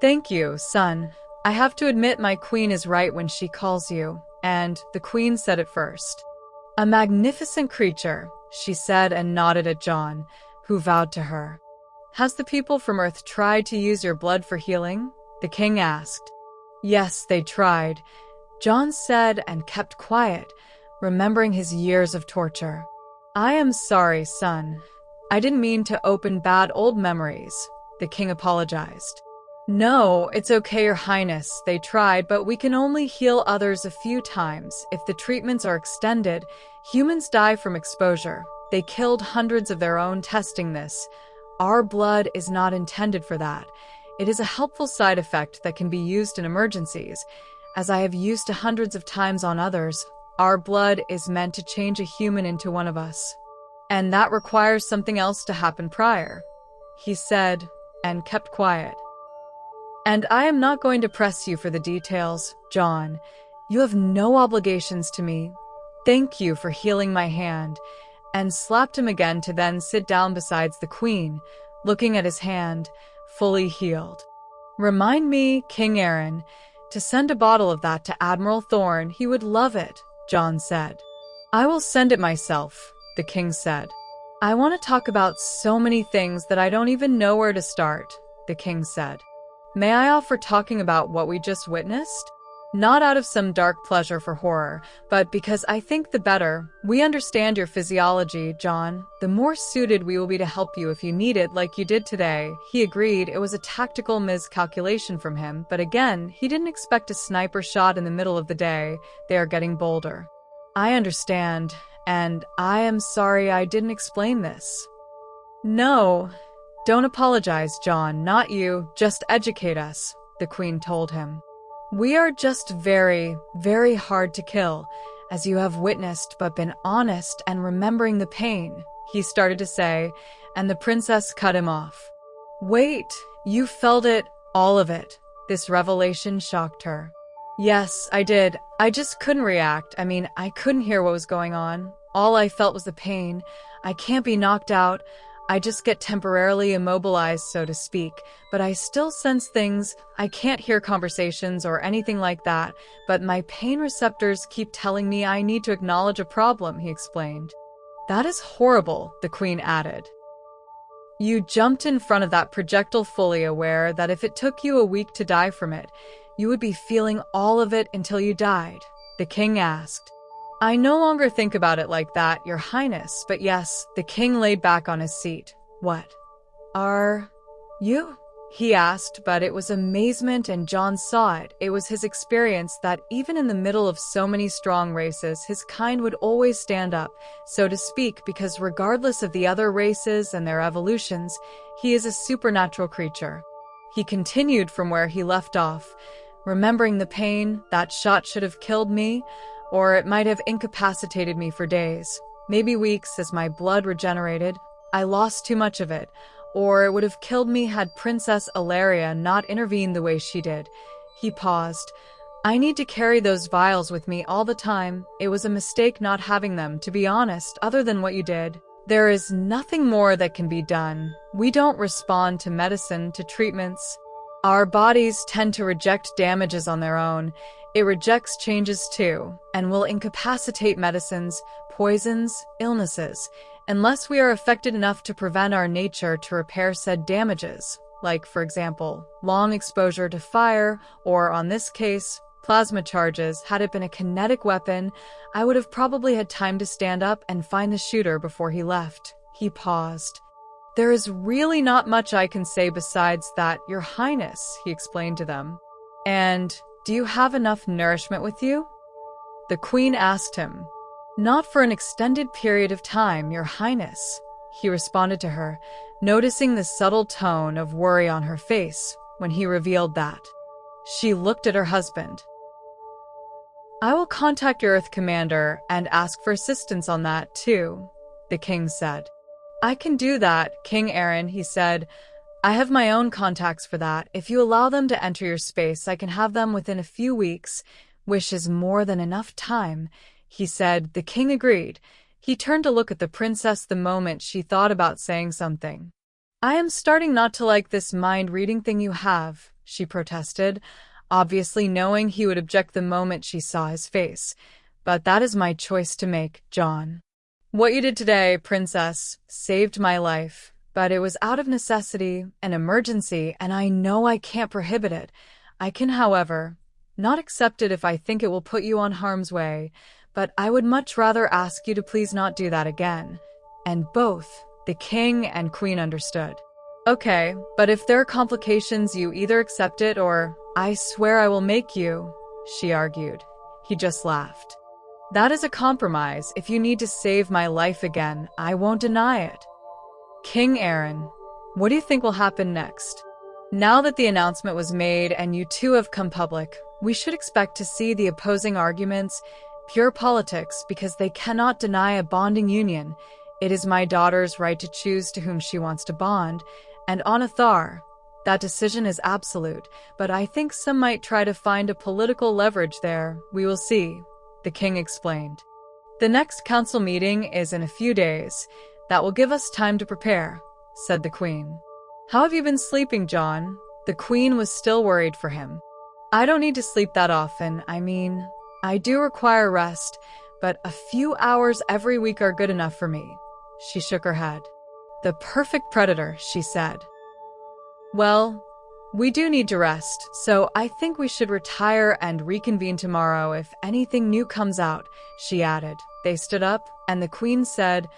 Speaker 1: Thank you, son. I have to admit my queen is right when she calls you, and the queen said it first. A magnificent creature, she said and nodded at John, who vowed to her. Has the people from Earth tried to use your blood for healing? The king asked. Yes, they tried, John said and kept quiet, remembering his years of torture. I am sorry, son. I didn't mean to open bad old memories, the king apologized. No, it's okay, Your Highness. They tried, but we can only heal others a few times. If the treatments are extended, humans die from exposure. They killed hundreds of their own testing this. Our blood is not intended for that. It is a helpful side effect that can be used in emergencies. As I have used it hundreds of times on others, our blood is meant to change a human into one of us. And that requires something else to happen prior, he said, and kept quiet. And I am not going to press you for the details, John. You have no obligations to me. Thank you for healing my hand, and slapped him again to then sit down beside the queen, looking at his hand, fully healed. Remind me, King Aaron, to send a bottle of that to Admiral Thorne. He would love it, John said. I will send it myself, the king said. I want to talk about so many things that I don't even know where to start, the king said. May I offer talking about what we just witnessed? Not out of some dark pleasure for horror, but because I think the better we understand your physiology, John, the more suited we will be to help you if you need it like you did today. He agreed it was a tactical miscalculation from him, but again, he didn't expect a sniper shot in the middle of the day. They are getting bolder. I understand, and I am sorry I didn't explain this. No. Don't apologize, John, not you, just educate us, the queen told him. We are just very, very hard to kill, as you have witnessed but been honest and remembering the pain, he started to say, and the princess cut him off. Wait, you felt it, all of it, This revelation shocked her. Yes, I did. I just couldn't react. I couldn't hear what was going on. All I felt was the pain. I can't be knocked out. I just get temporarily immobilized, so to speak, but I still sense things. I can't hear conversations or anything like that, but my pain receptors keep telling me I need to acknowledge a problem, he explained. That is horrible, the Queen added. You jumped in front of that projectile fully aware that if it took you a week to die from it, you would be feeling all of it until you died, the King asked. I no longer think about it like that, Your Highness, but yes, the King laid back on his seat. What? Are you? He asked, but it was amazement and John saw it. It was his experience that even in the middle of so many strong races, his kind would always stand up, so to speak, because regardless of the other races and their evolutions, he is a supernatural creature. He continued from where he left off. Remembering the pain, that shot should have killed me, or it might have incapacitated me for days, maybe weeks as my blood regenerated. I lost too much of it. Or it would have killed me had Princess Ilaria not intervened the way she did. He paused. I need to carry those vials with me all the time. It was a mistake not having them, to be honest, other than what you did. There is nothing more that can be done. We don't respond to medicine, to treatments. Our bodies tend to reject damages on their own. It rejects changes too, and will incapacitate medicines, poisons, illnesses, unless we are affected enough to prevent our nature to repair said damages, like, for example, long exposure to fire, or, on this case, plasma charges. Had it been a kinetic weapon, I would have probably had time to stand up and find the shooter before he left. He paused. There is really not much I can say besides that, Your Highness, he explained to them. And, do you have enough nourishment with you? The Queen asked him. Not for an extended period of time, Your Highness, he responded to her, noticing the subtle tone of worry on her face when he revealed that. She looked at her husband. I will contact your Earth Commander and ask for assistance on that, too, the King said. I can do that, King Aaron, he said. I have my own contacts for that. If you allow them to enter your space, I can have them within a few weeks, which is more than enough time, he said. The King agreed. He turned to look at the princess the moment she thought about saying something. I am starting not to like this mind-reading thing you have, she protested, obviously knowing he would object the moment she saw his face. But that is my choice to make, John. What you did today, princess, saved my life. But it was out of necessity, an emergency, and I know I can't prohibit it. I can, however, not accept it if I think it will put you on harm's way, but I would much rather ask you to please not do that again. And both the King and Queen understood. Okay, but if there are complications, you either accept it or I swear I will make you, she argued. He just laughed. That is a compromise. If you need to save my life again, I won't deny it. King Aaron, what do you think will happen next? Now that the announcement was made and you two have come public, we should expect to see the opposing arguments, pure politics, because they cannot deny a bonding union. It is my daughter's right to choose to whom she wants to bond, and on Athar, that decision is absolute, but I think some might try to find a political leverage there. We will see, the King explained. The next council meeting is in a few days. That will give us time to prepare, said the Queen. How have you been sleeping, John? The Queen was still worried for him. I don't need to sleep that often. I do require rest, but a few hours every week are good enough for me. She shook her head. The perfect predator, she said. Well, we do need to rest, so I think we should retire and reconvene tomorrow if anything new comes out, she added. They stood up, and the Queen said,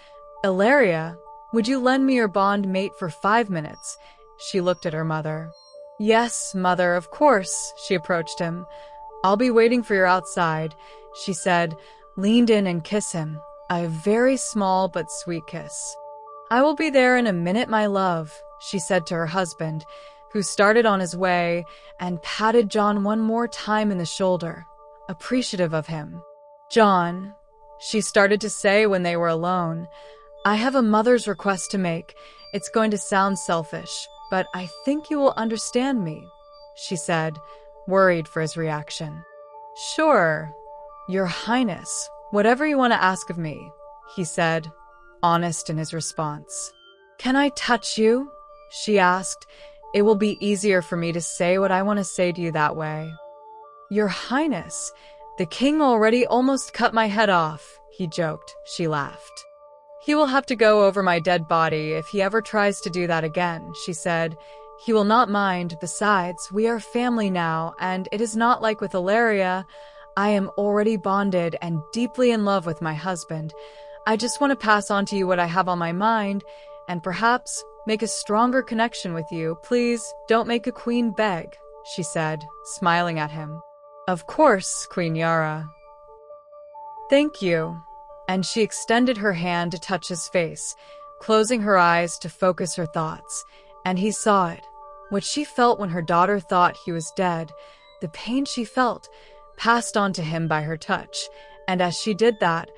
Speaker 1: Ilaria, would you lend me your bond mate for 5 minutes? She looked at her mother. Yes, mother, of course, she approached him. I'll be waiting for you outside, she said, leaned in and kissed him, a very small but sweet kiss. I will be there in a minute, my love, she said to her husband, who started on his way and patted John one more time in the shoulder, appreciative of him. John, she started to say when they were alone, I have a mother's request to make. It's going to sound selfish, but I think you will understand me. she said, worried for his reaction. Sure, Your Highness, whatever you want to ask of me, he said, honest in his response. Can I touch you? She asked. It will be easier for me to say what I want to say to you that way. Your Highness, the king already almost cut my head off, he joked. She laughed. He will have to go over my dead body if he ever tries to do that again, she said. He will not mind. Besides, we are family now, and it is not like with Ilaria. I am already bonded and deeply in love with my husband. I just want to pass on to you what I have on my mind, and perhaps make a stronger connection with you. Please don't make a queen beg, she said, smiling at him. Of course, Queen Yara. Thank you. And she extended her hand to touch his face, closing her eyes to focus her thoughts. And he saw it. What she felt when her daughter thought he was dead, the pain she felt, passed on to him by her touch. And as she did that,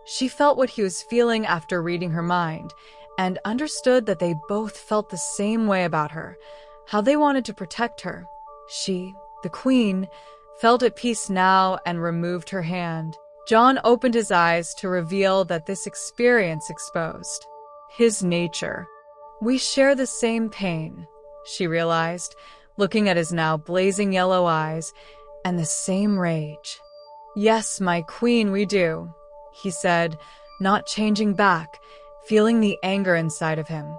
Speaker 1: she felt what he was feeling after reading her mind, and understood that they both felt the same way about her, how they wanted to protect her. She, the queen, felt at peace now and removed her hand. John opened his eyes to reveal that this experience exposed his nature. We share the same pain, she realized, looking at his now blazing yellow eyes, and the same rage. Yes, my queen, we do, he said, not changing back, feeling the anger inside of him.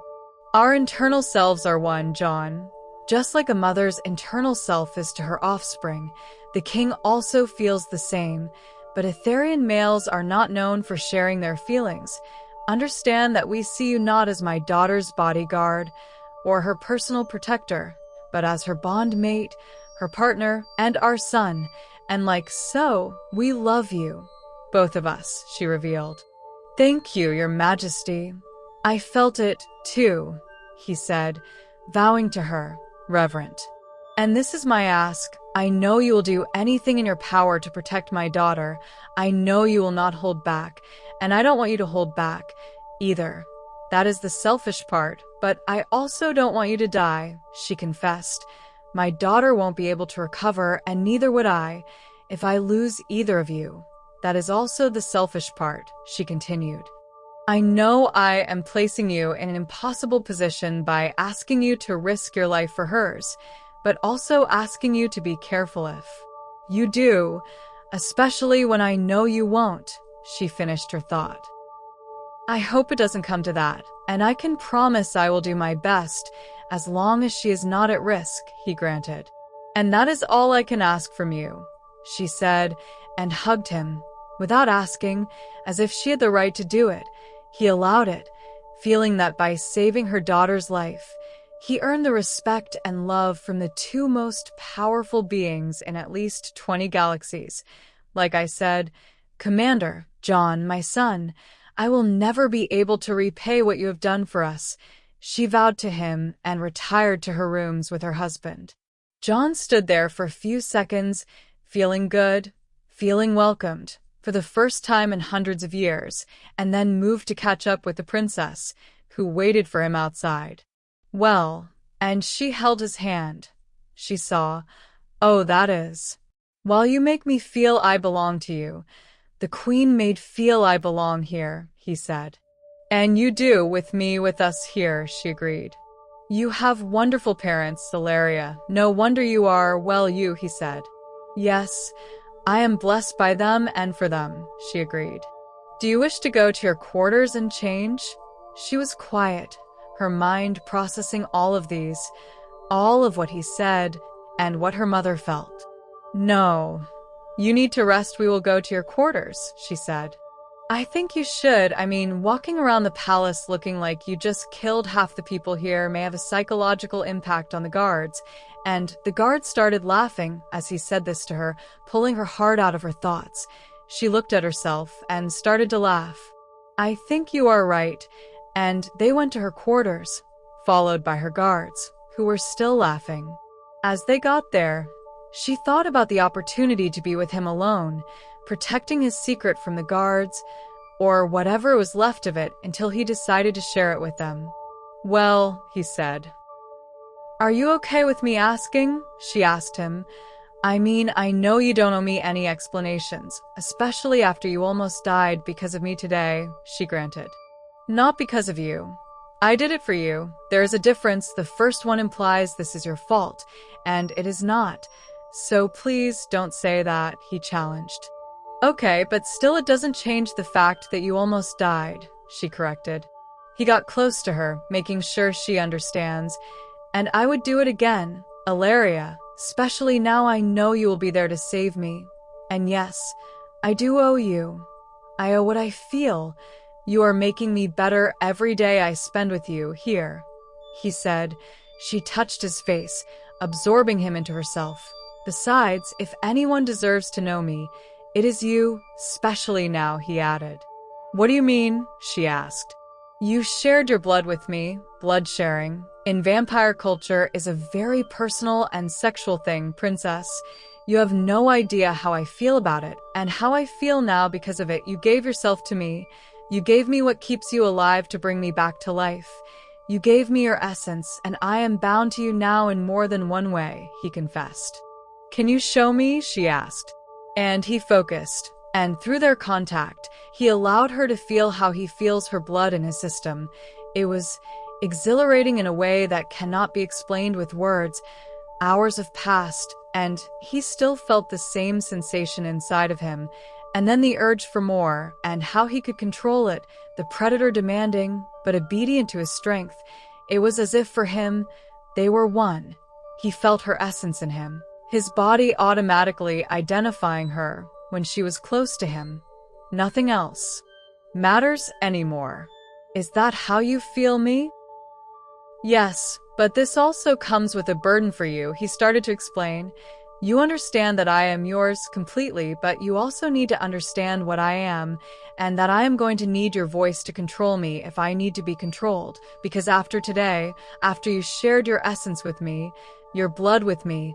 Speaker 1: Our internal selves are one, John. Just like a mother's internal self is to her offspring, the king also feels the same, but Etherian males are not known for sharing their feelings. Understand that we see you not as my daughter's bodyguard or her personal protector, but as her bond mate, her partner, and our son, and like so, we love you. Both of us, she revealed. Thank you, Your Majesty. I felt it, too, he said, bowing to her, reverent. And this is my ask. I know you will do anything in your power to protect my daughter. I know you will not hold back, and I don't want you to hold back either. That is the selfish part, but I also don't want you to die, she confessed. My daughter won't be able to recover, and neither would I, if I lose either of you. That is also the selfish part, she continued. I know I am placing you in an impossible position by asking you to risk your life for hers, but also asking you to be careful if you do, especially when I know you won't, she finished her thought. I hope it doesn't come to that, and I can promise I will do my best as long as she is not at risk, he granted. And that is all I can ask from you, she said, and hugged him. Without asking, as if she had the right to do it, he allowed it, feeling that by saving her daughter's life, he earned the respect and love from the two most powerful beings in at least 20 galaxies. Like I said, Commander, John, my son, I will never be able to repay what you have done for us, she vowed to him and retired to her rooms with her husband. John stood there for a few seconds, feeling good, feeling welcomed, for the first time in hundreds of years, and then moved to catch up with the princess, who waited for him outside. Well, and she held his hand. She saw, oh, that is. While you make me feel I belong to you, the queen made feel I belong here, he said. And you do, with me, with us here, she agreed. You have wonderful parents, Ilaria. No wonder you are, well, you, he said. Yes, I am blessed by them and for them, she agreed. Do you wish to go to your quarters and change? She was quiet, her mind processing all of these, all of what he said, and what her mother felt. No, you need to rest. We will go to your quarters, she said. I think you should. I mean, walking around the palace looking like you just killed half the people here may have a psychological impact on the guards. And the guard started laughing as he said this to her, pulling her heart out of her thoughts. She looked at herself and started to laugh. I think you are right. And they went to her quarters, followed by her guards, who were still laughing. As they got there, she thought about the opportunity to be with him alone, protecting his secret from the guards, or whatever was left of it until he decided to share it with them. Well, he said, Are you okay with me asking? She asked him. I mean, I know you don't owe me any explanations, especially after you almost died because of me today, she granted. Not because of you. I did it for you. There is a difference. The first one implies this is your fault, and it is not. So please don't say that, he challenged. Okay, but still it doesn't change the fact that you almost died, she corrected. He got close to her, making sure she understands. And I would do it again, Ilaria, especially now I know you will be there to save me. And yes, I do owe you. I owe what I feel. You are making me better every day I spend with you here, he said. She touched his face, absorbing him into herself. Besides, if anyone deserves to know me, it is you, especially now, he added. What do you mean? She asked. You shared your blood with me. Blood sharing in vampire culture is a very personal and sexual thing, princess. You have no idea how I feel about it, and how I feel now because of it. You gave yourself to me. You gave me what keeps you alive to bring me back to life. You gave me your essence, and I am bound to you now in more than one way, he confessed. Can you show me? She asked. And he focused, and through their contact, he allowed her to feel how he feels her blood in his system. It was exhilarating in a way that cannot be explained with words. Hours have passed, and he still felt the same sensation inside of him. And then the urge for more, and how he could control it, the predator demanding, but obedient to his strength. It was as if for him, they were one. He felt her essence in him, his body automatically identifying her when she was close to him. Nothing else matters anymore. Is that how you feel me? Yes, but this also comes with a burden for you, he started to explain. You understand that I am yours completely, but you also need to understand what I am, and that I am going to need your voice to control me if I need to be controlled, because after today, after you shared your essence with me, your blood with me,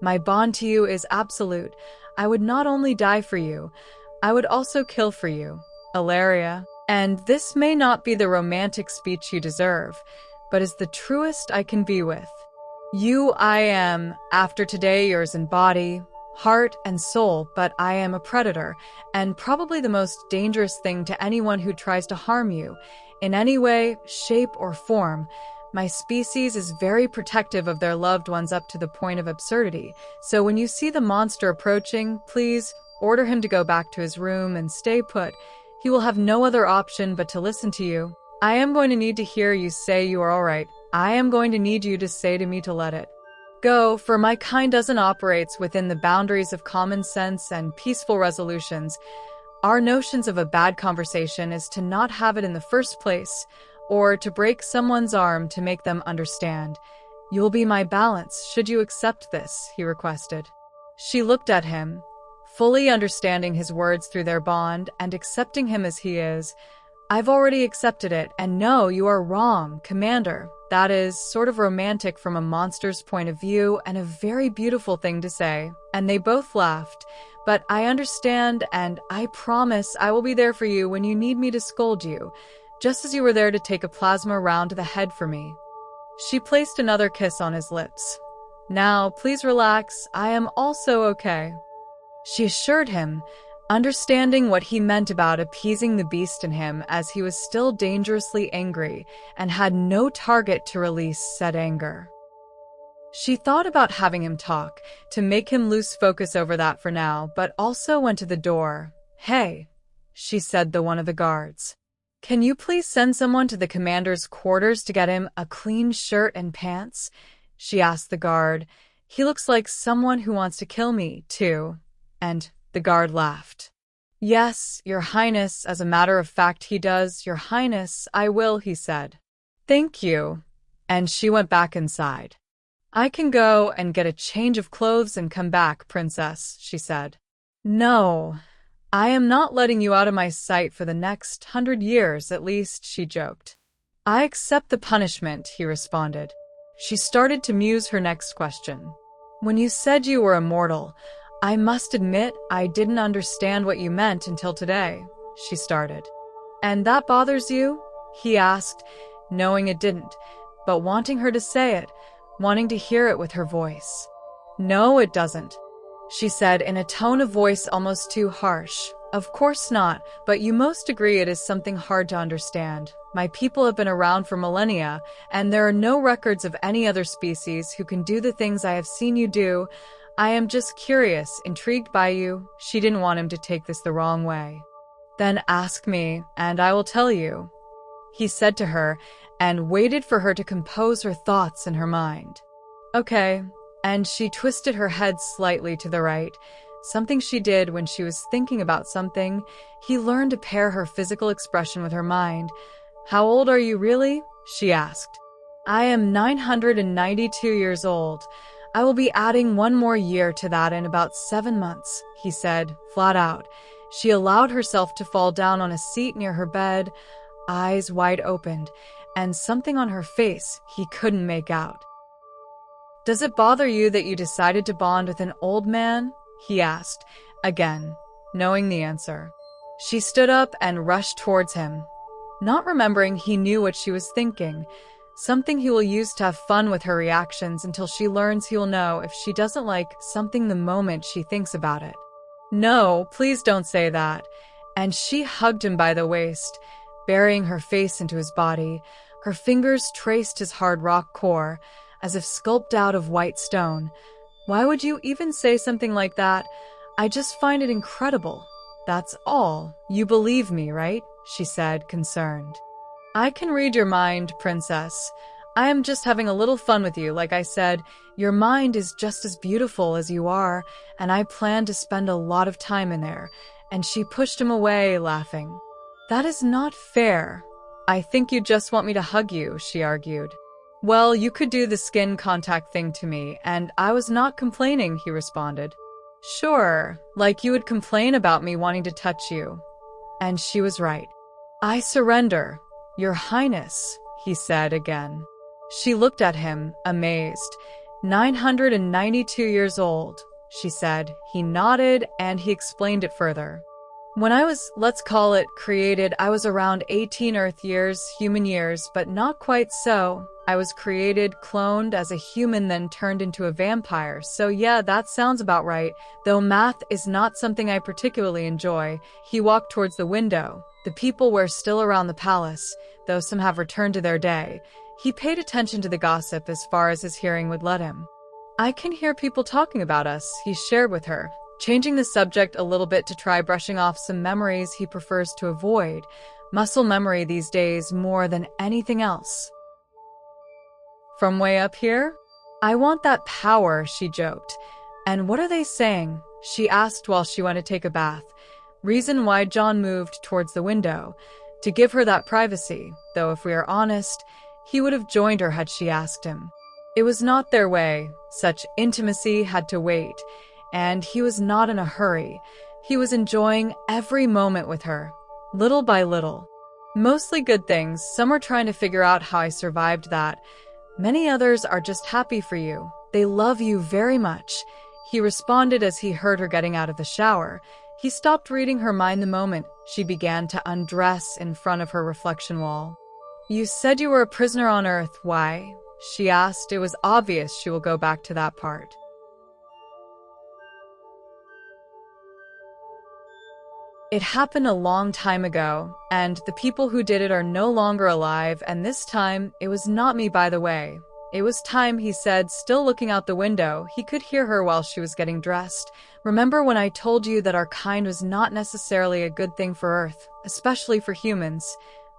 Speaker 1: my bond to you is absolute. I would not only die for you, I would also kill for you, Ilaria. And this may not be the romantic speech you deserve, but is the truest I can be with. You I am, after today, yours in body, heart, and soul, but I am a predator, and probably the most dangerous thing to anyone who tries to harm you, in any way, shape, or form. My species is very protective of their loved ones up to the point of absurdity, so when you see the monster approaching, please order him to go back to his room and stay put. He will have no other option but to listen to you. I am going to need to hear you say you are all right. I am going to need you to say to me to let it go, for my kind doesn't operate within the boundaries of common sense and peaceful resolutions. Our notions of a bad conversation is to not have it in the first place, or to break someone's arm to make them understand. You'll be my balance, should you accept this, he requested. She looked at him, fully understanding his words through their bond and accepting him as he is. I've already accepted it, and no, you are wrong, Commander. That is sort of romantic from a monster's point of view and a very beautiful thing to say. And they both laughed. But I understand, and I promise I will be there for you when you need me to scold you, just as you were there to take a plasma round to the head for me. She placed another kiss on his lips. Now, please relax. I am also okay, she assured him, understanding what he meant about appeasing the beast in him, as he was still dangerously angry and had no target to release said anger. She thought about having him talk, to make him lose focus over that for now, but also went to the door. Hey, she said to one of the guards. Can you please send someone to the commander's quarters to get him a clean shirt and pants? She asked the guard. He looks like someone who wants to kill me, too. And the guard laughed. Yes, Your Highness, as a matter of fact he does. Your Highness, I will, he said. Thank you. And she went back inside. I can go and get a change of clothes and come back, Princess, she said. No, I am not letting you out of my sight for the next 100 years, at least, she joked. I accept the punishment, he responded. She started to muse her next question. When you said you were immortal, I must admit I didn't understand what you meant until today, she started. And that bothers you? He asked, knowing it didn't, but wanting her to say it. wanting to hear it with her voice. "No, it doesn't," she said in a tone of voice almost too harsh. "Of course not, but you most agree it is something hard to understand. My people have been around for millennia, and there are no records of any other species who can do the things I have seen you do. I am just curious, intrigued by you." She didn't want him to take this the wrong way. "Then ask me, and I will tell you," he said to her, and waited for her to compose her thoughts in her mind. "Okay," and she twisted her head slightly to the right, something she did when she was thinking about something. He learned to pair her physical expression with her mind. "How old are you really?" she asked. "I am 992 years old. I will be adding one more year to that in about 7 months," he said, flat out. She allowed herself to fall down on a seat near her bed, eyes wide opened, and something on her face he couldn't make out. "Does it bother you that you decided to bond with an old man?" he asked, again, knowing the answer. She stood up and rushed towards him, not remembering he knew what she was thinking, something he will use to have fun with her reactions until she learns he will know if she doesn't like something the moment she thinks about it. "No, please don't say that." And she hugged him by the waist, burying her face into his body. Her fingers traced his hard rock core, as if sculpted out of white stone. "Why would you even say something like that? I just find it incredible. That's all. You believe me, right?" she said, concerned. "I can read your mind, princess. I am just having a little fun with you. Like I said, your mind is just as beautiful as you are, and I plan to spend a lot of time in there." And she pushed him away, laughing. "That is not fair. I think you just want me to hug you," she argued. "Well, you could do the skin contact thing to me, and I was not complaining," he responded. "Sure, like you would complain about me wanting to touch you." And she was right. "I surrender, Your Highness," he said again. She looked at him, amazed. 992 years old, she said. He nodded, and he explained it further. "When I was, let's call it, created, I was around 18 Earth years, human years, but not quite so. I was created, cloned as a human, then turned into a vampire. So yeah, that sounds about right, though math is not something I particularly enjoy." He walked towards the window. The people were still around the palace, though some have returned to their day. He paid attention to the gossip as far as his hearing would let him. "I can hear people talking about us," he shared with her, changing the subject a little bit to try brushing off some memories he prefers to avoid, muscle memory these days more than anything else. "From way up here? I want that power," she joked. "And what are they saying?" she asked while she went to take a bath. Reason why John moved towards the window, to give her that privacy, though if we are honest, he would have joined her had she asked him. It was not their way. Such intimacy had to wait, and he was not in a hurry. He was enjoying every moment with her, little by little. Mostly good things. Some are trying to figure out how I survived that. Many others are just happy for you. They love you very much, he responded as he heard her getting out of the shower. He stopped reading her mind the moment she began to undress in front of her reflection wall. "You said you were a prisoner on Earth. Why?" she asked. It was obvious she will go back to that part. "It happened a long time ago, and the people who did it are no longer alive, and this time, it was not me, by the way. It was time," he said, still looking out the window. He could hear her while she was getting dressed. "Remember when I told you that our kind was not necessarily a good thing for Earth, especially for humans?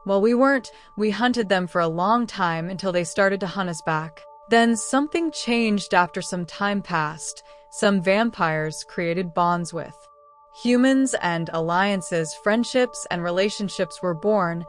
Speaker 1: Well, we weren't. We hunted them for a long time until they started to hunt us back. Then something changed after some time passed. Some vampires created bonds with humans, and alliances, friendships, and relationships were born.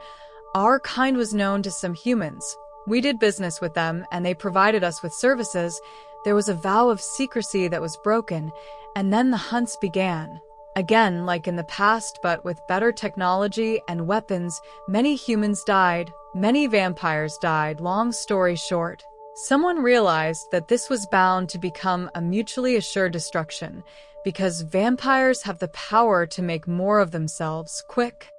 Speaker 1: Our kind was known to some humans. We did business with them, and they provided us with services. There was a vow of secrecy that was broken, and then the hunts began. Again, like in the past, but with better technology and weapons, many humans died, many vampires died. Long story short, someone realized that this was bound to become a mutually assured destruction, because vampires have the power to make more of themselves quick.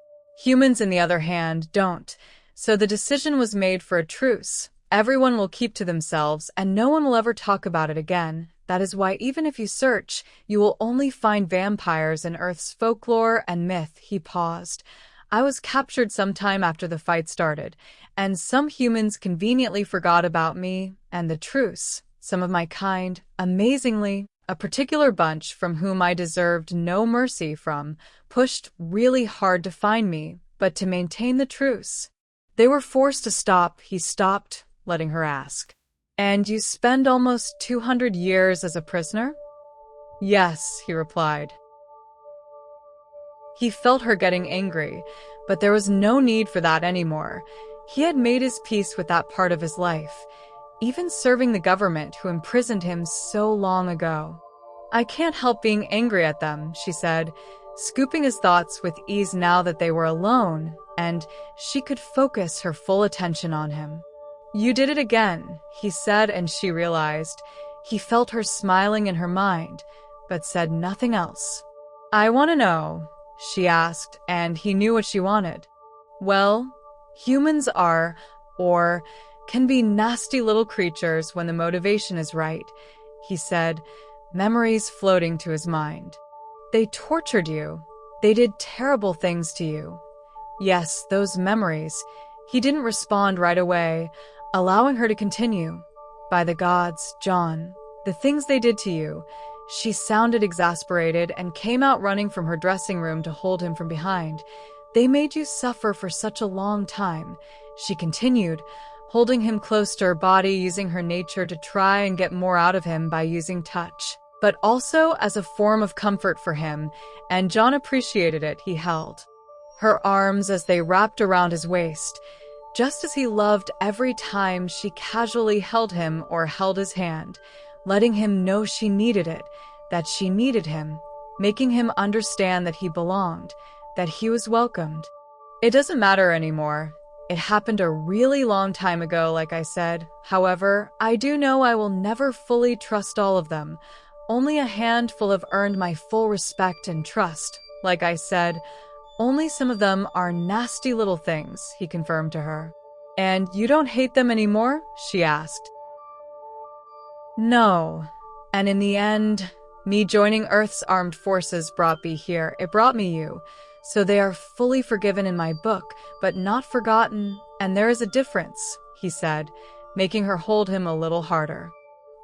Speaker 1: Humans, on the other hand, don't. So the decision was made for a truce, Everyone will keep to themselves, and no one will ever talk about it again. That is why even if you search, you will only find vampires in Earth's folklore and myth." He paused. "I was captured sometime after the fight started, and some humans conveniently forgot about me and the truce. Some of my kind, amazingly, a particular bunch from whom I deserved no mercy from, pushed really hard to find me, but to maintain the truce. They were forced to stop." He stopped, letting her ask, "And you spend almost 200 years as a prisoner?" "Yes," he replied. He felt her getting angry, but there was no need for that anymore. He had made his peace with that part of his life, even serving the government who imprisoned him so long ago. "I can't help being angry at them," she said, scooping his thoughts with ease now that they were alone, and she could focus her full attention on him. "You did it again," he said, and she realized. He felt her smiling in her mind, but said nothing else. "I want to know," she asked, and he knew what she wanted. "Well, humans are, or can be, nasty little creatures when the motivation is right," he said, memories floating to his mind. "They tortured you. They did terrible things to you." "Yes, those memories." He didn't respond right away, allowing her to continue. "By the gods, John, the things they did to you." She sounded exasperated and came out running from her dressing room to hold him from behind. "They made you suffer for such a long time," she continued, holding him close to her body, using her nature to try and get more out of him by using touch, but also as a form of comfort for him, and John appreciated it. He held her arms as they wrapped around his waist, just as he loved every time she casually held him or held his hand, letting him know she needed it, that she needed him, making him understand that he belonged, that he was welcomed. "It doesn't matter anymore. It happened a really long time ago, like I said. However, I do know I will never fully trust all of them. Only a handful have earned my full respect and trust. Like I said, only some of them are nasty little things," he confirmed to her. "And you don't hate them anymore?" she asked. "No. And in the end, me joining Earth's armed forces brought me here. It brought me you. So they are fully forgiven in my book, but not forgotten, and there is a difference," he said, making her hold him a little harder.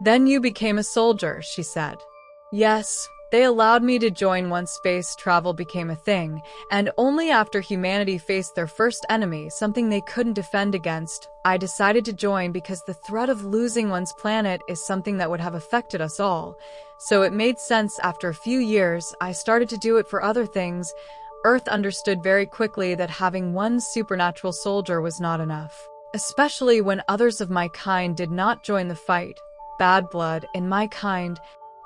Speaker 1: "Then you became a soldier," she said. "Yes, they allowed me to join once space travel became a thing, and only after humanity faced their first enemy, something they couldn't defend against, I decided to join because the threat of losing one's planet is something that would have affected us all. So it made sense. After a few years, I started to do it for other things. Earth understood very quickly that having one supernatural soldier was not enough, especially when others of my kind did not join the fight. Bad blood in my kind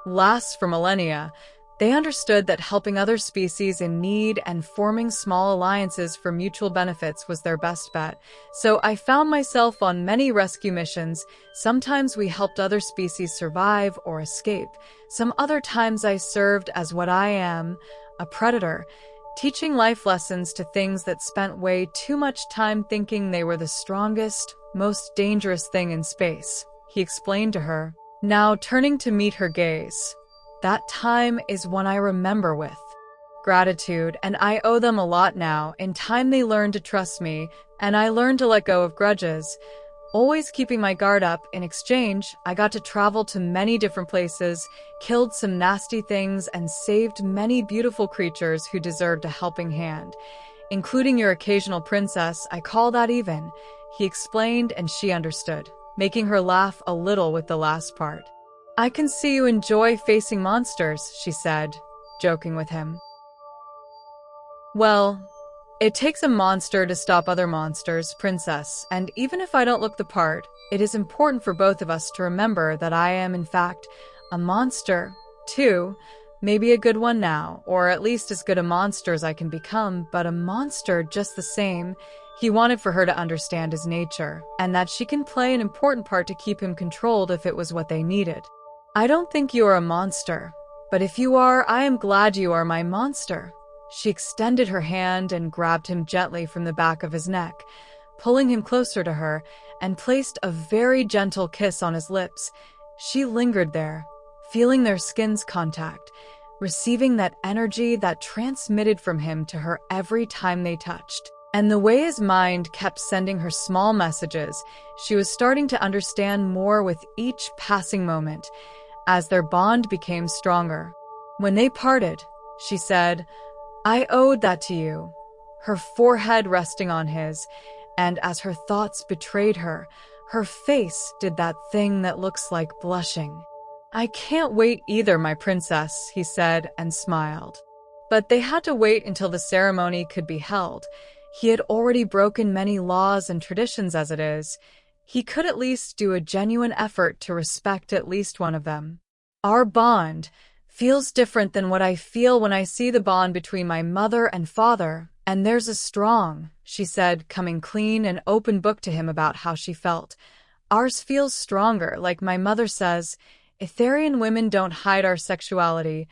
Speaker 1: lasts for millennia. They understood that helping other species in need and forming small alliances for mutual benefits was their best bet. So I found myself on many rescue missions. Sometimes we helped other species survive or escape. Some other times I served as what I am, a predator, teaching life lessons to things that spent way too much time thinking they were the strongest, most dangerous thing in space," he explained to her, now turning to meet her gaze. "That time is one I remember with gratitude, and I owe them a lot now. In time they learned to trust me, and I learned to let go of grudges, always keeping my guard up. In exchange, I got to travel to many different places, killed some nasty things, and saved many beautiful creatures who deserved a helping hand, including your occasional princess. I call that even," he explained, and she understood, making her laugh a little with the last part. "I can see you enjoy facing monsters," she said, joking with him. "Well, it takes a monster to stop other monsters, princess, and even if I don't look the part, it is important for both of us to remember that I am, in fact, a monster, too. Maybe a good one now, or at least as good a monster as I can become, but a monster just the same." He wanted for her to understand his nature, and that she can play an important part to keep him controlled if it was what they needed. "I don't think you are a monster, but if you are, I am glad you are my monster." She extended her hand and grabbed him gently from the back of his neck, pulling him closer to her, and placed a very gentle kiss on his lips. She lingered there, feeling their skin's contact, receiving that energy that transmitted from him to her every time they touched. And the way his mind kept sending her small messages, she was starting to understand more with each passing moment, as their bond became stronger. When they parted, she said, "I owed that to you," her forehead resting on his, and as her thoughts betrayed her, her face did that thing that looks like blushing. "I can't wait either, my princess," he said and smiled. But they had to wait until the ceremony could be held. He had already broken many laws and traditions as it is. He could at least do a genuine effort to respect at least one of them. "Our bond feels different than what I feel when I see the bond between my mother and father, and theirs is strong," she said, coming clean and open book to him about how she felt. "Ours feels stronger, like my mother says. Etherian women don't hide our sexuality,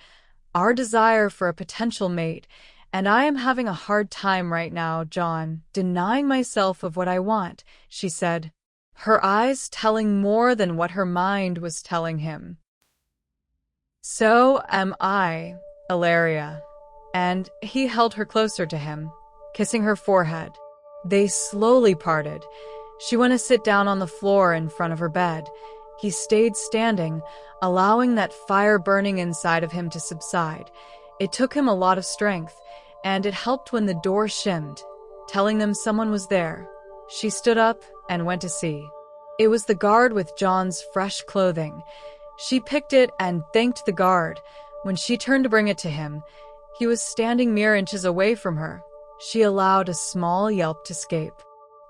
Speaker 1: our desire for a potential mate, and I am having a hard time right now, John, denying myself of what I want," she said, her eyes telling more than what her mind was telling him. "So am I, Ilaria," and he held her closer to him, kissing her forehead. They slowly parted. She went to sit down on the floor in front of her bed. He stayed standing, allowing that fire burning inside of him to subside. It took him a lot of strength, and it helped when the door shimmed, telling them someone was there. She stood up and went to see. It was the guard with John's fresh clothing. She picked it and thanked the guard. When she turned to bring it to him, he was standing mere inches away from her. She allowed a small yelp to escape.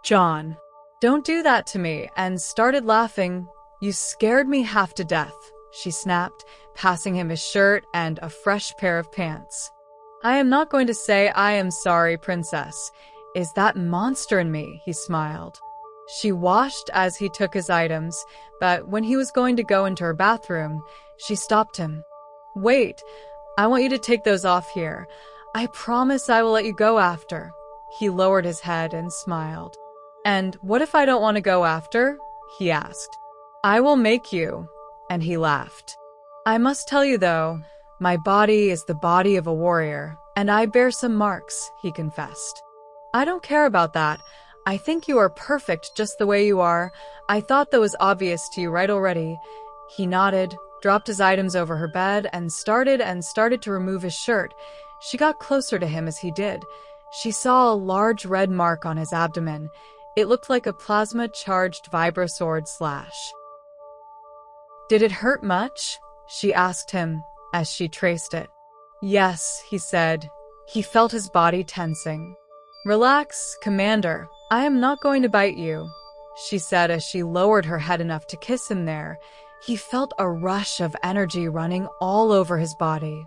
Speaker 1: "John, don't do that to me," and started laughing. "You scared me half to death," she snapped, passing him his shirt and a fresh pair of pants. "I am not going to say I am sorry, princess. Is that monster in me?" he smiled. She washed as he took his items, but when he was going to go into her bathroom, she stopped him. "Wait, I want you to take those off here. I promise I will let you go after." He lowered his head and smiled. "And what if I don't want to go after?" he asked. "I will make you," and he laughed. "I must tell you though, my body is the body of a warrior, and I bear some marks," he confessed. "I don't care about that. I think you are perfect just the way you are. I thought that was obvious to you right already." He nodded, dropped his items over her bed, and started to remove his shirt. She got closer to him as he did. She saw a large red mark on his abdomen. It looked like a plasma-charged vibrosword slash. "Did it hurt much?" she asked him as she traced it. "Yes," he said. He felt his body tensing. "Relax, Commander. I am not going to bite you," she said as she lowered her head enough to kiss him there. He felt a rush of energy running all over his body.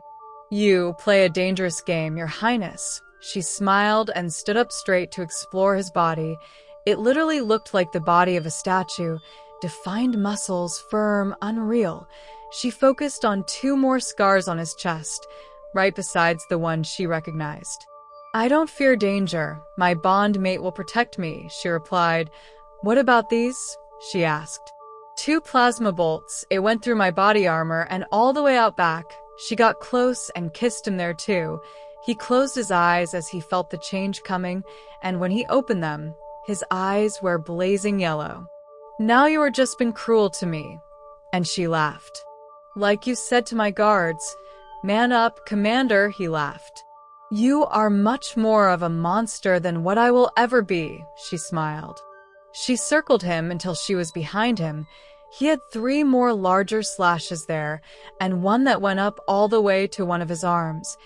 Speaker 1: "You play a dangerous game, Your Highness." She smiled and stood up straight to explore his body. It literally looked like the body of a statue, defined muscles, firm, unreal. She focused on 2 more scars on his chest, right besides the one she recognized. "I don't fear danger. My bond mate will protect me," she replied. "What about these?" she asked. 2 plasma bolts. It went through my body armor and all the way out back. She got close and kissed him there too. He closed his eyes as he felt the change coming, and when he opened them, his eyes were blazing yellow. "Now you are just been cruel to me." And she laughed. "Like you said to my guards, man up, Commander," he laughed. "You are much more of a monster than what I will ever be," she smiled. She circled him until she was behind him. He had 3 more larger slashes there, and one that went up all the way to one of his arms.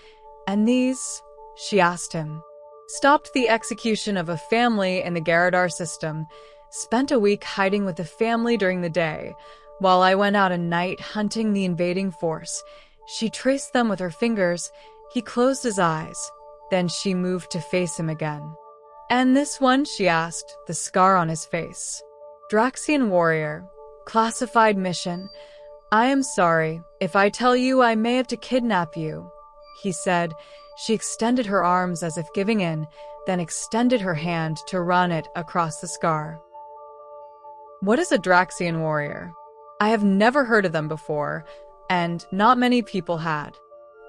Speaker 1: "And these?" she asked him. "Stopped the execution of a family in the Garadar system. Spent a week hiding with the family during the day, while I went out at night hunting the invading force." She traced them with her fingers. He closed his eyes. Then she moved to face him again. "And this one?" she asked, the scar on his face. "Draxian warrior. Classified mission. I am sorry. If I tell you, I may have to kidnap you." he said. She extended her arms as if giving in, then extended her hand to run it across the scar. What is a Draxian warrior? I have never heard of them before, and not many people had.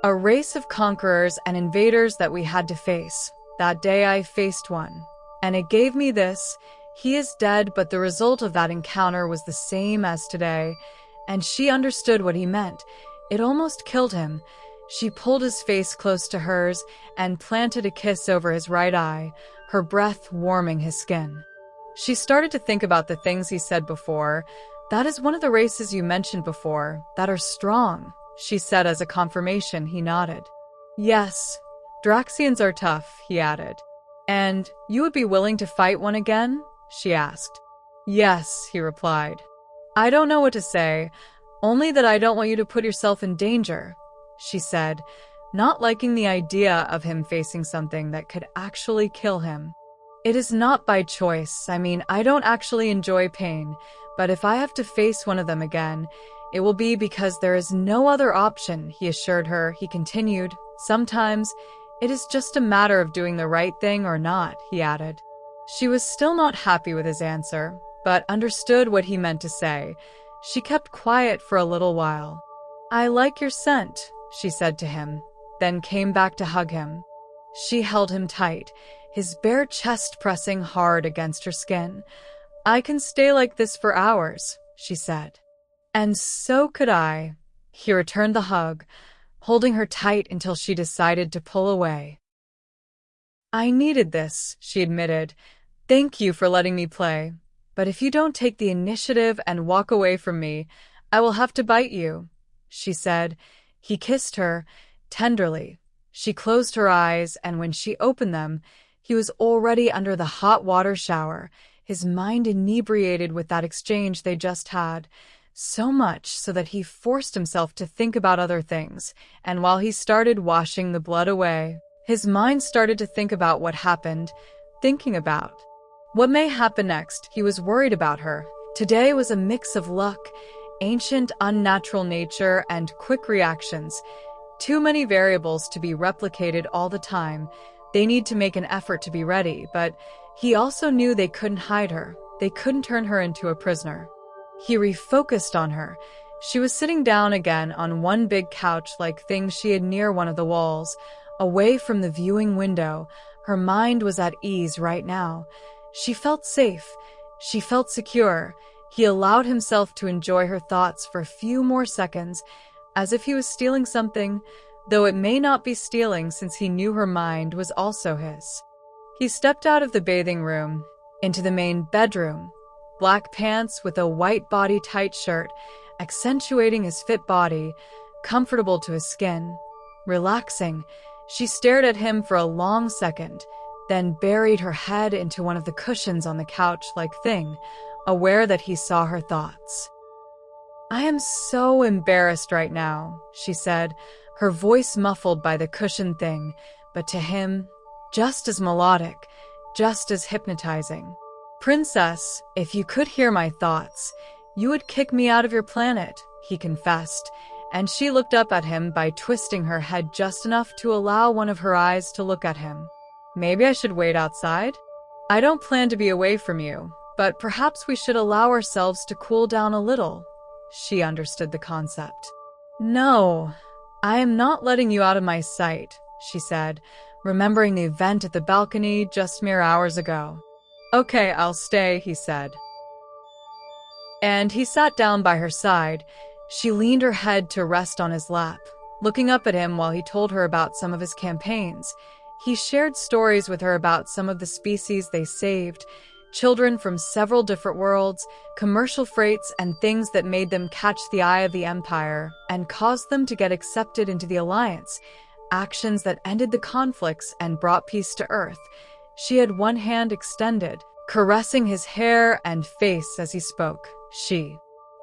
Speaker 1: A race of conquerors and invaders that we had to face. That day I faced one, and it gave me this. He is dead, but the result of that encounter was the same as today, and she understood what he meant. It almost killed him. She pulled his face close to hers and planted a kiss over his right eye, her breath warming his skin. She started to think about the things he said before. That is one of the races you mentioned before, that are strong, she said as a confirmation. He nodded. Yes, Draxians are tough, he added. And you would be willing to fight one again? She asked. Yes, he replied. I don't know what to say, only that I don't want you to put yourself in danger, she said, not liking the idea of him facing something that could actually kill him. It is not by choice. I mean, I don't actually enjoy pain, but if I have to face one of them again, it will be because there is no other option, he assured her. He continued, sometimes it is just a matter of doing the right thing or not, he added. She was still not happy with his answer, but understood what he meant to say. She kept quiet for a little while. I like your scent, she said to him, then came back to hug him. She held him tight, his bare chest pressing hard against her skin. I can stay like this for hours, she said. And so could I. He returned the hug, holding her tight until she decided to pull away. I needed this, she admitted. Thank you for letting me play. But if you don't take the initiative and walk away from me, I will have to bite you, she said. He kissed her tenderly. She closed her eyes, and when she opened them, he was already under the hot water shower, his mind inebriated with that exchange they just had, so much so that he forced himself to think about other things, and while he started washing the blood away, his mind started to think about what happened, thinking about what may happen next. He was worried about her. Today was a mix of luck, ancient unnatural nature, and quick reactions. Too many variables to be replicated all the time. They need to make an effort to be ready, but he also knew they couldn't hide her. They couldn't turn her into a prisoner. He refocused on her. She was sitting down again on one big couch-like thing she had near one of the walls, away from the viewing window. Her mind was at ease right now. She felt safe. She felt secure. He allowed himself to enjoy her thoughts for a few more seconds, as if he was stealing something, though it may not be stealing since he knew her mind was also his. He stepped out of the bathing room, into the main bedroom, black pants with a white body-tight shirt, accentuating his fit body, comfortable to his skin, relaxing. She stared at him for a long second, then buried her head into one of the cushions on the couch-like thing, aware that he saw her thoughts. I am so embarrassed right now, she said, her voice muffled by the cushion thing, but to him, just as melodic, just as hypnotizing. Princess, if you could hear my thoughts, you would kick me out of your planet, he confessed, and she looked up at him by twisting her head just enough to allow one of her eyes to look at him. Maybe I should wait outside? I don't plan to be away from you, but perhaps we should allow ourselves to cool down a little. She understood the concept. No, I am not letting you out of my sight, she said, remembering the event at the balcony just mere hours ago. Okay, I'll stay, he said. And he sat down by her side. She leaned her head to rest on his lap, looking up at him while he told her about some of his campaigns. He shared stories with her about some of the species they saved, children from several different worlds, commercial freights, and things that made them catch the eye of the Empire and caused them to get accepted into the Alliance, actions that ended the conflicts and brought peace to Earth. She had one hand extended, caressing his hair and face as he spoke. She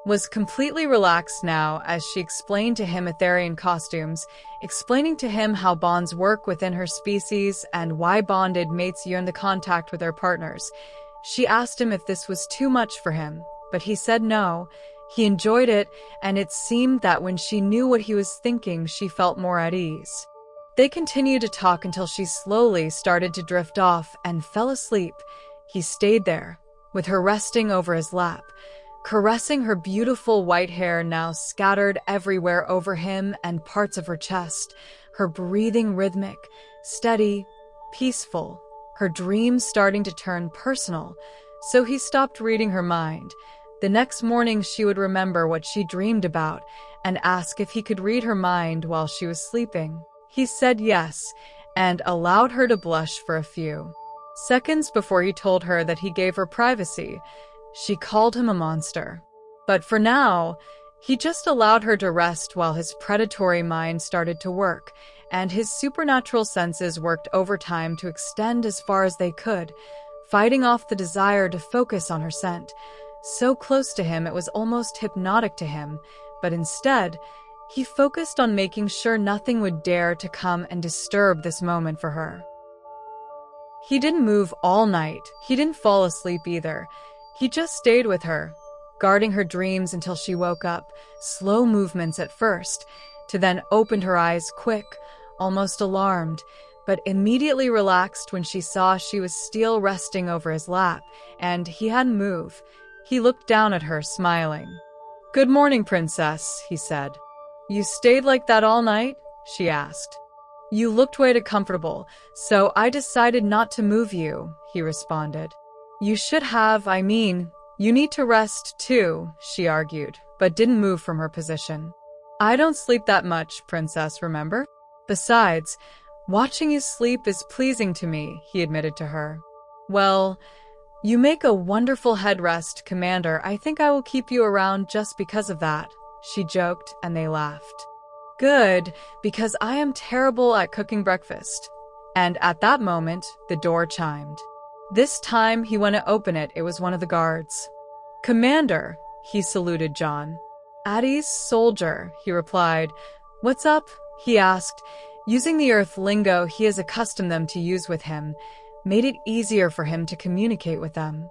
Speaker 1: was completely relaxed now as she explained to him Etherian costumes, explaining to him how bonds work within her species and why bonded mates yearn the contact with their partners. She asked him if this was too much for him, but he said no. He enjoyed it, and it seemed that when she knew what he was thinking, she felt more at ease. They continued to talk until she slowly started to drift off and fell asleep. He stayed there, with her resting over his lap, caressing her beautiful white hair now scattered everywhere over him and parts of her chest, her breathing rhythmic, steady, peaceful, her dreams starting to turn personal. So he stopped reading her mind. The next morning she would remember what she dreamed about and ask if he could read her mind while she was sleeping. He said yes, and allowed her to blush for a few seconds before he told her that he gave her privacy. She called him a monster. But for now, he just allowed her to rest while his predatory mind started to work, and his supernatural senses worked overtime to extend as far as they could, fighting off the desire to focus on her scent. So close to him it was almost hypnotic to him, but instead, he focused on making sure nothing would dare to come and disturb this moment for her. He didn't move all night. He didn't fall asleep either. He just stayed with her, guarding her dreams until she woke up, slow movements at first, to then opened her eyes quick, almost alarmed, but immediately relaxed when she saw she was still resting over his lap, and he hadn't moved. He looked down at her, smiling. "Good morning, princess," he said. "You stayed like that all night?" she asked. "You looked way too comfortable, so I decided not to move you," he responded. "You should have, you need to rest too," she argued, but didn't move from her position. "I don't sleep that much, princess, remember? Besides, watching you sleep is pleasing to me," he admitted to her. "Well, you make a wonderful headrest, Commander. I think I will keep you around just because of that," she joked, and they laughed. "Good, because I am terrible at cooking breakfast." And at that moment, the door chimed. This time he went to open it. It was one of the guards. "Commander," he saluted John. "At ease, soldier," he replied. "What's up?" he asked, using the Earth lingo he has accustomed them to use with him, made it easier for him to communicate with them.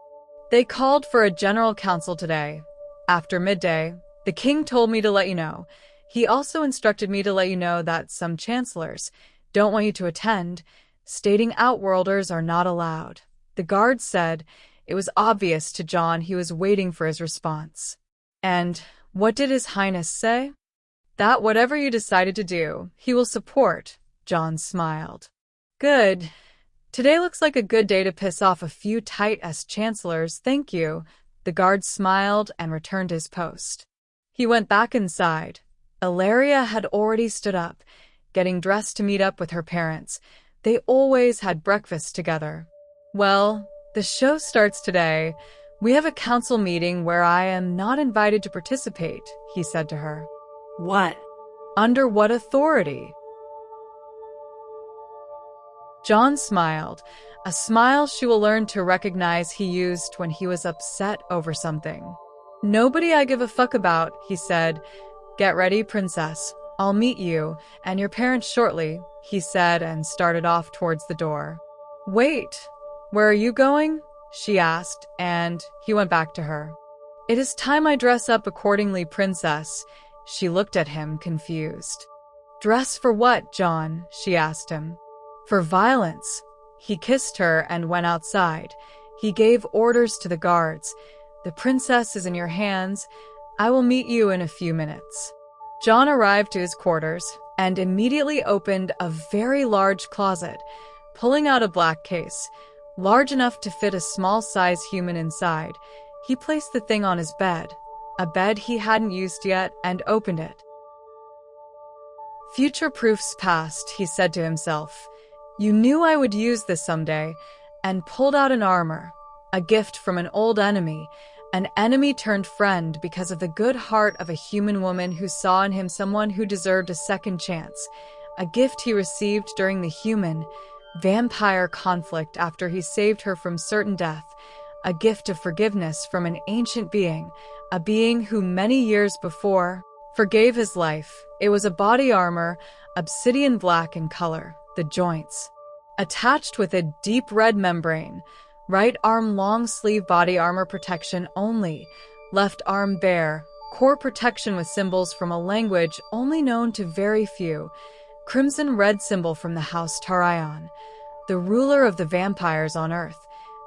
Speaker 1: "They called for a general council today. After midday, the king told me to let you know. He also instructed me to let you know that some chancellors don't want you to attend, stating Outworlders are not allowed." The guard said it was obvious to John he was waiting for his response. "And what did His Highness say?" "That whatever you decided to do, he will support," John smiled. "Good. Today looks like a good day to piss off a few tight-ass chancellors, thank you." The guard smiled and returned to his post. He went back inside. Ilaria had already stood up, getting dressed to meet up with her parents. They always had breakfast together. "Well, the show starts today. We have a council meeting where I am not invited to participate," he said to her.
Speaker 2: "What?
Speaker 1: Under what authority?" John smiled, a smile she will learn to recognize he used when he was upset over something. "Nobody I give a fuck about," he said. "Get ready, princess. I'll meet you and your parents shortly," he said and started off towards the door. "Wait, where are you going?" she asked, and he went back to her. "It is time I dress up accordingly, princess." She looked at him, confused. "Dress for what, John?" she asked him. "For violence." He kissed her and went outside. He gave orders to the guards. "The princess is in your hands. I will meet you in a few minutes." John arrived to his quarters and immediately opened a very large closet, pulling out a black case, large enough to fit a small-size human inside. He placed the thing on his bed, a bed he hadn't used yet, and opened it. "Future proofs past," he said to himself. "You knew I would use this someday," and pulled out an armor, a gift from an old enemy, an enemy turned friend because of the good heart of a human woman who saw in him someone who deserved a second chance, a gift he received during the human-vampire conflict after he saved her from certain death, a gift of forgiveness from an ancient being, a being who many years before forgave his life. It was a body armor, obsidian black in color, the joints attached with a deep red membrane. Right arm long sleeve body armor protection only, left arm bare, core protection with symbols from a language only known to very few, crimson-red symbol from the House Tarion, the ruler of the vampires on Earth.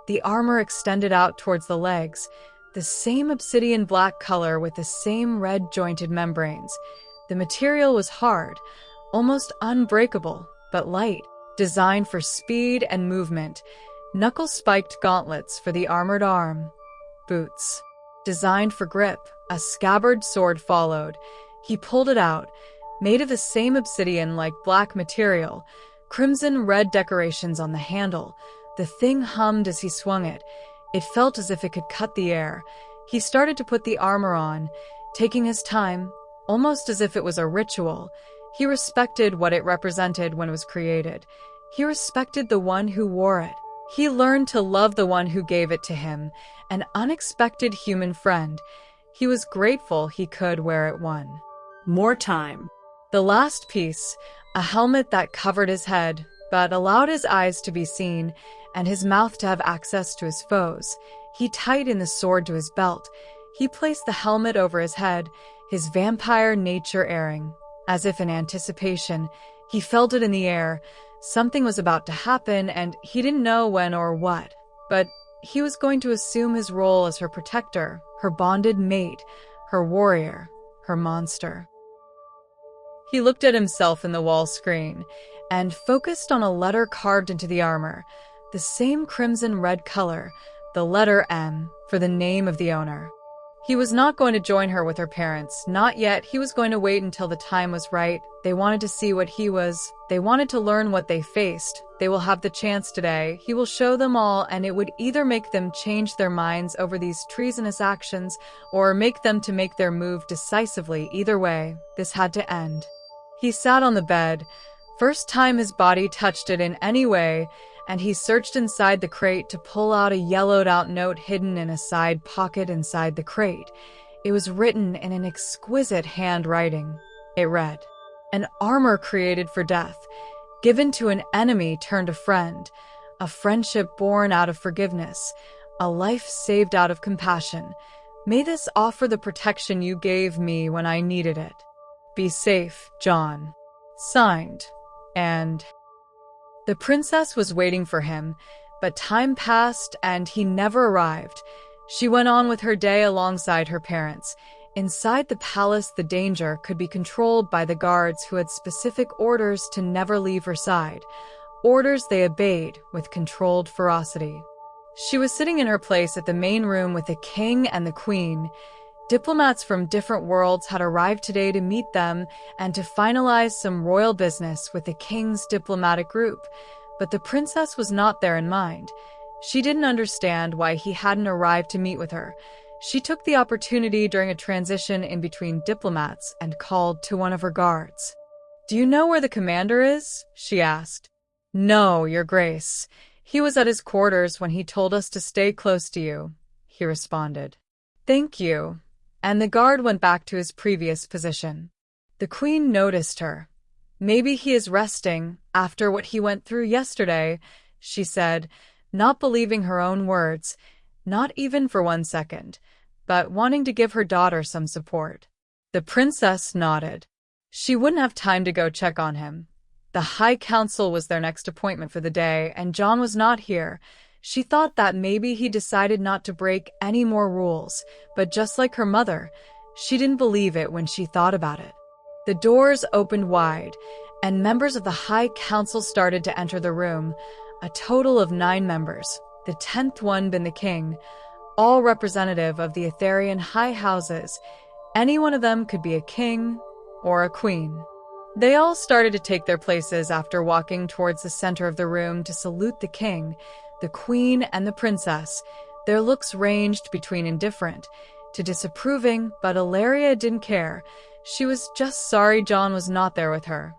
Speaker 1: The armor extended out towards the legs, the same obsidian black color with the same red jointed membranes. The material was hard, almost unbreakable, but light, designed for speed and movement. Knuckle-spiked gauntlets for the armored arm. Boots, designed for grip. A scabbard sword followed. He pulled it out, made of the same obsidian-like black material, crimson-red decorations on the handle. The thing hummed as he swung it. It felt as if it could cut the air. He started to put the armor on, taking his time, almost as if it was a ritual. He respected what it represented when it was created. He respected the one who wore it. He learned to love the one who gave it to him, an unexpected human friend. He was grateful he could wear it one more time. The last piece, a helmet that covered his head, but allowed his eyes to be seen and his mouth to have access to his foes. He tightened the sword to his belt. He placed the helmet over his head, his vampire nature airing. As if in anticipation, he felt it in the air. Something was about to happen, and he didn't know when or what. But he was going to assume his role as her protector, her bonded mate, her warrior, her monster. He looked at himself in the wall screen and focused on a letter carved into the armor, the same crimson-red color, the letter M, for the name of the owner. He was not going to join her with her parents, not yet. He was going to wait until the time was right. They wanted to see what he was. They wanted to learn what they faced. They will have the chance today. He will show them all, and it would either make them change their minds over these treasonous actions or make them to make their move decisively. Either way, this had to end. He sat on the bed, first time his body touched it in any way, and he searched inside the crate to pull out a yellowed-out note hidden in a side pocket inside the crate. It was written in an exquisite handwriting. It read, "An armor created for death, given to an enemy turned a friend, a friendship born out of forgiveness, a life saved out of compassion. May this offer the protection you gave me when I needed it. Be safe, John." Signed, and the princess was waiting for him, but time passed and he never arrived. She went on with her day alongside her parents. Inside the palace, the danger could be controlled by the guards who had specific orders to never leave her side, orders they obeyed with controlled ferocity. She was sitting in her place at the main room with the king and the queen. Diplomats from different worlds had arrived today to meet them and to finalize some royal business with the king's diplomatic group, but the princess was not there in mind. She didn't understand why he hadn't arrived to meet with her. She took the opportunity during a transition in between diplomats and called to one of her guards. "Do you know where the commander is?" she asked. "No, Your Grace. He was at his quarters when he told us to stay close to you," he responded. "Thank you." And the guard went back to his previous position. The queen noticed her. "Maybe he is resting after what he went through yesterday," she said, not believing her own words, not even for 1 second, but wanting to give her daughter some support. The princess nodded. She wouldn't have time to go check on him. The High Council was their next appointment for the day, and John was not here. She thought that maybe he decided not to break any more rules, but just like her mother, she didn't believe it when she thought about it. The doors opened wide, and members of the High Council started to enter the room, a total of 9 members, the 10th one being the king, all representative of the Etherian high houses. Any one of them could be a king or a queen. They all started to take their places after walking towards the center of the room to salute the king, the queen, and the princess. Their looks ranged between indifferent to disapproving, but Ilaria didn't care. She was just sorry John was not there with her.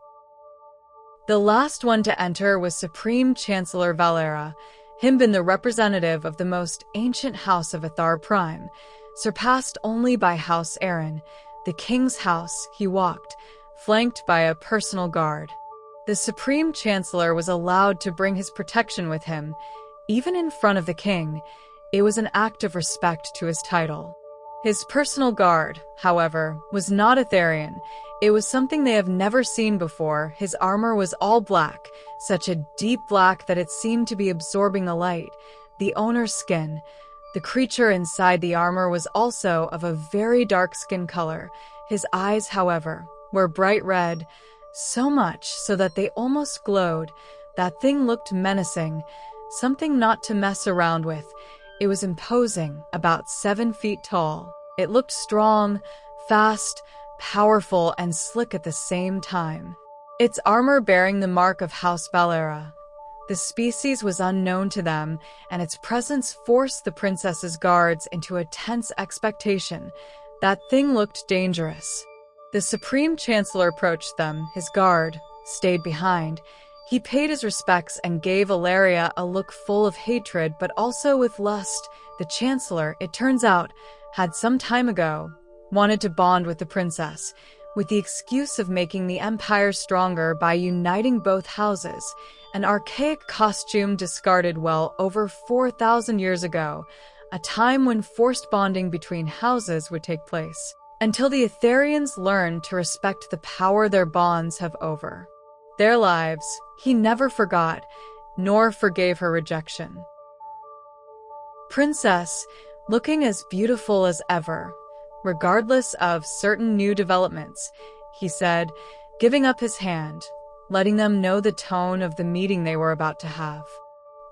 Speaker 1: The last one to enter was Supreme Chancellor Valera, him been the representative of the most ancient house of Athar Prime, surpassed only by House Aaron. The king's house, he walked, flanked by a personal guard. The Supreme Chancellor was allowed to bring his protection with him, even in front of the king. It was an act of respect to his title. His personal guard, however, was not Etherian. It was something they have never seen before. His armor was all black, such a deep black that it seemed to be absorbing the light. The owner's skin. The creature inside the armor was also of a very dark skin color. His eyes, however, were bright red, so much so that they almost glowed. That thing looked menacing, something not to mess around with. It was imposing, about 7 feet tall. It looked strong, fast, powerful, and slick at the same time. Its armor bearing the mark of House Valera. The species was unknown to them, and its presence forced the princess's guards into a tense expectation. That thing looked dangerous. The Supreme Chancellor approached them. His guard stayed behind. He paid his respects and gave Valeria a look full of hatred, but also with lust. The Chancellor, it turns out, had some time ago wanted to bond with the princess, with the excuse of making the empire stronger by uniting both houses, an archaic costume discarded well over 4,000 years ago, a time when forced bonding between houses would take place, until the Etherians learned to respect the power their bonds have over their lives. He never forgot, nor forgave her rejection. Princess, looking as beautiful as ever, regardless of certain new developments, he said, giving up his hand, letting them know the tone of the meeting they were about to have.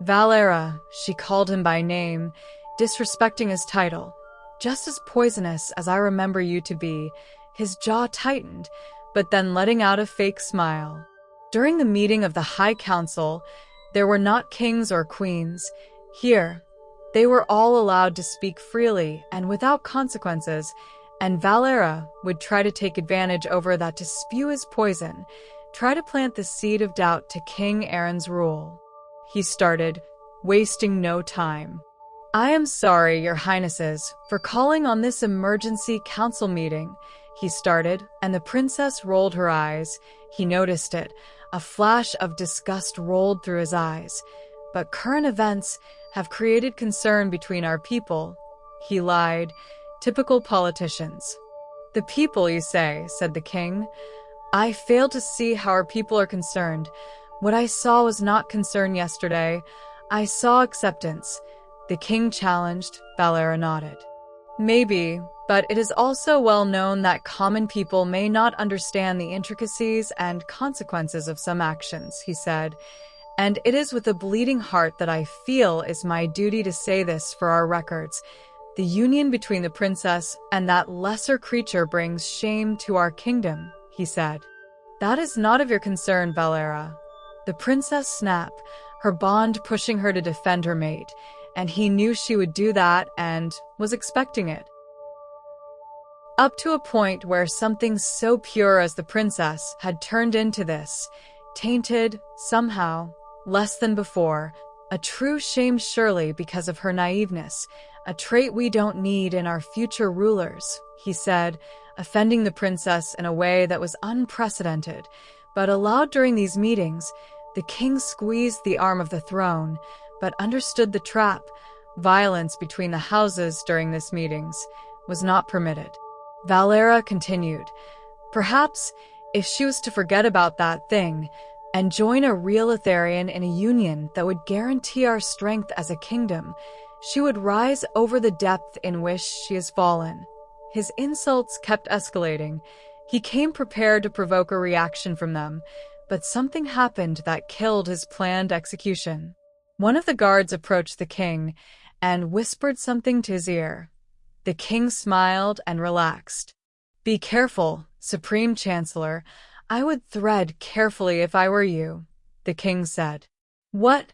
Speaker 1: Valera, she called him by name, disrespecting his title. Just as poisonous as I remember you to be. His jaw tightened, but then letting out a fake smile. During the meeting of the High Council, there were not kings or queens. Here, they were all allowed to speak freely and without consequences, and Valera would try to take advantage over that to spew his poison, try to plant the seed of doubt to King Aaron's rule. He started, wasting no time. I am sorry, Your Highnesses, for calling on this emergency council meeting, he started, and the princess rolled her eyes. He noticed it. A flash of disgust rolled through his eyes. But current events have created concern between our people. He lied. Typical politicians. The people, you say, said the king. I fail to see how our people are concerned. What I saw was not concern yesterday. I saw acceptance. The king challenged. Valera nodded. Maybe, but it is also well known that common people may not understand the intricacies and consequences of some actions, he said. And it is with a bleeding heart that I feel is my duty to say this for our records. The union between the princess and that lesser creature brings shame to our kingdom, he said. That is not of your concern, Valera. The princess snapped, her bond pushing her to defend her mate, and he knew she would do that and was expecting it. Up to a point where something so pure as the princess had turned into this, tainted, somehow, less than before, a true shame surely because of her naiveness, a trait we don't need in our future rulers, he said, offending the princess in a way that was unprecedented, but allowed during these meetings. The king squeezed the arm of the throne, but understood the trap. Violence between the houses during these meetings was not permitted. Valera continued, perhaps if she was to forget about that thing and join a real Etherian in a union that would guarantee our strength as a kingdom, she would rise over the depth in which she has fallen. His insults kept escalating. He came prepared to provoke a reaction from them, but something happened that killed his planned execution. One of the guards approached the king and whispered something to his ear. The king smiled and relaxed. Be careful, Supreme Chancellor. I would tread carefully if I were you, the king said. What?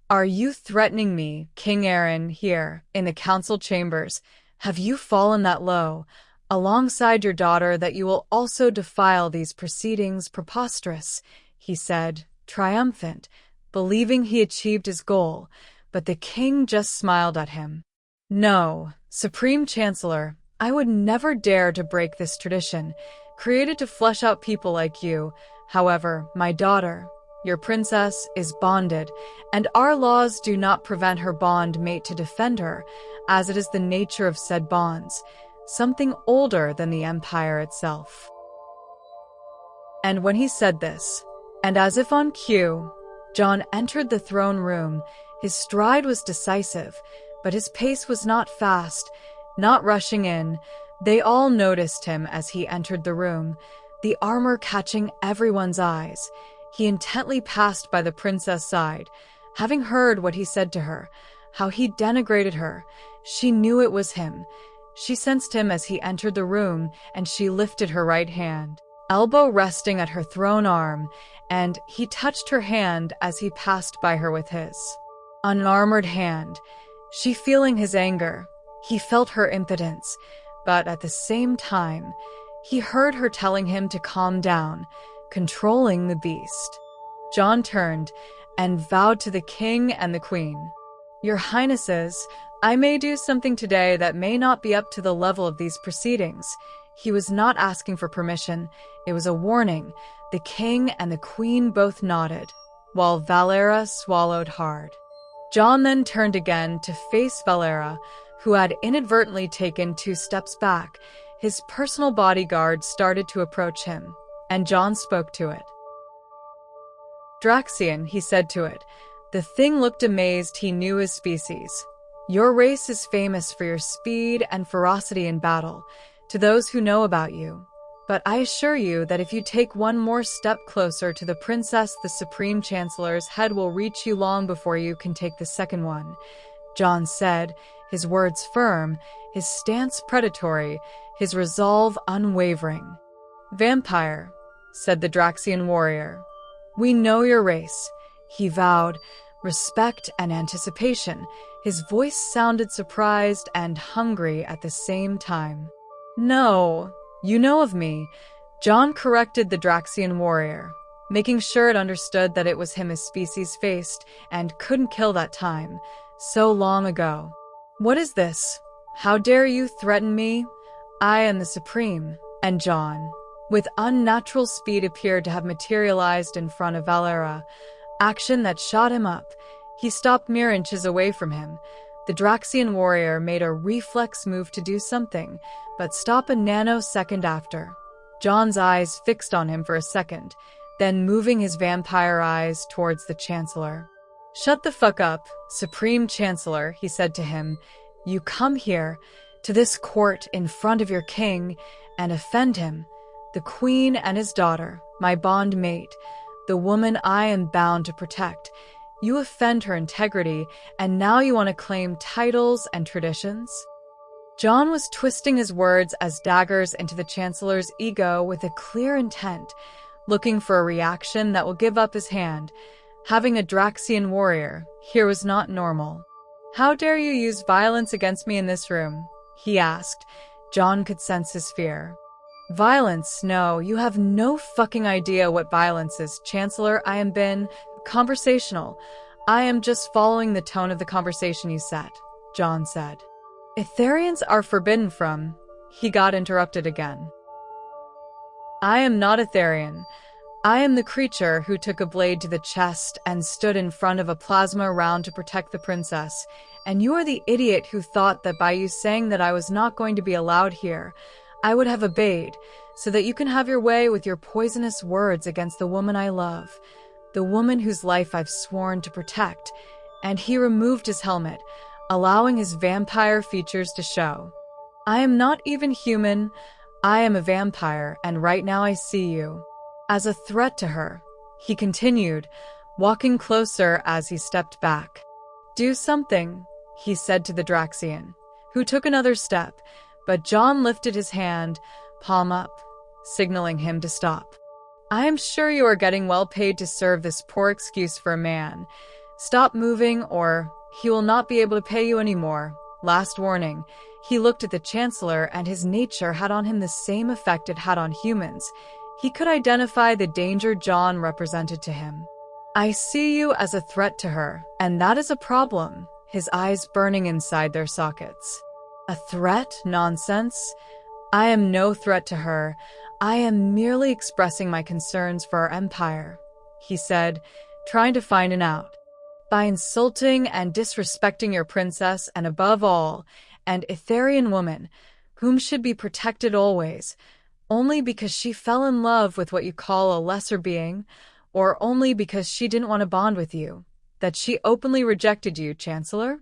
Speaker 1: Are you threatening me, King Aaron, here, in the council chambers? Have you fallen that low, alongside your daughter, that you will also defile these proceedings? Preposterous, he said, triumphant, believing he achieved his goal, but the king just smiled at him. No, Supreme Chancellor, I would never dare to break this tradition, created to flesh out people like you. However, my daughter, your princess, is bonded, and our laws do not prevent her bond mate to defend her, as it is the nature of said bonds, something older than the empire itself. And when he said this, and as if on cue, John entered the throne room. His stride was decisive, but his pace was not fast, not rushing in. They all noticed him as he entered the room, the armor catching everyone's eyes. He intently passed by the princess' side, having heard what he said to her, how he denigrated her. She knew it was him. She sensed him as he entered the room, and she lifted her right hand, elbow resting at her throne arm, and he touched her hand as he passed by her with his unarmored hand. She feeling his anger, he felt her impotence, but at the same time, he heard her telling him to calm down, controlling the beast. John turned and vowed to the king and the queen, "Your Highnesses, I may do something today that may not be up to the level of these proceedings." He was not asking for permission. It was a warning. The king and the queen both nodded, while Valera swallowed hard. John then turned again to face Valera, who had inadvertently taken 2 steps back. His personal bodyguard started to approach him, and John spoke to it. "Draxian," he said to it. The thing looked amazed. He knew his species. "Your race is famous for your speed and ferocity in battle, to those who know about you. But I assure you that if you take one more step closer to the princess, the Supreme Chancellor's head will reach you long before you can take the second one." John said, his words firm, his stance predatory, his resolve unwavering. "Vampire," said the Draxian warrior, "we know your race." He vowed, respect and anticipation. His voice sounded surprised and hungry at the same time. "No, you know of me," John corrected the Draxian warrior, making sure it understood that it was him his species faced and couldn't kill that time, so long ago. "What is this? How dare you threaten me? I am the Supreme." And John, with unnatural speed, appeared to have materialized in front of Valera, action that shot him up. He stopped mere inches away from him. The Draxian warrior made a reflex move to do something, but stopped a nanosecond after. John's eyes fixed on him for a second, then moving his vampire eyes towards the Chancellor. "Shut the fuck up, Supreme Chancellor," he said to him. "You come here, to this court in front of your king, and offend him, the queen and his daughter, my bond mate, the woman I am bound to protect. You offend her integrity, and now you want to claim titles and traditions?" John was twisting his words as daggers into the Chancellor's ego with a clear intent, looking for a reaction that will give up his hand. Having a Draxian warrior here was not normal. "How dare you use violence against me in this room?" he asked. John could sense his fear. "Violence? No, you have no fucking idea what violence is, Chancellor. I am been conversational. I am just following the tone of the conversation you set," John said. "Etherians are forbidden from..." He got interrupted again. "I am not Etherian. I am the creature who took a blade to the chest and stood in front of a plasma round to protect the princess. And you are the idiot who thought that by you saying that I was not going to be allowed here, I would have obeyed, so that you can have your way with your poisonous words against the woman I love, the woman whose life I've sworn to protect." And he removed his helmet, allowing his vampire features to show. "I am not even human. I am a vampire, and right now I see you as a threat to her," he continued, walking closer as he stepped back. "Do something," he said to the Draxian, who took another step, but John lifted his hand, palm up, signaling him to stop. "I am sure you are getting well paid to serve this poor excuse for a man. Stop moving, or he will not be able to pay you anymore. Last warning." He looked at the Chancellor, and his nature had on him the same effect it had on humans. He could identify the danger John represented to him. "I see you as a threat to her, and that is a problem," his eyes burning inside their sockets. "A threat? Nonsense. I am no threat to her. I am merely expressing my concerns for our empire," he said, trying to find an out. "By insulting and disrespecting your princess, and above all, an Etherian woman, whom should be protected always, only because she fell in love with what you call a lesser being, or only because she didn't want to bond with you, that she openly rejected you, Chancellor?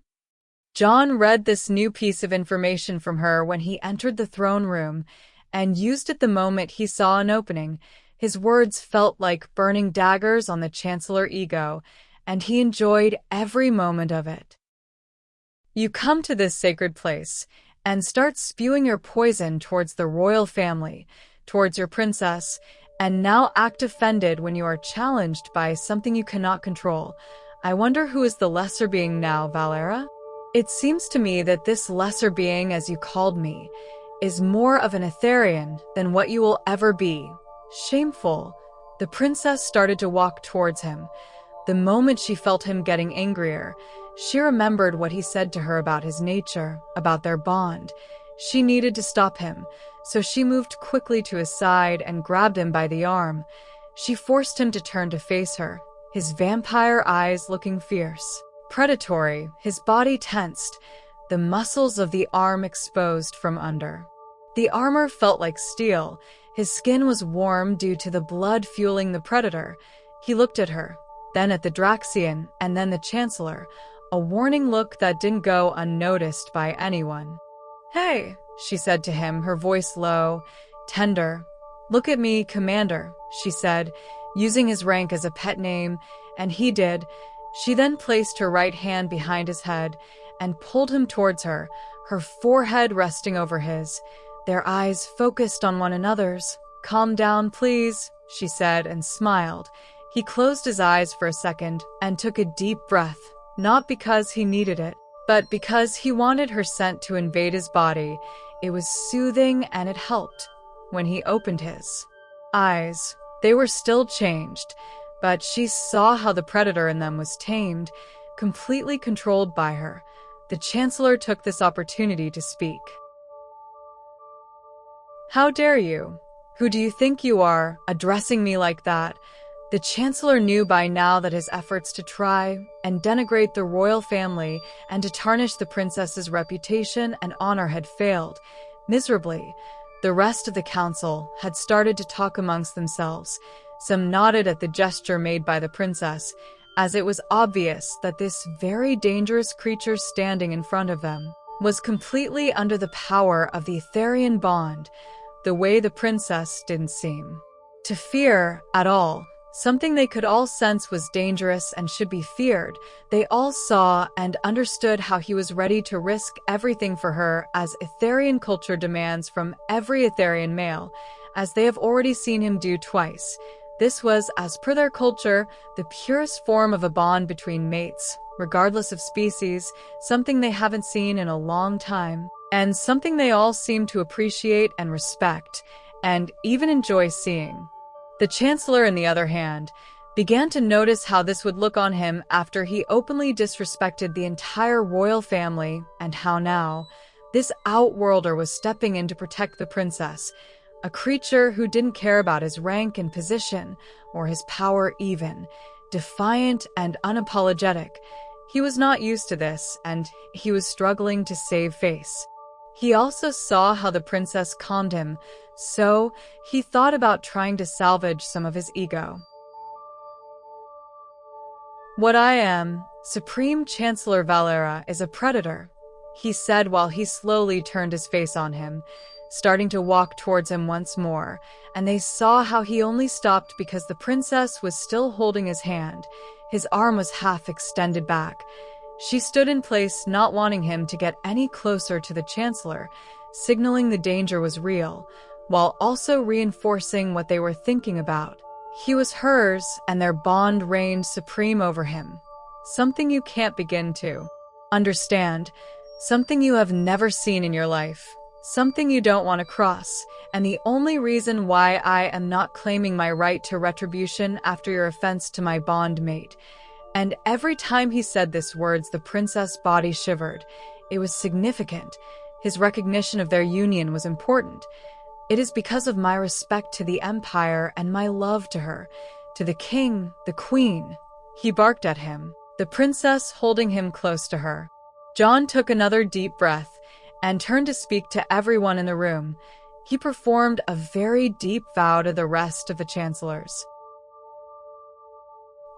Speaker 1: John read this new piece of information from her when he entered the throne room and used it the moment he saw an opening. His words felt like burning daggers on the Chancellor ego, and he enjoyed every moment of it. You come to this sacred place and start spewing your poison towards the royal family, towards your princess, and now act offended when you are challenged by something you cannot control. I wonder who is the lesser being now, Valera? It seems to me that this lesser being, as you called me, is more of an Etherian than what you will ever be. Shameful. The princess started to walk towards him. The moment she felt him getting angrier, she remembered what he said to her about his nature, about their bond. She needed to stop him, so she moved quickly to his side and grabbed him by the arm. She forced him to turn to face her, his vampire eyes looking fierce. Predatory, his body tensed, the muscles of the arm exposed from under. The armor felt like steel. His skin was warm due to the blood fueling the predator. He looked at her, then at the Draxian, and then the Chancellor, a warning look that didn't go unnoticed by anyone. "Hey," she said to him, her voice low, tender. "Look at me, Commander," she said, using his rank as a pet name, and he did. She then placed her right hand behind his head and pulled him towards her, her forehead resting over his, their eyes focused on one another's. "Calm down, please," she said and smiled. He closed his eyes for a second and took a deep breath, not because he needed it, but because he wanted her scent to invade his body. It was soothing and it helped. When he opened his eyes, they were still changed, but she saw how the predator in them was tamed, completely controlled by her. The Chancellor took this opportunity to speak. "How dare you? Who do you think you are, addressing me like that?" The Chancellor knew by now that his efforts to try and denigrate the royal family and to tarnish the princess's reputation and honor had failed miserably. The rest of the council had started to talk amongst themselves. Some nodded at the gesture made by the princess, as it was obvious that this very dangerous creature standing in front of them was completely under the power of the Etherian bond, the way the princess didn't seem to fear at all. Something they could all sense was dangerous and should be feared. They all saw and understood how he was ready to risk everything for her, as Etherian culture demands from every Etherian male, as they have already seen him do twice. This was, as per their culture, the purest form of a bond between mates, regardless of species, something they haven't seen in a long time, and something they all seem to appreciate and respect, and even enjoy seeing. The Chancellor, on the other hand, began to notice how this would look on him after he openly disrespected the entire royal family, and how now this outworlder was stepping in to protect the princess, a creature who didn't care about his rank and position, or his power even, defiant and unapologetic. He was not used to this, and he was struggling to save face. He also saw how the princess calmed him, so he thought about trying to salvage some of his ego. "What I am, Supreme Chancellor Valera, is a predator," he said while he slowly turned his face on him, starting to walk towards him once more, and they saw how he only stopped because the princess was still holding his hand. His arm was half extended back. She stood in place, not wanting him to get any closer to the Chancellor, signaling the danger was real, while also reinforcing what they were thinking about. He was hers, and their bond reigned supreme over him. Something you can't begin to understand, something you have never seen in your life, something you don't want to cross, and the only reason why I am not claiming my right to retribution after your offense to my bond mate. And every time he said these words, the princess' body shivered. It was significant. His recognition of their union was important. It is because of my respect to the Empire and my love to her, to the king, the queen. He barked at him, the princess holding him close to her. John took another deep breath and turned to speak to everyone in the room. he performed a very deep vow to the rest of the chancellors.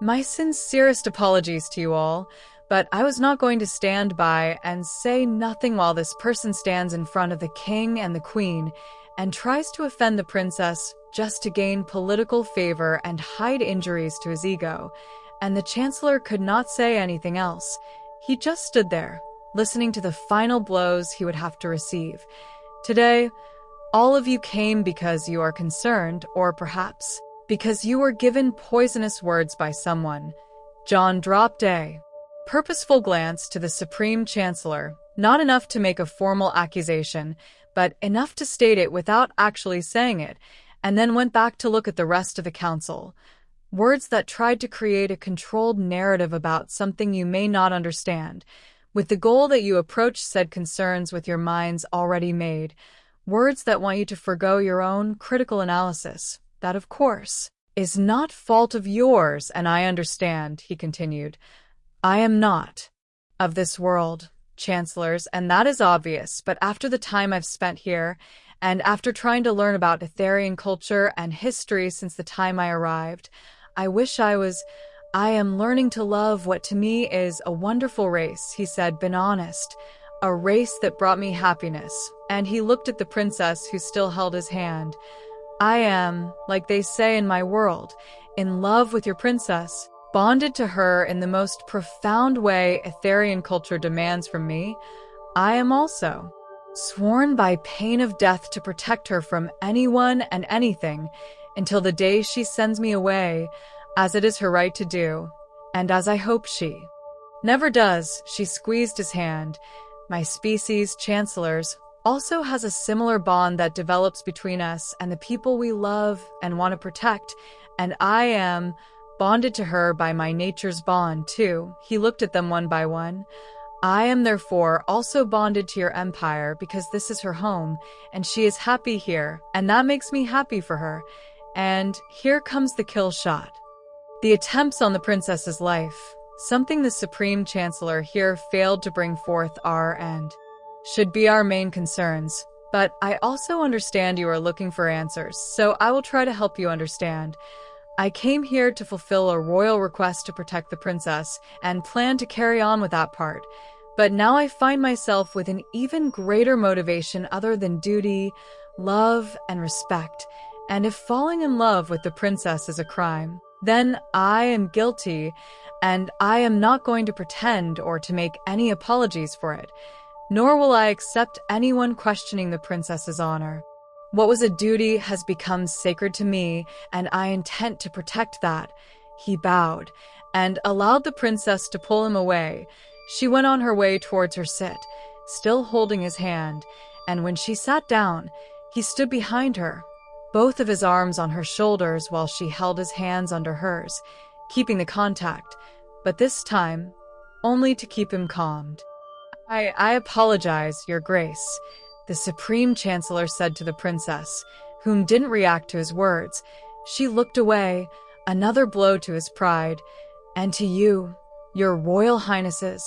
Speaker 1: My sincerest apologies to you all, but I was not going to stand by and say nothing while this person stands in front of the king and the queen and tries to offend the princess just to gain political favor and hide injuries to his ego. And the chancellor could not say anything else. He just stood there, listening to the final blows he would have to receive. Today, all of you came because you are concerned, or perhaps because you were given poisonous words by someone. John dropped a purposeful glance to the Supreme Chancellor, not enough to make a formal accusation, but enough to state it without actually saying it, and then went back to look at the rest of the council. Words that tried to create a controlled narrative about something you may not understand, with the goal that you approach said concerns with your minds already made. Words that want you to forgo your own critical analysis. That, of course, is not fault of yours, and I understand, he continued. I am not of this world, chancellors, and that is obvious, but after the time I've spent here, and after trying to learn about Etherian culture and history since the time I arrived, I wish I am learning to love what to me is a wonderful race, he said, been honest. A race that brought me happiness. And he looked at the princess who still held his hand. I am, like they say in my world, in love with your princess, bonded to her in the most profound way Etherian culture demands from me. I am also sworn by pain of death to protect her from anyone and anything until the day she sends me away, as it is her right to do, and as I hope she never does. She squeezed his hand. My species, chancellors, also has a similar bond that develops between us and the people we love and want to protect, and I am bonded to her by my nature's bond, too. He looked at them one by one. I am therefore also bonded to your empire because this is her home, and she is happy here, and that makes me happy for her. And here comes the kill shot. The attempts on the princess's life, something the Supreme Chancellor here failed to bring forth, are and should be our main concerns. But I also understand you are looking for answers, so I will try to help you understand. I came here to fulfill a royal request to protect the princess and plan to carry on with that part. But now I find myself with an even greater motivation other than duty, love, and respect. And if falling in love with the princess is a crime, then I am guilty, and I am not going to pretend or to make any apologies for it, nor will I accept anyone questioning the princess's honor. What was a duty has become sacred to me, and I intend to protect that. He bowed and allowed the princess to pull him away. She went on her way towards her sit, still holding his hand, and when she sat down, he stood behind her, both of his arms on her shoulders while she held his hands under hers, keeping the contact, but this time only to keep him calmed. I apologize, Your Grace, the Supreme Chancellor said to the princess, whom didn't react to his words. She looked away, another blow to his pride. And to you, Your Royal Highnesses,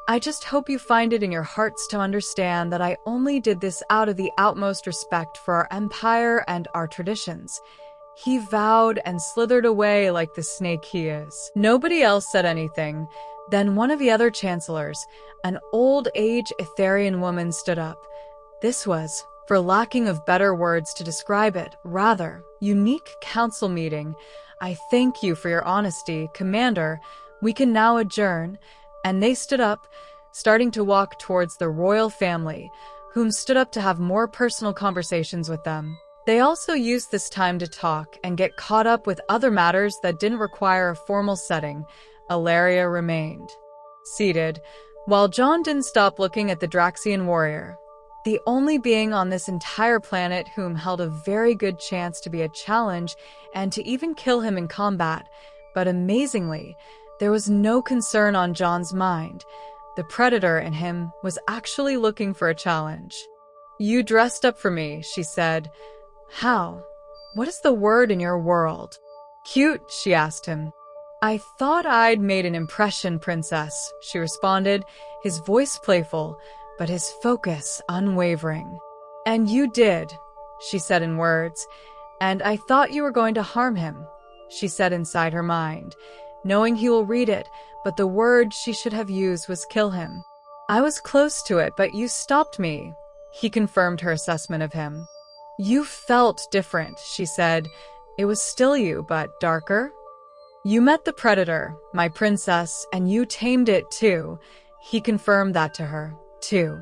Speaker 1: I just hope you find it in your hearts to understand that I only did this out of the utmost respect for our empire and our traditions. He vowed and slithered away like the snake he is. Nobody else said anything. Then one of the other chancellors, an old-age Etherian woman, stood up. This was, for lacking of better words to describe it, rather unique council meeting. I thank you for your honesty, Commander. We can now adjourn. And they stood up, starting to walk towards the royal family, whom stood up to have more personal conversations with them. They also used this time to talk and get caught up with other matters that didn't require a formal setting. Ilaria remained seated, while John didn't stop looking at the Draxian warrior, the only being on this entire planet whom held a very good chance to be a challenge and to even kill him in combat. But amazingly, there was no concern on John's mind. The predator in him was actually looking for a challenge. You dressed up for me, she said. How? What is the word in your world? Cute, she asked him. I thought I'd made an impression, princess, she responded, his voice playful, but his focus unwavering. And you did. she said in words. And I thought you were going to harm him, she said inside her mind, knowing he will read it, but the word she should have used was kill him. I was close to it, but you stopped me, he confirmed her assessment of him. You felt different, she said. It was still you, but darker. You met the predator, my princess, and you tamed it too. He confirmed that to her, too.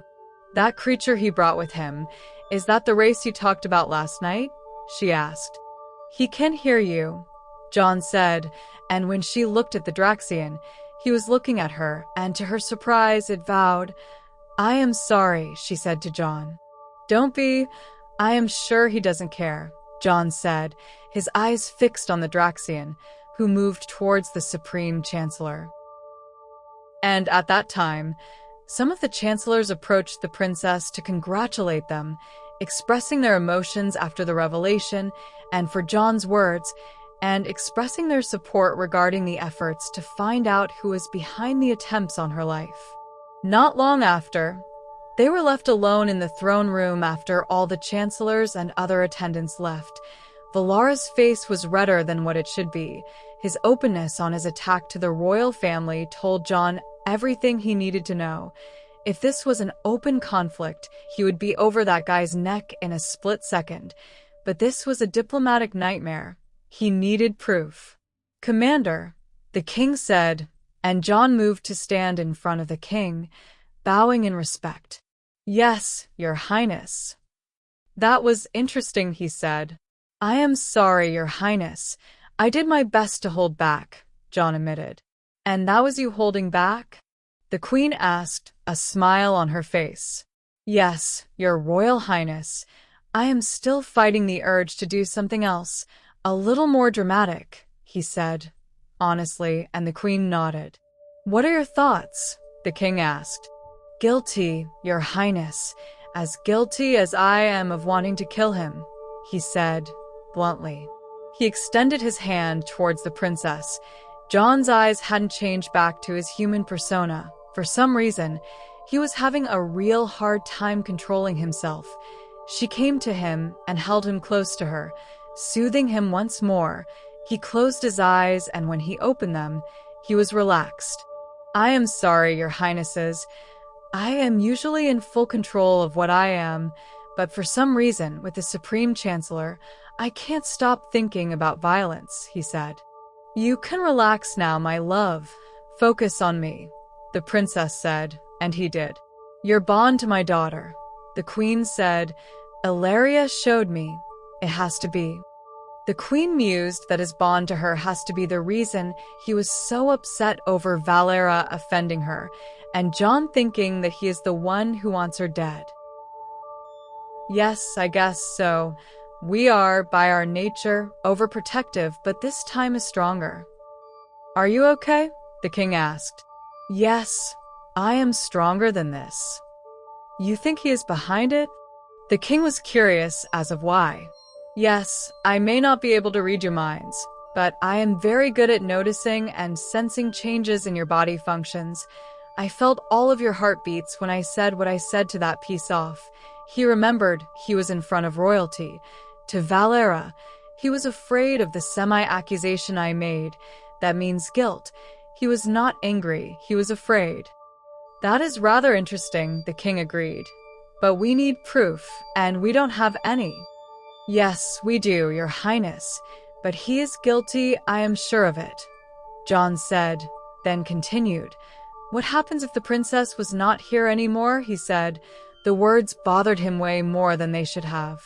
Speaker 1: That creature he brought with him, is that the race you talked about last night? She asked. He can hear you, John said, and when she looked at the Draxian, he was looking at her, and to her surprise it vowed. I am sorry, she said to John. Don't be. I am sure he doesn't care, John said, his eyes fixed on the Draxian, who moved towards the Supreme Chancellor. And at that time, some of the chancellors approached the princess to congratulate them, expressing their emotions after the revelation and for John's words, and expressing their support regarding the efforts to find out who was behind the attempts on her life. Not long after, they were left alone in the throne room after all the chancellors and other attendants left. Valara's face was redder than what it should be. His openness on his attack to the royal family told John everything he needed to know. If this was an open conflict, he would be over that guy's neck in a split second. But this was a diplomatic nightmare. He needed proof. Commander, the king said, and John moved to stand in front of the king, bowing in respect. Yes, Your Highness. That was interesting, he said. I am sorry, Your Highness. I did my best to hold back, John admitted. And that was you holding back? The Queen asked, a smile on her face. Yes, Your Royal Highness. I am still fighting the urge to do something else, a little more dramatic, he said, honestly, and the Queen nodded. What are your thoughts? The King asked. Guilty, Your Highness, as guilty as I am of wanting to kill him, he said, bluntly. He extended his hand towards the princess. John's eyes hadn't changed back to his human persona. For some reason, he was having a real hard time controlling himself. She came to him and held him close to her, soothing him once more. He closed his eyes, and when he opened them, he was relaxed. I am sorry, Your Highnesses. I am usually in full control of what I am, but for some reason, with the Supreme Chancellor, I can't stop thinking about violence, he said. You can relax now, my love. Focus on me, the princess said, and he did. Your bond to my daughter, the Queen said. Ilaria showed me. It has to be. The Queen mused that his bond to her has to be the reason he was so upset over Valara offending her, and John thinking that he is the one who wants her dead. Yes, I guess so. We are, by our nature, overprotective, but this time is stronger. Are you okay? The King asked. Yes, I am stronger than this. You think he is behind it? The King was curious as of why. Yes, I may not be able to read your minds, but I am very good at noticing and sensing changes in your body functions. I felt all of your heartbeats when I said what I said to that piece off. He remembered he was in front of royalty. To Valara, he was afraid of the semi-accusation I made. That means guilt. He was not angry, he was afraid. That is rather interesting, the King agreed. But we need proof, and we don't have any. Yes, we do, Your Highness, but he is guilty, I am sure of it, John said, then continued. What happens if the princess was not here anymore, he said. The words bothered him way more than they should have.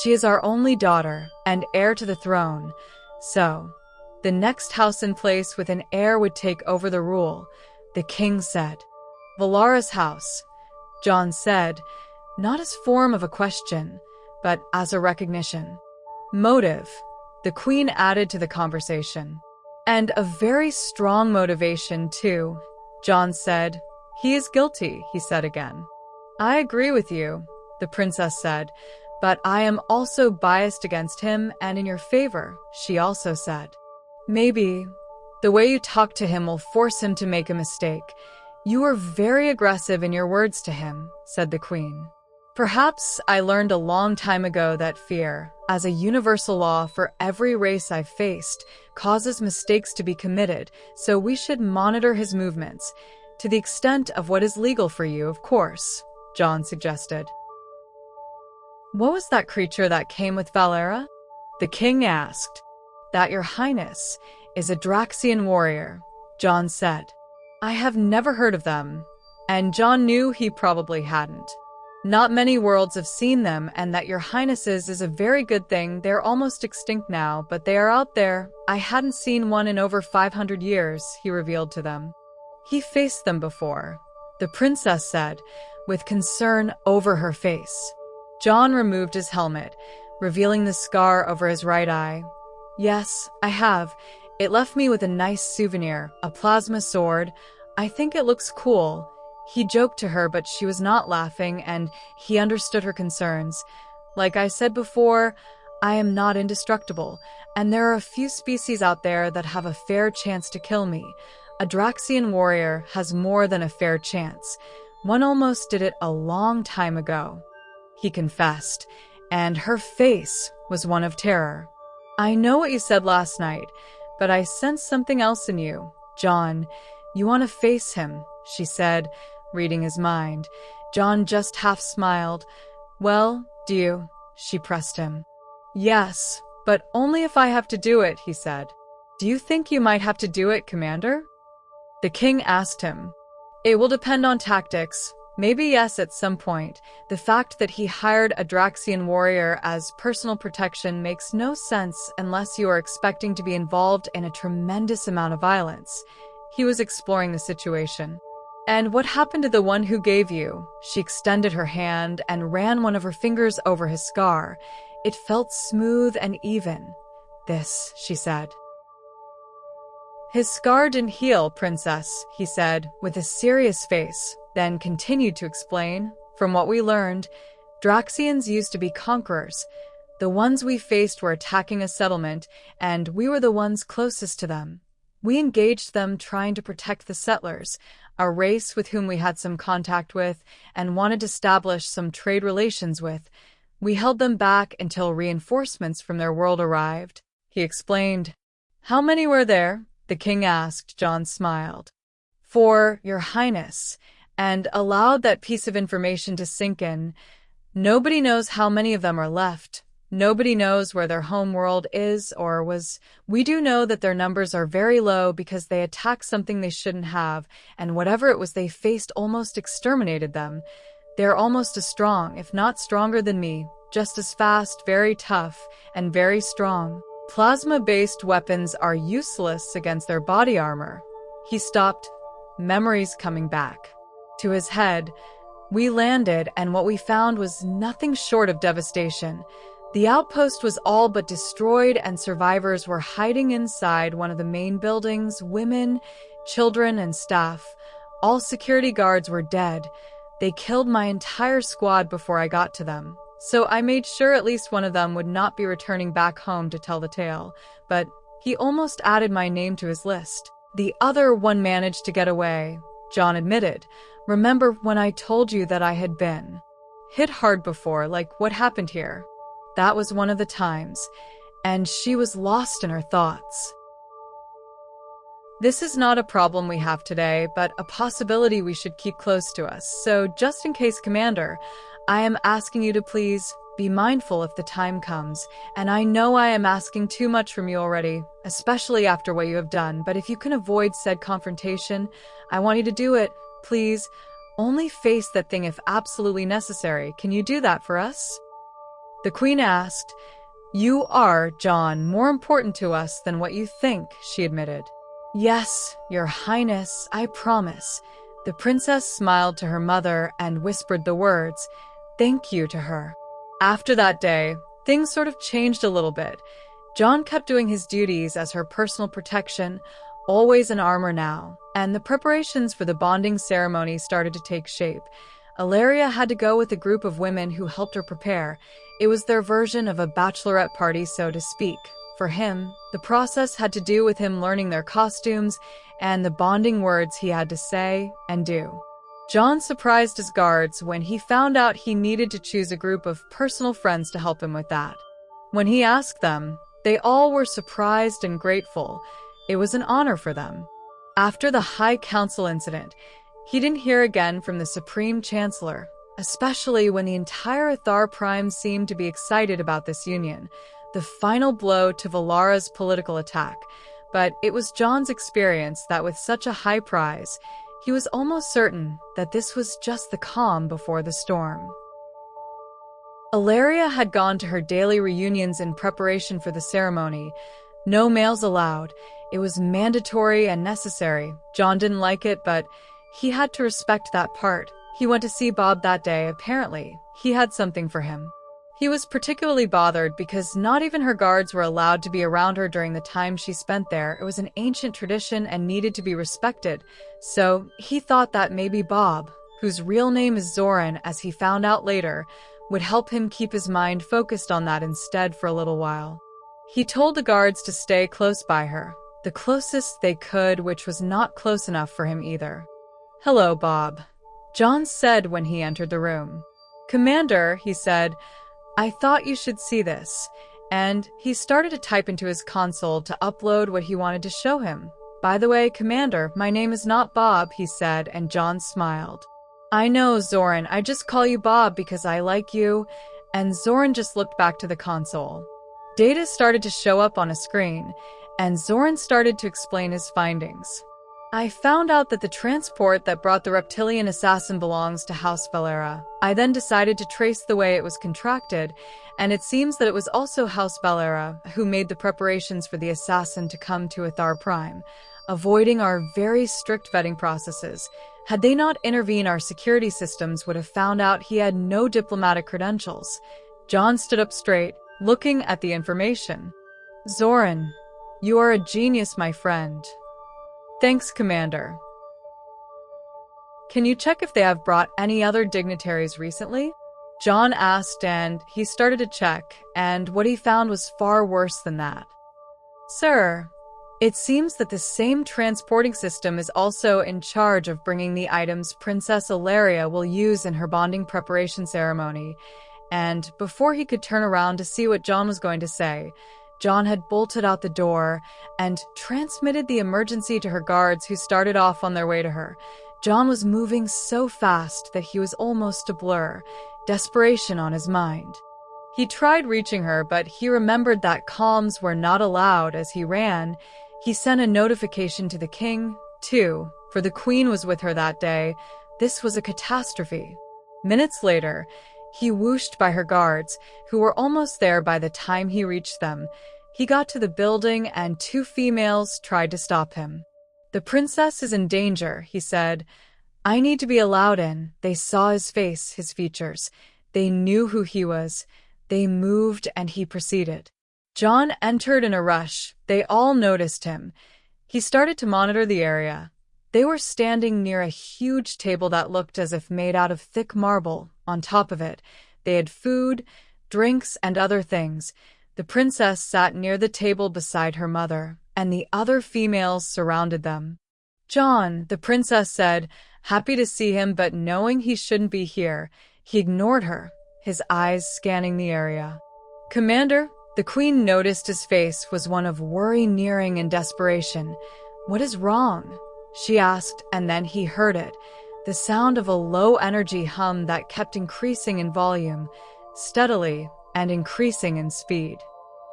Speaker 1: She is our only daughter, and heir to the throne, so the next house in place with an heir would take over the rule, the King said. Valara's house, John said, not as form of a question, but as a recognition. Motive, the Queen added to the conversation. And a very strong motivation, too, John said. He is guilty, he said again. I agree with you, the princess said, but I am also biased against him and in your favor, she also said. Maybe the way you talk to him will force him to make a mistake. You are very aggressive in your words to him, said the Queen. Perhaps I learned a long time ago that fear, as a universal law for every race I've faced, causes mistakes to be committed, so we should monitor his movements, to the extent of what is legal for you, of course, John suggested. What was that creature that came with Valera? The king asked. That, your highness, is a Draxian warrior, John said. I have never heard of them, and John knew he probably hadn't. Not many worlds have seen them, and that your highnesses is a very good thing. They're almost extinct now, but they are out there. I hadn't seen one in over 500 years, he revealed to them. He faced them before, the princess said, with concern over her face. John removed his helmet, revealing the scar over his right eye. Yes, I have. It left me with a nice souvenir, a plasma sword. I think it looks cool. He joked to her, but she was not laughing, and he understood her concerns. Like I said before, I am not indestructible, and there are a few species out there that have a fair chance to kill me. A Draxian warrior has more than a fair chance. One almost did it a long time ago, he confessed, and her face was one of terror. I know what you said last night, but I sense something else in you, John. You want to face him, she said, reading his mind. John just half smiled. Well, do you? She pressed him. Yes, but only if I have to do it, he said. Do you think you might have to do it, Commander? The king asked him. It will depend on tactics. Maybe yes at some point. The fact that he hired a Draxian warrior as personal protection makes no sense unless you are expecting to be involved in a tremendous amount of violence. He was exploring the situation. And what happened to the one who gave you? She extended her hand and ran one of her fingers over his scar. It felt smooth and even. This, she said. His scar didn't heal, princess, he said, with a serious face, then continued to explain. From what we learned, Draxians used to be conquerors. The ones we faced were attacking a settlement, and we were the ones closest to them. We engaged them trying to protect the settlers, a race with whom we had some contact with and wanted to establish some trade relations with. We held them back until reinforcements from their world arrived, he explained. How many were there? The king asked. John smiled. 4, your highness, and allowed that piece of information to sink in. Nobody knows how many of them are left. Nobody knows where their home world is or was. We do know that their numbers are very low because they attacked something they shouldn't have, and whatever it was they faced almost exterminated them. They're almost as strong, if not stronger than me, just as fast, very tough, and very strong. Plasma-based weapons are useless against their body armor. He stopped, memories coming back. To his head, we landed, and what we found was nothing short of devastation. The outpost was all but destroyed, and survivors were hiding inside one of the main buildings, women, children, and staff. All security guards were dead. They killed my entire squad before I got to them. So I made sure at least one of them would not be returning back home to tell the tale, but he almost added my name to his list. The other one managed to get away, John admitted. Remember when I told you that I had been hit hard before, like what happened here? That was one of the times, and she was lost in her thoughts. This is not a problem we have today, but a possibility we should keep close to us. So just in case, Commander, I am asking you to please be mindful if the time comes. And I know I am asking too much from you already, especially after what you have done, but if you can avoid said confrontation, I want you to do it. Please, only face that thing if absolutely necessary. Can you do that for us? The Queen asked. You are, John, more important to us than what you think, she admitted. Yes, Your Highness, I promise. The princess smiled to her mother and whispered the words, thank you, to her. After that day, things sort of changed a little bit. John kept doing his duties as her personal protection, always in armor now, and the preparations for the bonding ceremony started to take shape. Ilaria had to go with a group of women who helped her prepare. It was their version of a bachelorette party, so to speak. For him, the process had to do with him learning their costumes and the bonding words he had to say and do. John surprised his guards when he found out he needed to choose a group of personal friends to help him with that. When he asked them, they all were surprised and grateful. It was an honor for them. After the High Council incident, he didn't hear again from the Supreme Chancellor, especially when the entire Athar Prime seemed to be excited about this union, the final blow to Valara's political attack. But it was John's experience that with such a high prize, he was almost certain that this was just the calm before the storm. Ilaria had gone to her daily reunions in preparation for the ceremony. No males allowed. It was mandatory and necessary. John didn't like it, but he had to respect that part. He went to see Bob that day. Apparently, he had something for him. He was particularly bothered because not even her guards were allowed to be around her during the time she spent there. It was an ancient tradition and needed to be respected. So he thought that maybe Bob, whose real name is Zoran as he found out later, would help him keep his mind focused on that instead for a little while. He told the guards to stay close by her, the closest they could, which was not close enough for him either. "Hello, Bob," John said when he entered the room. "Commander," he said, "I thought you should see this." And he started to type into his console to upload what he wanted to show him. "By the way, Commander, my name is not Bob," he said, and John smiled. "I know, Zoran, I just call you Bob because I like you." And Zoran just looked back to the console. Data started to show up on a screen, and Zoran started to explain his findings. "I found out that the transport that brought the reptilian assassin belongs to House Valera. I then decided to trace the way it was contracted, and it seems that it was also House Valera who made the preparations for the assassin to come to Athar Prime, avoiding our very strict vetting processes. Had they not intervened, our security systems would have found out he had no diplomatic credentials." John stood up straight, looking at the information. "Zoran, you are a genius, my friend." "Thanks, Commander. Can you check if they have brought any other dignitaries recently?" John asked, and he started to check, and what he found was far worse than that. "Sir, it seems that the same transporting system is also in charge of bringing the items Princess Ilaria will use in her bonding preparation ceremony." And before he could turn around to see what John was going to say, John had bolted out the door and transmitted the emergency to her guards, who started off on their way to her. John was moving so fast that he was almost a blur, desperation on his mind. He tried reaching her, but he remembered that comms were not allowed as he ran. He sent a notification to the king, too, for the queen was with her that day. This was a catastrophe. Minutes later, he whooshed by her guards, who were almost there by the time he reached them. He got to the building, and two females tried to stop him. "The princess is in danger," he said. "I need to be allowed in." They saw his face, his features. They knew who he was. They moved, and he proceeded. John entered in a rush. They all noticed him. He started to monitor the area. They were standing near a huge table that looked as if made out of thick marble. On top of it, they had food, drinks, and other things. The princess sat near the table beside her mother, and the other females surrounded them. "John," the princess said, happy to see him, but knowing he shouldn't be here. He ignored her, his eyes scanning the area. "Commander," the queen noticed his face was one of worry, nearing, and desperation. "What is wrong?" she asked, and then he heard it. The sound of a low-energy hum that kept increasing in volume, steadily, and increasing in speed.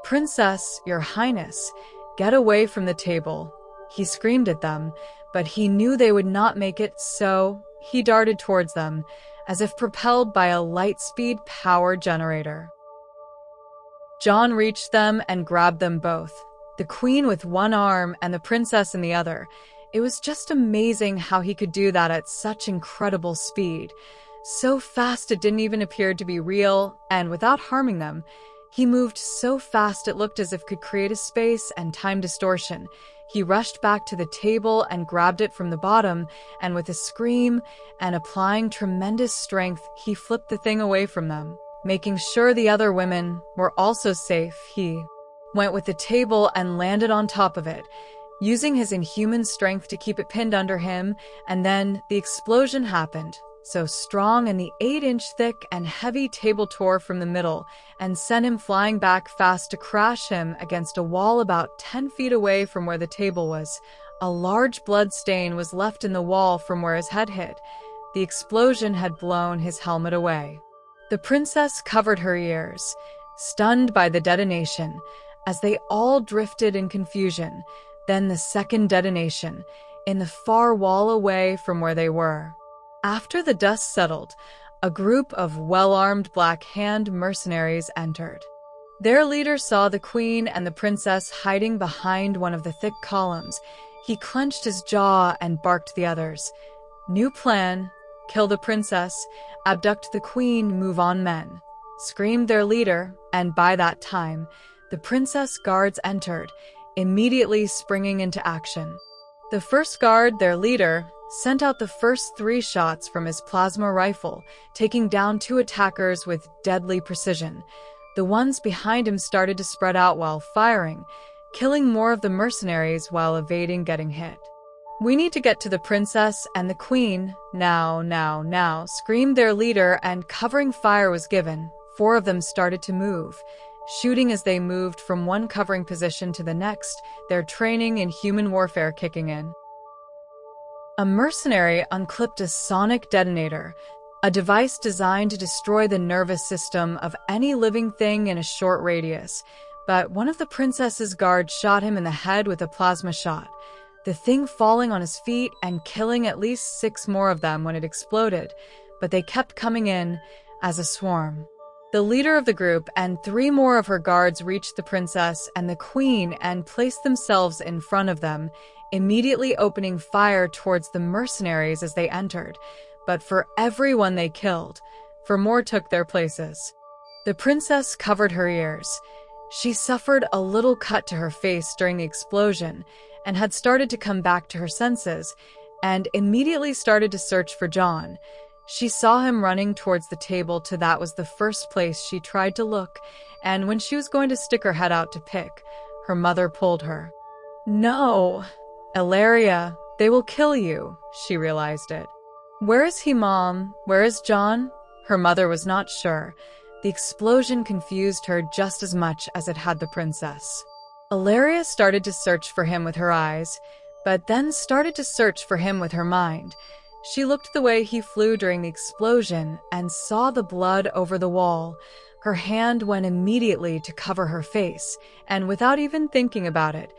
Speaker 1: "Princess, your highness, get away from the table." He screamed at them, but he knew they would not make it, so he darted towards them, as if propelled by a light-speed power generator. John reached them and grabbed them both, the queen with one arm and the princess in the other. It was just amazing how he could do that at such incredible speed. So fast it didn't even appear to be real, and without harming them. He moved so fast it looked as if could create a space and time distortion. He rushed back to the table and grabbed it from the bottom, and with a scream and applying tremendous strength, he flipped the thing away from them. Making sure the other women were also safe, he went with the table and landed on top of it. using his inhuman strength to keep it pinned under him, and then the explosion happened. So strong, and the 8-inch thick and heavy table tore from the middle and sent him flying back fast to crash him against a wall about 10 feet away from where the table was. A large blood stain was left in the wall from where his head hit. The explosion had blown his helmet away. The princess covered her ears, stunned by the detonation, as they all drifted in confusion. Then the second detonation, in the far wall away from where they were. After the dust settled, a group of well-armed Black Hand mercenaries entered. Their leader saw the queen and the princess hiding behind one of the thick columns. He clenched his jaw and barked the others. "New plan. Kill the princess, abduct the queen, move on, men," screamed their leader, and by that time, the princess guards entered, immediately springing into action. The first guard, their leader, sent out the first 3 shots from his plasma rifle, taking down 2 attackers with deadly precision. The ones behind him started to spread out while firing, killing more of the mercenaries while evading getting hit. "We need to get to the princess and the queen, now," screamed their leader, and covering fire was given. 4 of them started to move, shooting as they moved from one covering position to the next, their training in human warfare kicking in. A mercenary unclipped a sonic detonator, a device designed to destroy the nervous system of any living thing in a short radius, but one of the princess's guards shot him in the head with a plasma shot, the thing falling on his feet and killing at least 6 more of them when it exploded, but they kept coming in as a swarm. The leader of the group and 3 more of her guards reached the princess and the queen and placed themselves in front of them, immediately opening fire towards the mercenaries as they entered, but for everyone they killed, 4 more took their places. The princess covered her ears. She suffered a little cut to her face during the explosion and had started to come back to her senses, and immediately started to search for John. She saw him running towards the table to that was the first place she tried to look, and when she was going to stick her head out to pick, her mother pulled her. "No, Ilaria, they will kill you," she realized it. "Where is he, Mom? Where is John?" Her mother was not sure. The explosion confused her just as much as it had the princess. Ilaria started to search for him with her eyes, but then started to search for him with her mind. She looked the way he flew during the explosion and saw the blood over the wall. Her hand went immediately to cover her face, and without even thinking about it,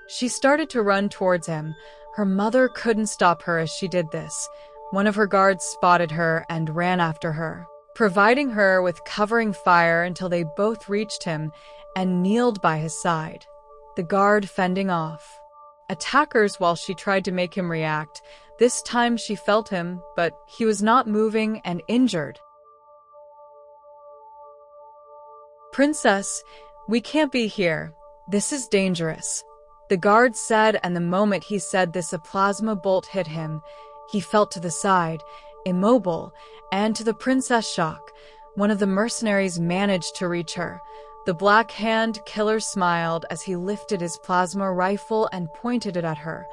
Speaker 1: she started to run towards him. Her mother couldn't stop her as she did this. One of her guards spotted her and ran after her, providing her with covering fire until they both reached him and kneeled by his side, the guard fending off attackers while she tried to make him react. This time she felt him, but he was not moving and injured. "Princess, we can't be here. This is dangerous," the guard said, and the moment he said this, a plasma bolt hit him. He fell to the side, immobile, and to the princess' shock, one of the mercenaries managed to reach her. The Black Hand killer smiled as he lifted his plasma rifle and pointed it at her.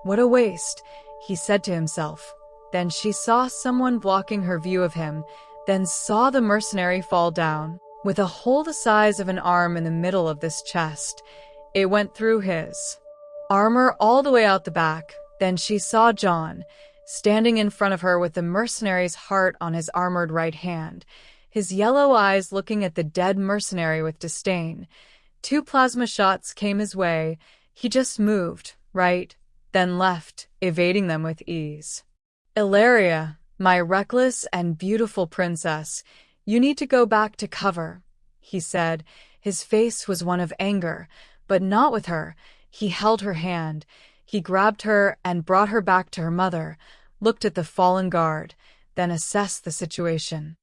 Speaker 1: "What a waste," he said to himself. Then she saw someone blocking her view of him, then saw the mercenary fall down, with a hole the size of an arm in the middle of this chest. It went through his armor all the way out the back. Then she saw John, standing in front of her with the mercenary's heart on his armored right hand, his yellow eyes looking at the dead mercenary with disdain. 2 plasma shots came his way. He just moved, right, then left, evading them with ease. "Ilaria, my reckless and beautiful princess, you need to go back to cover," he said. His face was one of anger, but not with her. He held her hand. He grabbed her and brought her back to her mother, looked at the fallen guard, then assessed the situation.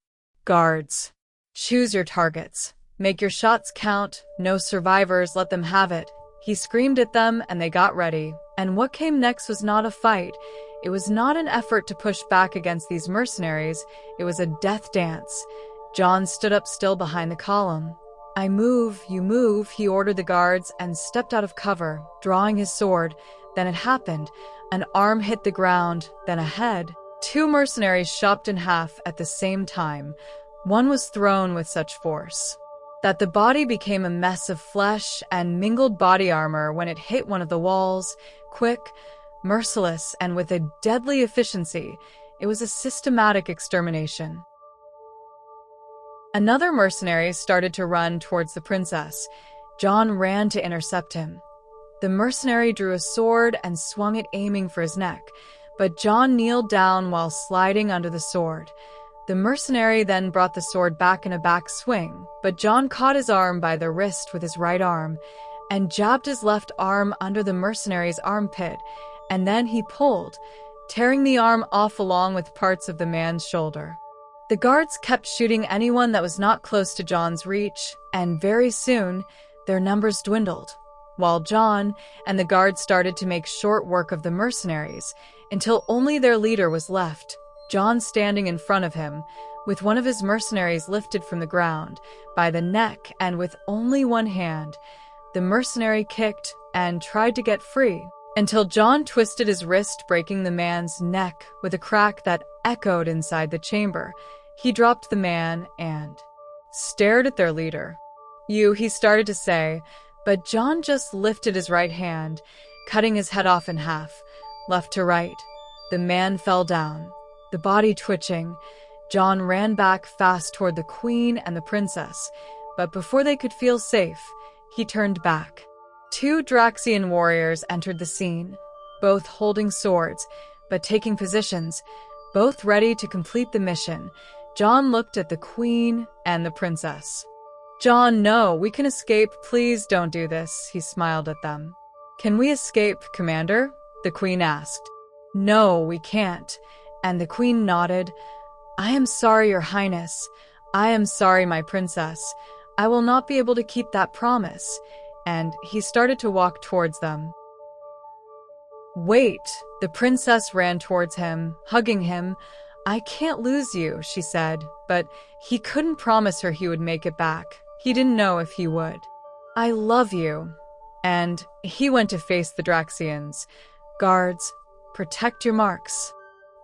Speaker 1: "Guards, choose your targets. Make your shots count. No survivors, let them have it." He screamed at them and they got ready. And what came next was not a fight. It was not an effort to push back against these mercenaries. It was a death dance. John stood up still behind the column. I move, you move, he ordered the guards and stepped out of cover, drawing his sword. Then it happened. An arm hit the ground, then a head. Two mercenaries chopped in half at the same time. One was thrown with such force that the body became a mess of flesh and mingled body armor when it hit one of the walls. Quick, merciless, and with a deadly efficiency, it was a systematic extermination. Another mercenary started to run towards the princess. John ran to intercept him. The mercenary drew a sword and swung it, aiming for his neck, but John kneeled down while sliding under the sword. The mercenary then brought the sword back in a back swing, but John caught his arm by the wrist with his right arm and jabbed his left arm under the mercenary's armpit, and then he pulled, tearing the arm off along with parts of the man's shoulder. The guards kept shooting anyone that was not close to John's reach, and very soon their numbers dwindled, while John and the guards started to make short work of the mercenaries until only their leader was left, John standing in front of him, with one of his mercenaries lifted from the ground by the neck, and with only one hand, the mercenary kicked and tried to get free, until John twisted his wrist, breaking the man's neck with a crack that echoed inside the chamber. He dropped the man and stared at their leader. He started to say, but John just lifted his right hand, cutting his head off in half, left to right. The man fell down, the body twitching. John ran back fast toward the queen and the princess, but before they could feel safe, he turned back. Two Draxian warriors entered the scene, both holding swords, but taking positions, both ready to complete the mission. John looked at the queen and the princess. John, no, we can escape. Please don't do this, he smiled at them. Can we escape, Commander? The queen asked. No, we can't. And the queen nodded. I am sorry, Your Highness. I am sorry, my princess. I will not be able to keep that promise. And he started to walk towards them. Wait, the princess ran towards him, hugging him. I can't lose you, she said, but he couldn't promise her he would make it back. He didn't know if he would. I love you. And he went to face the Draxians. Guards, protect your marks,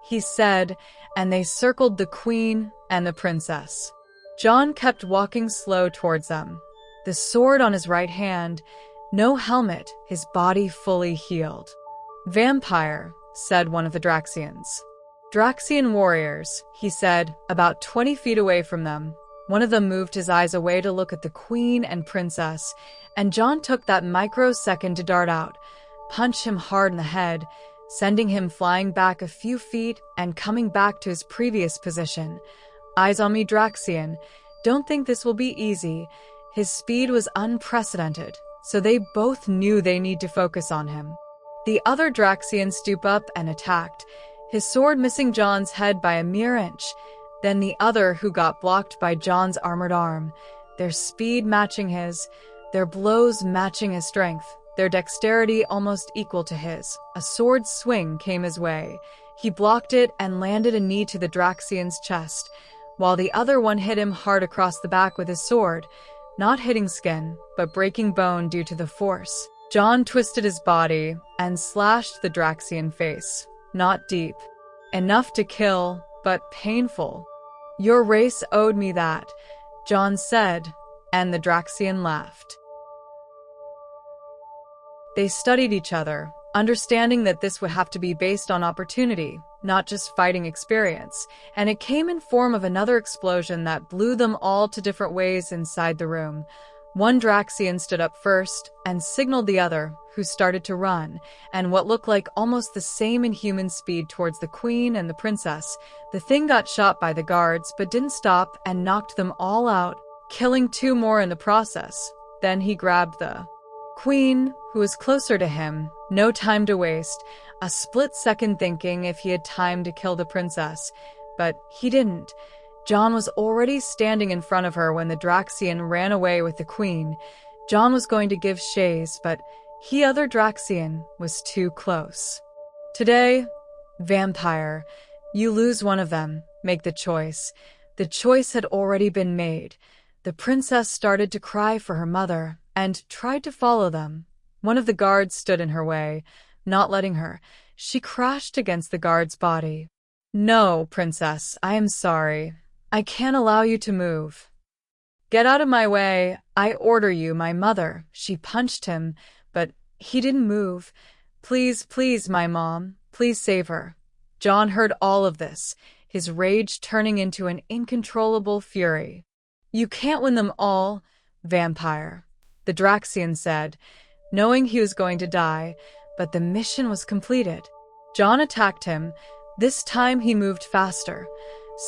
Speaker 1: he said, and they circled the queen and the princess. John kept walking slow towards them, the sword on his right hand, no helmet, his body fully healed. Vampire, said one of the Draxians. Draxian warriors, he said, about 20 feet away from them. One of them moved his eyes away to look at the queen and princess, and John took that microsecond to dart out, punch him hard in the head, sending him flying back a few feet and coming back to his previous position. Eyes on me, Draxian. Don't think this will be easy. His speed was unprecedented, so they both knew they need to focus on him. The other Draxian stooped up and attacked, his sword missing John's head by a mere inch, then the other who got blocked by John's armored arm, their speed matching his, their blows matching his strength, their dexterity almost equal to his. A sword swing came his way. He blocked it and landed a knee to the Draxian's chest, while the other one hit him hard across the back with his sword, not hitting skin, but breaking bone due to the force. John twisted his body and slashed the Draxian face. Not deep. Enough to kill, but painful. Your race owed me that, John said, and the Draxian laughed. They studied each other, understanding that this would have to be based on opportunity, not just fighting experience, and it came in form of another explosion that blew them all to different ways inside the room. One Draxian stood up first and signaled the other, who started to run, and what looked like almost the same inhuman speed towards the queen and the princess. The thing got shot by the guards, but didn't stop and knocked them all out, killing two more in the process. Then he grabbed the queen, who was closer to him. No time to waste, a split second thinking if he had time to kill the princess, but he didn't. John was already standing in front of her when the Draxian ran away with the queen. John was going to give chase, but other Draxian was too close. Today, vampire, you lose one of them. Make the choice. The choice had already been made. The princess started to cry for her mother and tried to follow them. One of the guards stood in her way, not letting her. She crashed against the guard's body. "No, princess, I am sorry. I can't allow you to move." "Get out of my way. I order you, my mother." She punched him, but he didn't move. "Please, please, my mom. Please save her." John heard all of this, his rage turning into an incontrollable fury. "You can't win them all, vampire," the Draxian said, knowing he was going to die, but the mission was completed. John attacked him. This time he moved faster.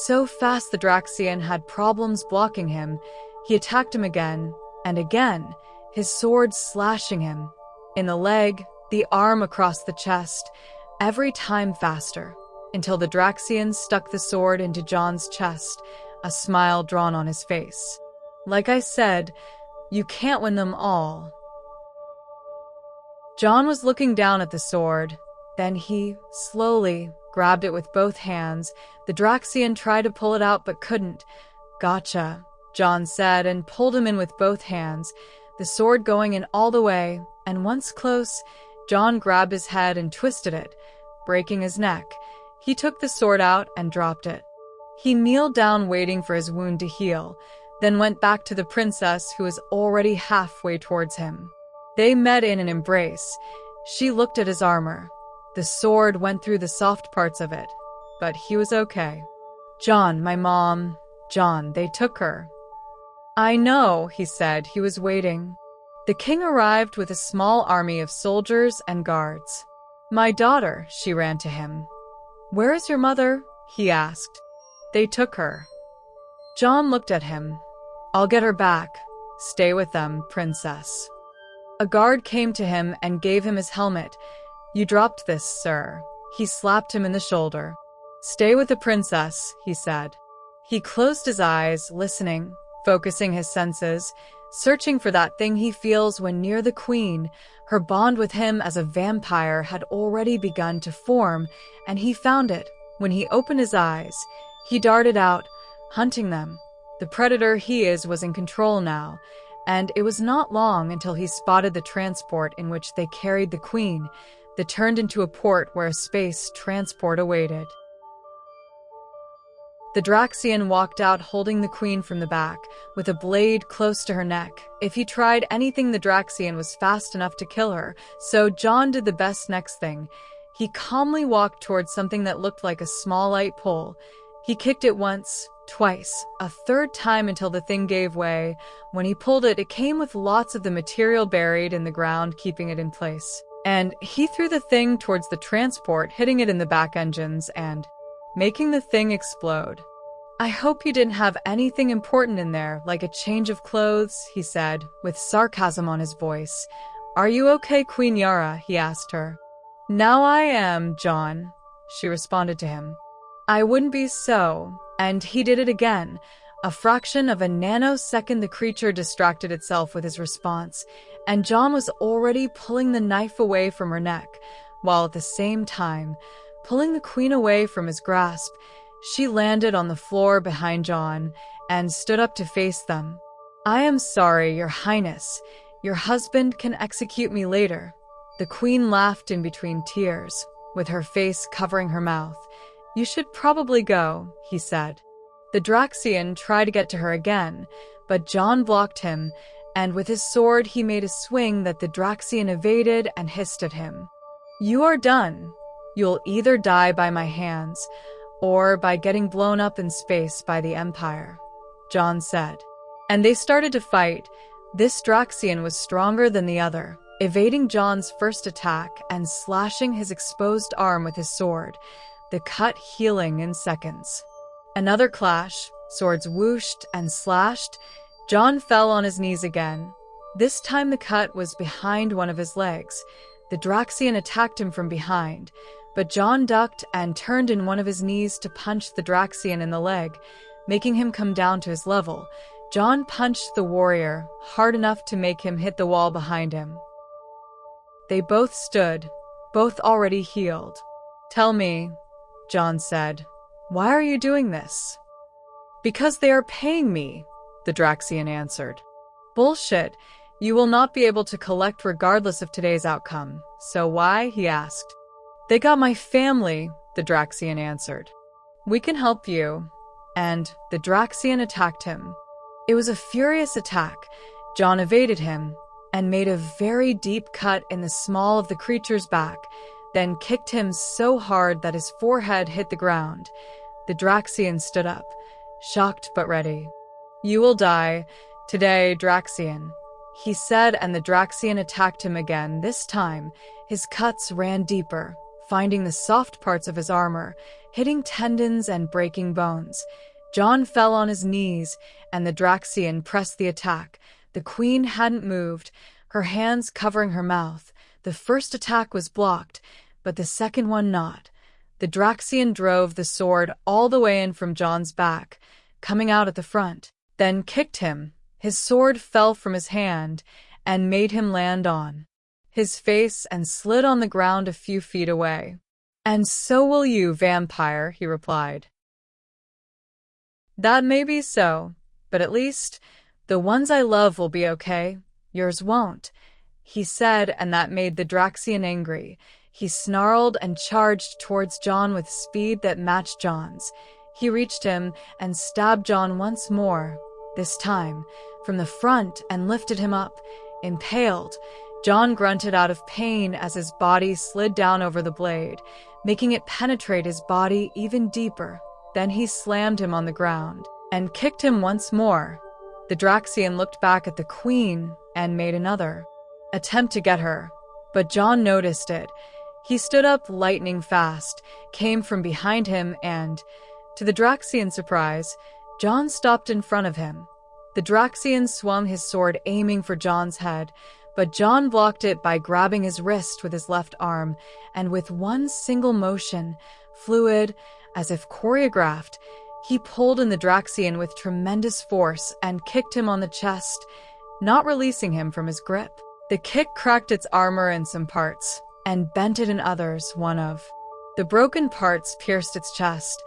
Speaker 1: So fast the Draxian had problems blocking him. He attacked him again, and again, his sword slashing him. In the leg, the arm across the chest, every time faster, until the Draxian stuck the sword into John's chest, a smile drawn on his face. "Like I said, you can't win them all." John was looking down at the sword. Then he, slowly, grabbed it with both hands. The Draxian tried to pull it out but couldn't. "Gotcha," John said, and pulled him in with both hands, the sword going in all the way, and once close, John grabbed his head and twisted it, breaking his neck. He took the sword out and dropped it. He kneeled down waiting for his wound to heal, then went back to the princess who was already halfway towards him. They met in an embrace. She looked at his armor. The sword went through the soft parts of it, but he was okay. "John, my mom, John, they took her." "I know," he said. He was waiting. The king arrived with a small army of soldiers and guards. "My daughter," she ran to him. "Where is your mother?" he asked. "They took her." John looked at him. "I'll get her back. Stay with them, princess." A guard came to him and gave him his helmet. "You dropped this, sir." He slapped him in the shoulder. "Stay with the princess," he said. He closed his eyes, listening, focusing his senses, searching for that thing he feels when near the queen. Her bond with him as a vampire had already begun to form, and he found it. When he opened his eyes, he darted out, hunting them. The predator he is was in control now, and it was not long until he spotted the transport in which they carried the queen, that turned into a port where a space transport awaited. The Draxian walked out holding the queen from the back, with a blade close to her neck. If he tried anything, the Draxian was fast enough to kill her, so John did the best next thing. He calmly walked towards something that looked like a small light pole. He kicked it once, twice, a third time until the thing gave way. When he pulled it, it came with lots of the material buried in the ground, keeping it in place. And he threw the thing towards the transport, hitting it in the back engines and making the thing explode. "I hope you didn't have anything important in there, like a change of clothes," he said, with sarcasm on his voice. "Are you okay, Queen Yara?" he asked her. "Now I am, John," she responded to him. "I wouldn't be so," and he did it again. A fraction of a nanosecond, the creature distracted itself with his response, and John was already pulling the knife away from her neck, while at the same time pulling the queen away from his grasp. She landed on the floor behind John and stood up to face them. "I am sorry, Your Highness. Your husband can execute me later." The queen laughed in between tears, with her face covering her mouth. "You should probably go," he said. The Draxian tried to get to her again, but John blocked him, and with his sword he made a swing that the Draxian evaded and hissed at him. "You are done. You'll either die by my hands, or by getting blown up in space by the Empire," John said. And they started to fight. This Draxian was stronger than the other, evading John's first attack and slashing his exposed arm with his sword, the cut healing in seconds. Another clash, swords whooshed and slashed. John fell on his knees again. This time the cut was behind one of his legs. The Draxian attacked him from behind, but John ducked and turned in one of his knees to punch the Draxian in the leg, making him come down to his level. John punched the warrior hard enough to make him hit the wall behind him. They both stood, both already healed. "Tell me," John said, "why are you doing this?" "Because they are paying me," the Draxian answered. Bullshit. You will not be able to collect regardless of today's outcome. So why? He asked. They got my family, the Draxian answered. We can help you. And the Draxian attacked him. It was a furious attack. John evaded him and made a very deep cut in the small of the creature's back, then kicked him so hard that his forehead hit the ground. The Draxian stood up, shocked but ready. You will die today, Draxian, he said, and the Draxian attacked him again. This time, his cuts ran deeper, finding the soft parts of his armor, hitting tendons and breaking bones. John fell on his knees, and the Draxian pressed the attack. The queen hadn't moved, her hands covering her mouth. The first attack was blocked, but the second one not. The Draxian drove the sword all the way in from John's back, coming out at the front, then kicked him. His sword fell from his hand and made him land on his face and slid on the ground a few feet away. And so will you, vampire, he replied. That may be so, but at least the ones I love will be okay. Yours won't, he said, and that made the Draxian angry. He snarled and charged towards John with speed that matched John's. He reached him and stabbed John once more, this time from the front, and lifted him up, impaled. John grunted out of pain as his body slid down over the blade, making it penetrate his body even deeper. Then he slammed him on the ground and kicked him once more. The Draxian looked back at the queen and made another attempt to get her, but John noticed it. He stood up lightning fast, came from behind him, and, to the Draxian's surprise, John stopped in front of him. The Draxian swung his sword, aiming for John's head, but John blocked it by grabbing his wrist with his left arm, and with one single motion, fluid, as if choreographed, he pulled in the Draxian with tremendous force and kicked him on the chest, not releasing him from his grip. The kick cracked its armor in some parts, and bent it in others. One of the broken parts pierced its chest.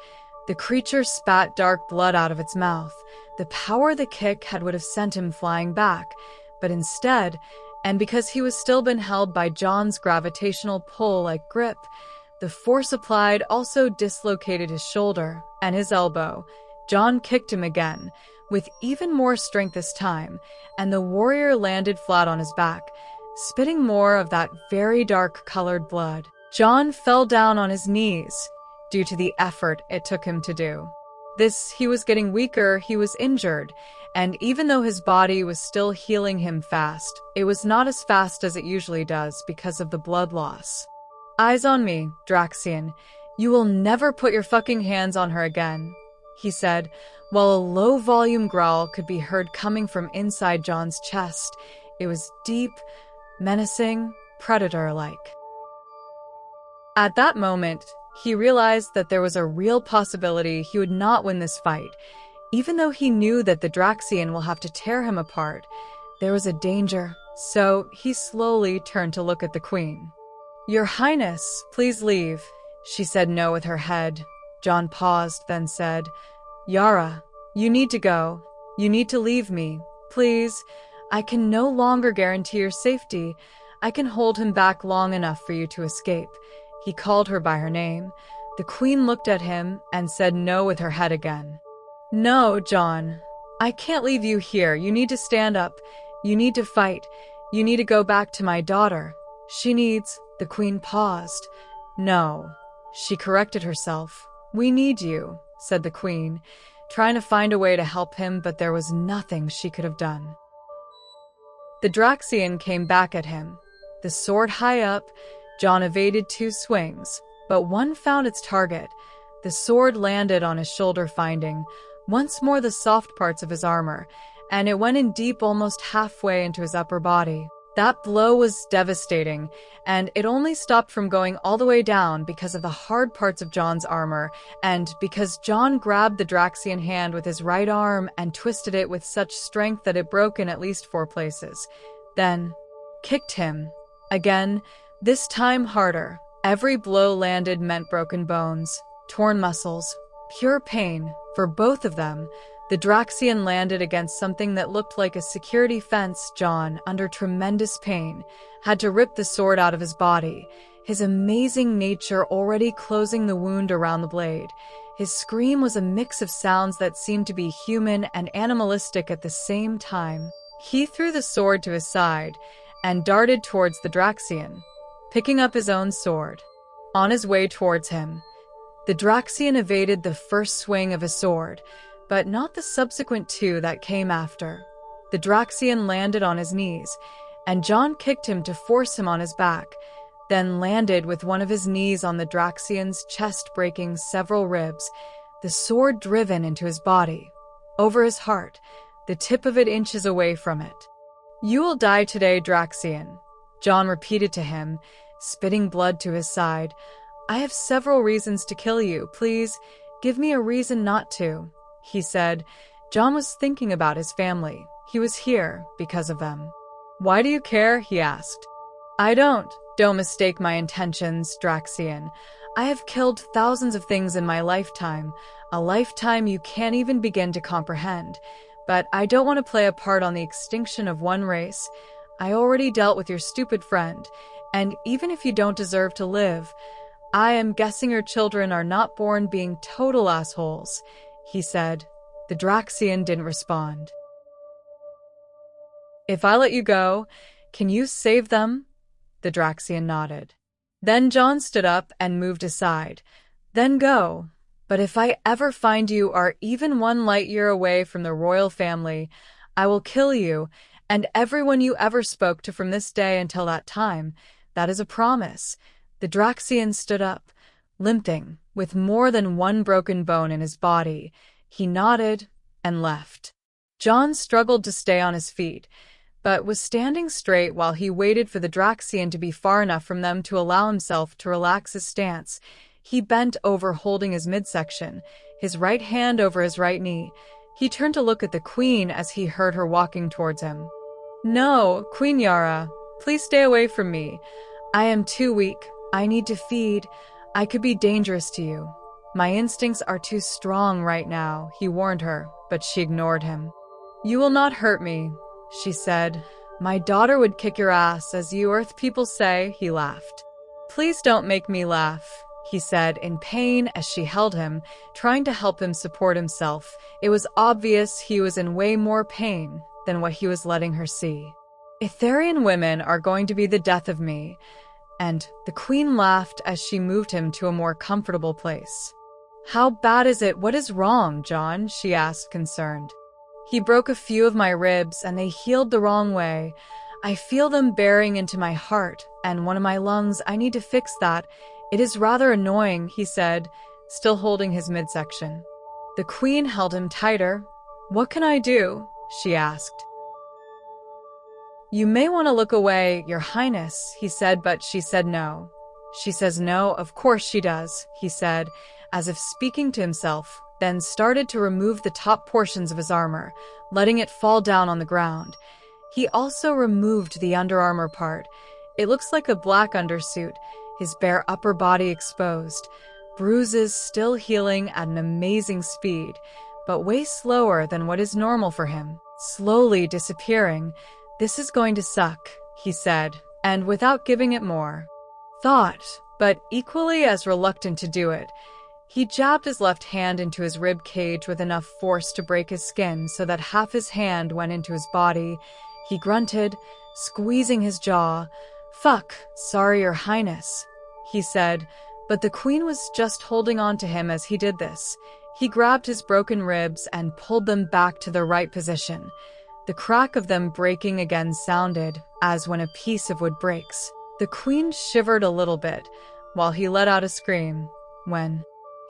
Speaker 1: The creature spat dark blood out of its mouth. The power the kick had would have sent him flying back, but instead, and because he was still been held by John's gravitational pull-like grip, the force applied also dislocated his shoulder and his elbow. John kicked him again, with even more strength this time, and the warrior landed flat on his back, spitting more of that very dark-colored blood. John fell down on his knees, due to the effort it took him to do this. He was getting weaker, he was injured, and even though his body was still healing him fast, it was not as fast as it usually does because of the blood loss. Eyes on me, Draxian. You will never put your fucking hands on her again, he said, while a low-volume growl could be heard coming from inside John's chest. It was deep, menacing, predator-like. At that moment, he realized that there was a real possibility he would not win this fight. Even though he knew that the Draxian will have to tear him apart, there was a danger, so he slowly turned to look at the queen. Your Highness, please leave, she said no with her head. John paused, then said, Yara, you need to go. You need to leave me, please. I can no longer guarantee your safety. I can hold him back long enough for you to escape. He called her by her name. The queen looked at him and said no with her head again. No, John. I can't leave you here. You need to stand up. You need to fight. You need to go back to my daughter. She needs... The queen paused. No. She corrected herself. We need you, said the queen, trying to find a way to help him, but there was nothing she could have done. The Draxian came back at him. The sword high up, John evaded 2 swings, but one found its target. The sword landed on his shoulder, finding once more the soft parts of his armor, and it went in deep, almost halfway into his upper body. That blow was devastating, and it only stopped from going all the way down because of the hard parts of John's armor, and because John grabbed the Draxian hand with his right arm and twisted it with such strength that it broke in at least 4 places. Then, kicked him. Again, this time harder. Every blow landed meant broken bones, torn muscles, pure pain for both of them. The Draxian landed against something that looked like a security fence. John, under tremendous pain, had to rip the sword out of his body, his amazing nature already closing the wound around the blade. His scream was a mix of sounds that seemed to be human and animalistic at the same time. He threw the sword to his side and darted towards the Draxian, picking up his own sword. On his way towards him, the Draxian evaded the first swing of his sword, but not the subsequent two that came after. The Draxian landed on his knees, and John kicked him to force him on his back, then landed with one of his knees on the Draxian's chest, breaking several ribs, the sword driven into his body, over his heart, the tip of it inches away from it. "You will die today, Draxian," John repeated to him, spitting blood to his side. "I have several reasons to kill you. Please, give me a reason not to," he said. John was thinking about his family. He was here because of them. "Why do you care?" he asked. "I don't. Don't mistake my intentions, Draxian. I have killed thousands of things in my lifetime, a lifetime you can't even begin to comprehend. But I don't want to play a part on the extinction of one race. I already dealt with your stupid friend, and even if you don't deserve to live, I am guessing your children are not born being total assholes," he said. The Draxian didn't respond. "If I let you go, can you save them?" The Draxian nodded. Then John stood up and moved aside. "Then go. But if I ever find you are even 1 light year away from the royal family, I will kill you and everyone you ever spoke to from this day until that time. That is a promise." The Draxian stood up, limping, with more than one broken bone in his body. He nodded and left. John struggled to stay on his feet, but was standing straight while he waited for the Draxian to be far enough from them to allow himself to relax his stance. He bent over, holding his midsection, his right hand over his right knee. He turned to look at the Queen as he heard her walking towards him. "No, Queen Yara, please stay away from me. I am too weak. I need to feed. I could be dangerous to you. My instincts are too strong right now," he warned her, but she ignored him. "You will not hurt me," she said. "My daughter would kick your ass, as you Earth people say," he laughed. "Please don't make me laugh," he said, in pain as she held him, trying to help him support himself. It was obvious he was in way more pain than what he was letting her see. "Etherian women are going to be the death of me," and the Queen laughed as she moved him to a more comfortable place. "How bad is it? What is wrong, John?" she asked, concerned. "He broke a few of my ribs, and they healed the wrong way. I feel them bearing into my heart and one of my lungs. I need to fix that. It is rather annoying," he said, still holding his midsection. The Queen held him tighter. "What can I do?" she asked. "You may want to look away, Your Highness," he said, but she said no. "She says no, of course she does," he said, as if speaking to himself, then started to remove the top portions of his armor, letting it fall down on the ground. He also removed the underarmor part. It looks like a black undersuit, his bare upper body exposed, bruises still healing at an amazing speed, but way slower than what is normal for him, slowly disappearing. "This is going to suck," he said, and without giving it more thought, but equally as reluctant to do it, he jabbed his left hand into his rib cage with enough force to break his skin so that half his hand went into his body. He grunted, squeezing his jaw. "Fuck, sorry, Your Highness," he said, but the Queen was just holding on to him as he did this. He grabbed his broken ribs and pulled them back to their right position. The crack of them breaking again sounded as when a piece of wood breaks. The Queen shivered a little bit while he let out a scream. When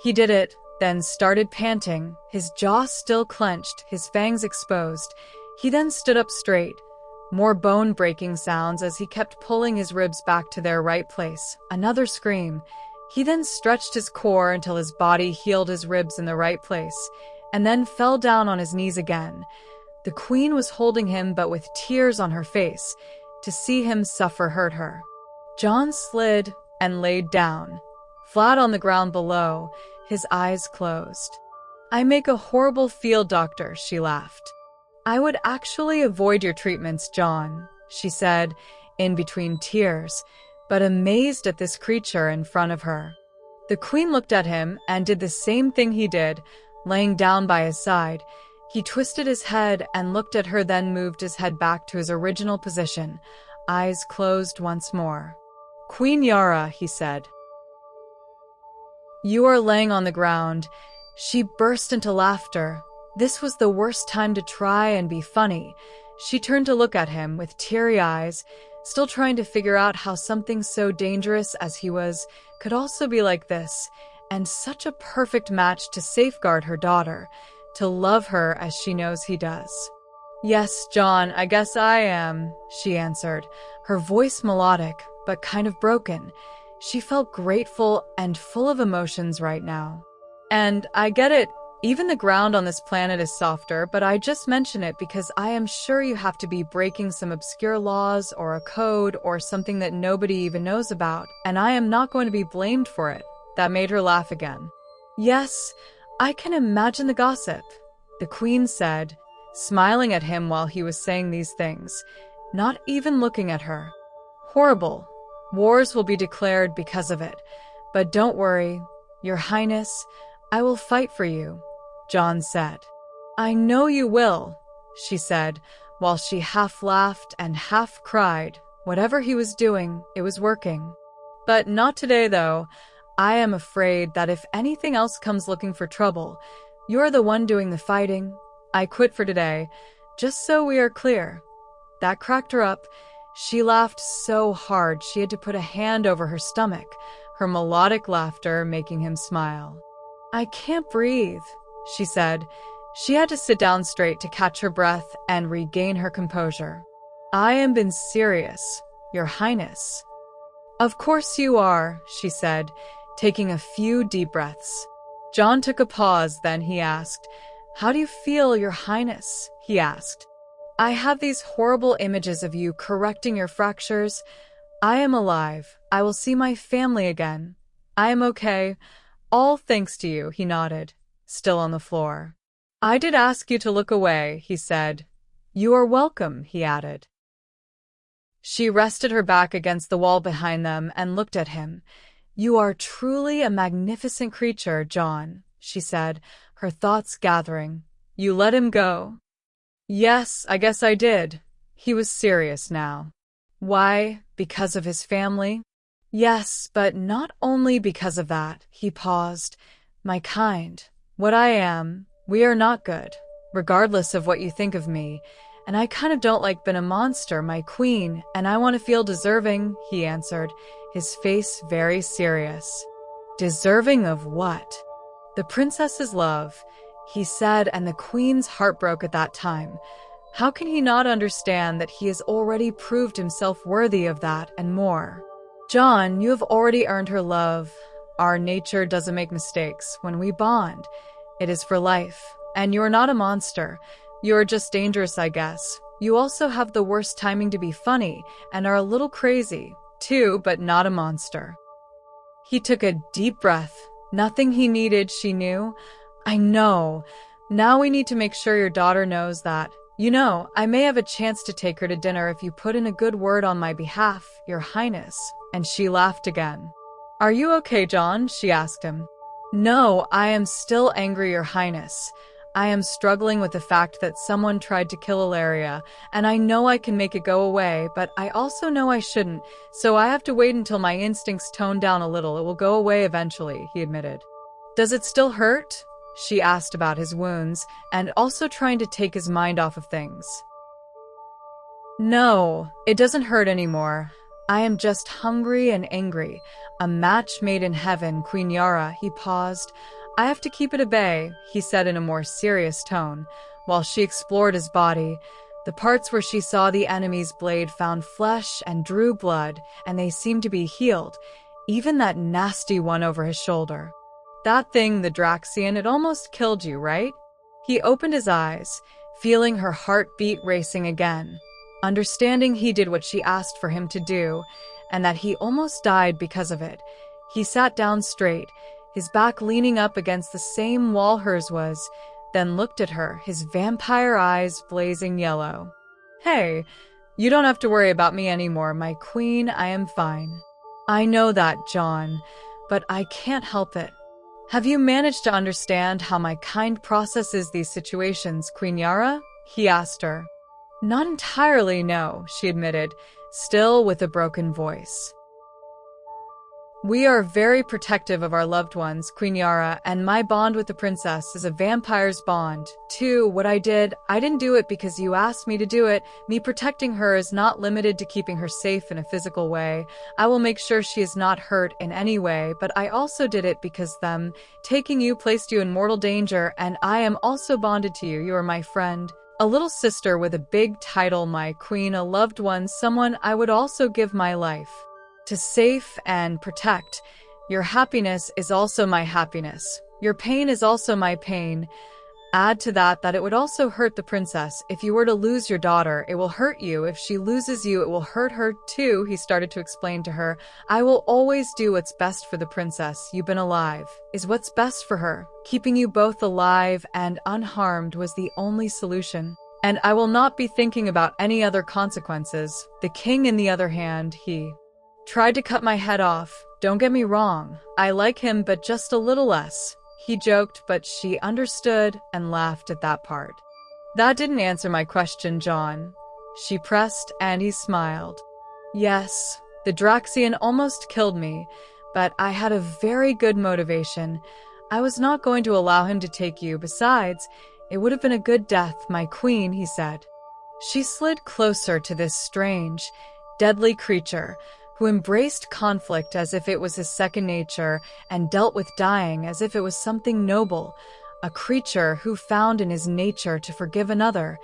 Speaker 1: he did it, then started panting, his jaw still clenched, his fangs exposed. He then stood up straight. More bone-breaking sounds as he kept pulling his ribs back to their right place. Another scream. He then stretched his core until his body healed his ribs in the right place, and then fell down on his knees again. The Queen was holding him, but with tears on her face. To see him suffer hurt her. John slid and laid down, flat on the ground below, his eyes closed. I make a horrible field doctor, she laughed. I would actually avoid your treatments, John, she said, in between tears, but amazed at this creature in front of her. The queen looked at him and did the same thing he did, laying down by his side. He twisted his head and looked at her, then moved his head back to his original position, eyes closed once more. Queen Yara, he said. You are laying on the ground. She burst into laughter. This was the worst time to try and be funny. She turned to look at him with teary eyes, still trying to figure out how something so dangerous as he was could also be like this, and such a perfect match to safeguard her daughter, to love her as she knows he does. Yes, John, I guess I am, she answered, her voice melodic, but kind of broken. She felt grateful and full of emotions right now. And I get it, even the ground on this planet is softer, but I just mention it because I am sure you have to be breaking some obscure laws or a code or something that nobody even knows about, and I am not going to be blamed for it. That made her laugh again. Yes, I can imagine the gossip, the queen said, smiling at him while he was saying these things, not even looking at her. Horrible. Wars will be declared because of it. But don't worry, Your Highness, I will fight for you, John said. I know you will, she said, while she half laughed and half cried. Whatever he was doing, it was working. But not today, though. I am afraid that if anything else comes looking for trouble, you're the one doing the fighting. I quit for today, just so we are clear. That cracked her up. She laughed so hard she had to put a hand over her stomach, her melodic laughter making him smile. I can't breathe, she said. She had to sit down straight to catch her breath and regain her composure. I am being serious, Your Highness. Of course you are, she said, taking a few deep breaths. John took a pause, then he asked, How do you feel, Your Highness? He asked. I have these horrible images of you correcting your fractures. I am alive. I will see my family again. I am okay. All thanks to you, he nodded, still on the floor. I did ask you to look away, he said. You are welcome, he added. She rested her back against the wall behind them and looked at him. You are truly a magnificent creature, John, she said, her thoughts gathering. You let him go? Yes, I guess I did. He was serious now. Why? Because of his family? Yes, but not only because of that, he paused. My kind, what I am, we are not good, regardless of what you think of me. And I kind of don't like being a monster, my queen, and I want to feel deserving, he answered, his face very serious. Deserving of what? The princess's love, he said, and the queen's heart broke at that time. How can he not understand that he has already proved himself worthy of that and more? John, you have already earned her love. Our nature doesn't make mistakes. When we bond, it is for life. And you're not a monster. You're just dangerous, I guess. You also have the worst timing to be funny and are a little crazy, too, but not a monster. He took a deep breath. Nothing he needed, she knew. I know. Now we need to make sure your daughter knows that. You know, I may have a chance to take her to dinner if you put in a good word on my behalf, Your Highness. And she laughed again. Are you okay, John? She asked him. No, I am still angry, Your Highness. I am struggling with the fact that someone tried to kill Ilaria, and I know I can make it go away, but I also know I shouldn't, so I have to wait until my instincts tone down a little. It will go away eventually, he admitted. Does it still hurt? She asked about his wounds, and also trying to take his mind off of things. No, it doesn't hurt anymore. I am just hungry and angry. A match made in heaven, Queen Yara, he paused. I have to keep it at bay, he said in a more serious tone, while she explored his body. The parts where she saw the enemy's blade found flesh and drew blood, and they seemed to be healed, even that nasty one over his shoulder. That thing, the Draxian, it almost killed you, right? He opened his eyes, feeling her heartbeat racing again. Understanding he did what she asked for him to do, and that he almost died because of it, he sat down straight, his back leaning up against the same wall hers was, then looked at her, his vampire eyes blazing yellow. "Hey, you don't have to worry about me anymore, my queen. I am fine." "I know that, John, but I can't help it." "Have you managed to understand how my kind processes these situations, Queen Yara?" he asked her. "Not entirely, no," she admitted, still with a broken voice. "We are very protective of our loved ones, Queen Yara, and my bond with the princess is a vampire's bond. Too, what I didn't do it because you asked me to do it. Me protecting her is not limited to keeping her safe in a physical way. I will make sure she is not hurt in any way, but I also did it because them taking you placed you in mortal danger, and I am also bonded to you. You are my friend. A little sister with a big title, my queen, a loved one, someone I would also give my life to safe and protect. Your happiness is also my happiness. Your pain is also my pain. Add to that it would also hurt the princess. If you were to lose your daughter, it will hurt you. If she loses you, it will hurt her too," he started to explain to her. "I will always do what's best for the princess. You've been alive is what's best for her. Keeping you both alive and unharmed was the only solution. And I will not be thinking about any other consequences." The king, on the other hand, he tried to cut my head off. "Don't get me wrong, I like him, but just a little less," he joked, but she understood and laughed at that part. "That didn't answer my question, John," she pressed, and he smiled. "Yes, the Draxian almost killed me, but I had a very good motivation. I was not going to allow him to take you. Besides, it would have been a good death, my queen," he said. She slid closer to this strange, deadly creature, who embraced conflict as if it was his second nature and dealt with dying as if it was something noble, a creature who found in his nature to forgive another,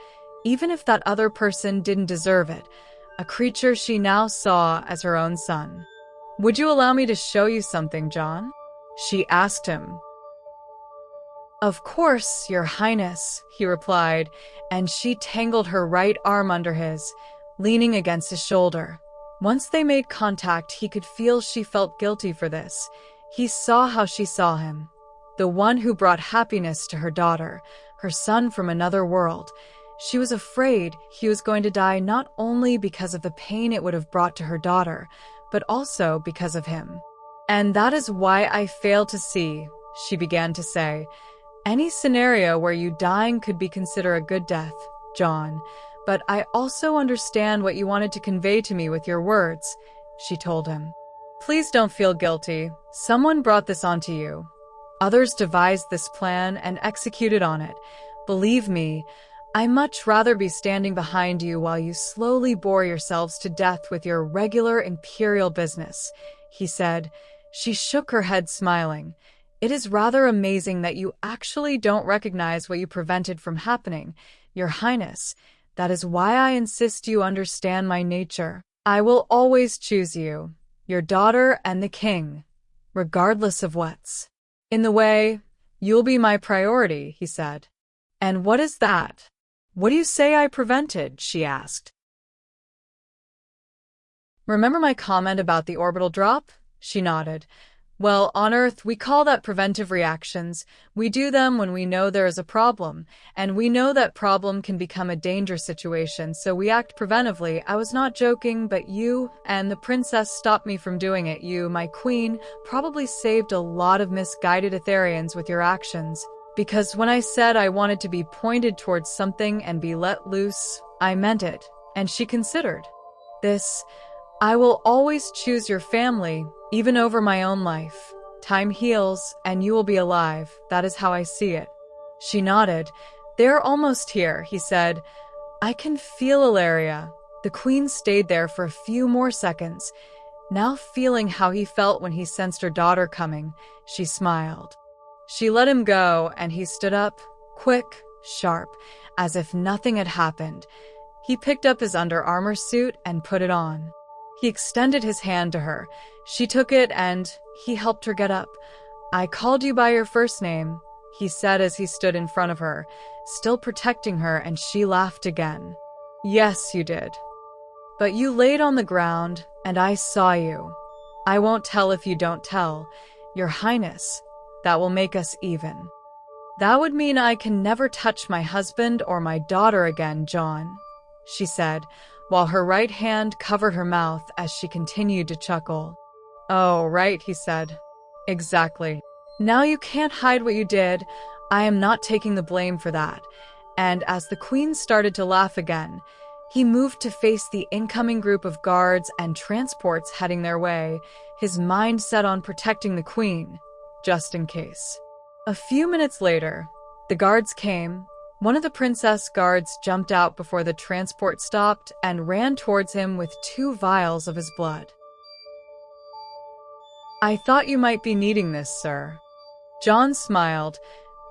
Speaker 1: even if that other person didn't deserve it, a creature she now saw as her own son. "Would you allow me to show you something, John?" she asked him. "Of course, Your Highness," he replied, and she tangled her right arm under his, leaning against his shoulder. Once they made contact, he could feel she felt guilty for this. He saw how she saw him, the one who brought happiness to her daughter, her son from another world. She was afraid he was going to die not only because of the pain it would have brought to her daughter, but also because of him. "And that is why I fail to see," she began to say. "Any scenario where you dying could be considered a good death, John. But I also understand what you wanted to convey to me with your words," she told him. "Please don't feel guilty. Someone brought this onto you. Others devised this plan and executed on it. Believe me, I much rather be standing behind you while you slowly bore yourselves to death with your regular imperial business," he said. She shook her head, smiling. "It is rather amazing that you actually don't recognize what you prevented from happening, Your Highness. That is why I insist you understand my nature. I will always choose you, your daughter and the king, regardless of what's in the way. You'll be my priority," he said. "And what is that? What do you say I prevented?" she asked. "Remember my comment about the orbital drop?" She nodded. "Well, on Earth, we call that preventive reactions. We do them when we know there is a problem, and we know that problem can become a dangerous situation, so we act preventively. I was not joking, but you and the princess stopped me from doing it. You, my queen, probably saved a lot of misguided Etherians with your actions. Because when I said I wanted to be pointed towards something and be let loose, I meant it." And she considered this. "I will always choose your family, even over my own life. Time heals, and you will be alive. That is how I see it." She nodded. "They're almost here," he said. "I can feel Ilaria." The queen stayed there for a few more seconds. Now feeling how he felt when he sensed her daughter coming, she smiled. She let him go, and he stood up, quick, sharp, as if nothing had happened. He picked up his Under Armour suit and put it on. He extended his hand to her. She took it, and he helped her get up. "I called you by your first name," he said as he stood in front of her, still protecting her, and she laughed again. "Yes, you did. But you laid on the ground, and I saw you. I won't tell if you don't tell. Your Highness, that will make us even. That would mean I can never touch my husband or my daughter again, John, she said, while her right hand covered her mouth as she continued to chuckle. Oh, right, he said. Exactly. Now you can't hide what you did. I am not taking the blame for that. And as the Queen started to laugh again, he moved to face the incoming group of guards and transports heading their way, his mind set on protecting the Queen, just in case. A few minutes later, the guards came. One of the princess guards jumped out before the transport stopped and ran towards him with 2 vials of his blood. I thought you might be needing this, sir. John smiled.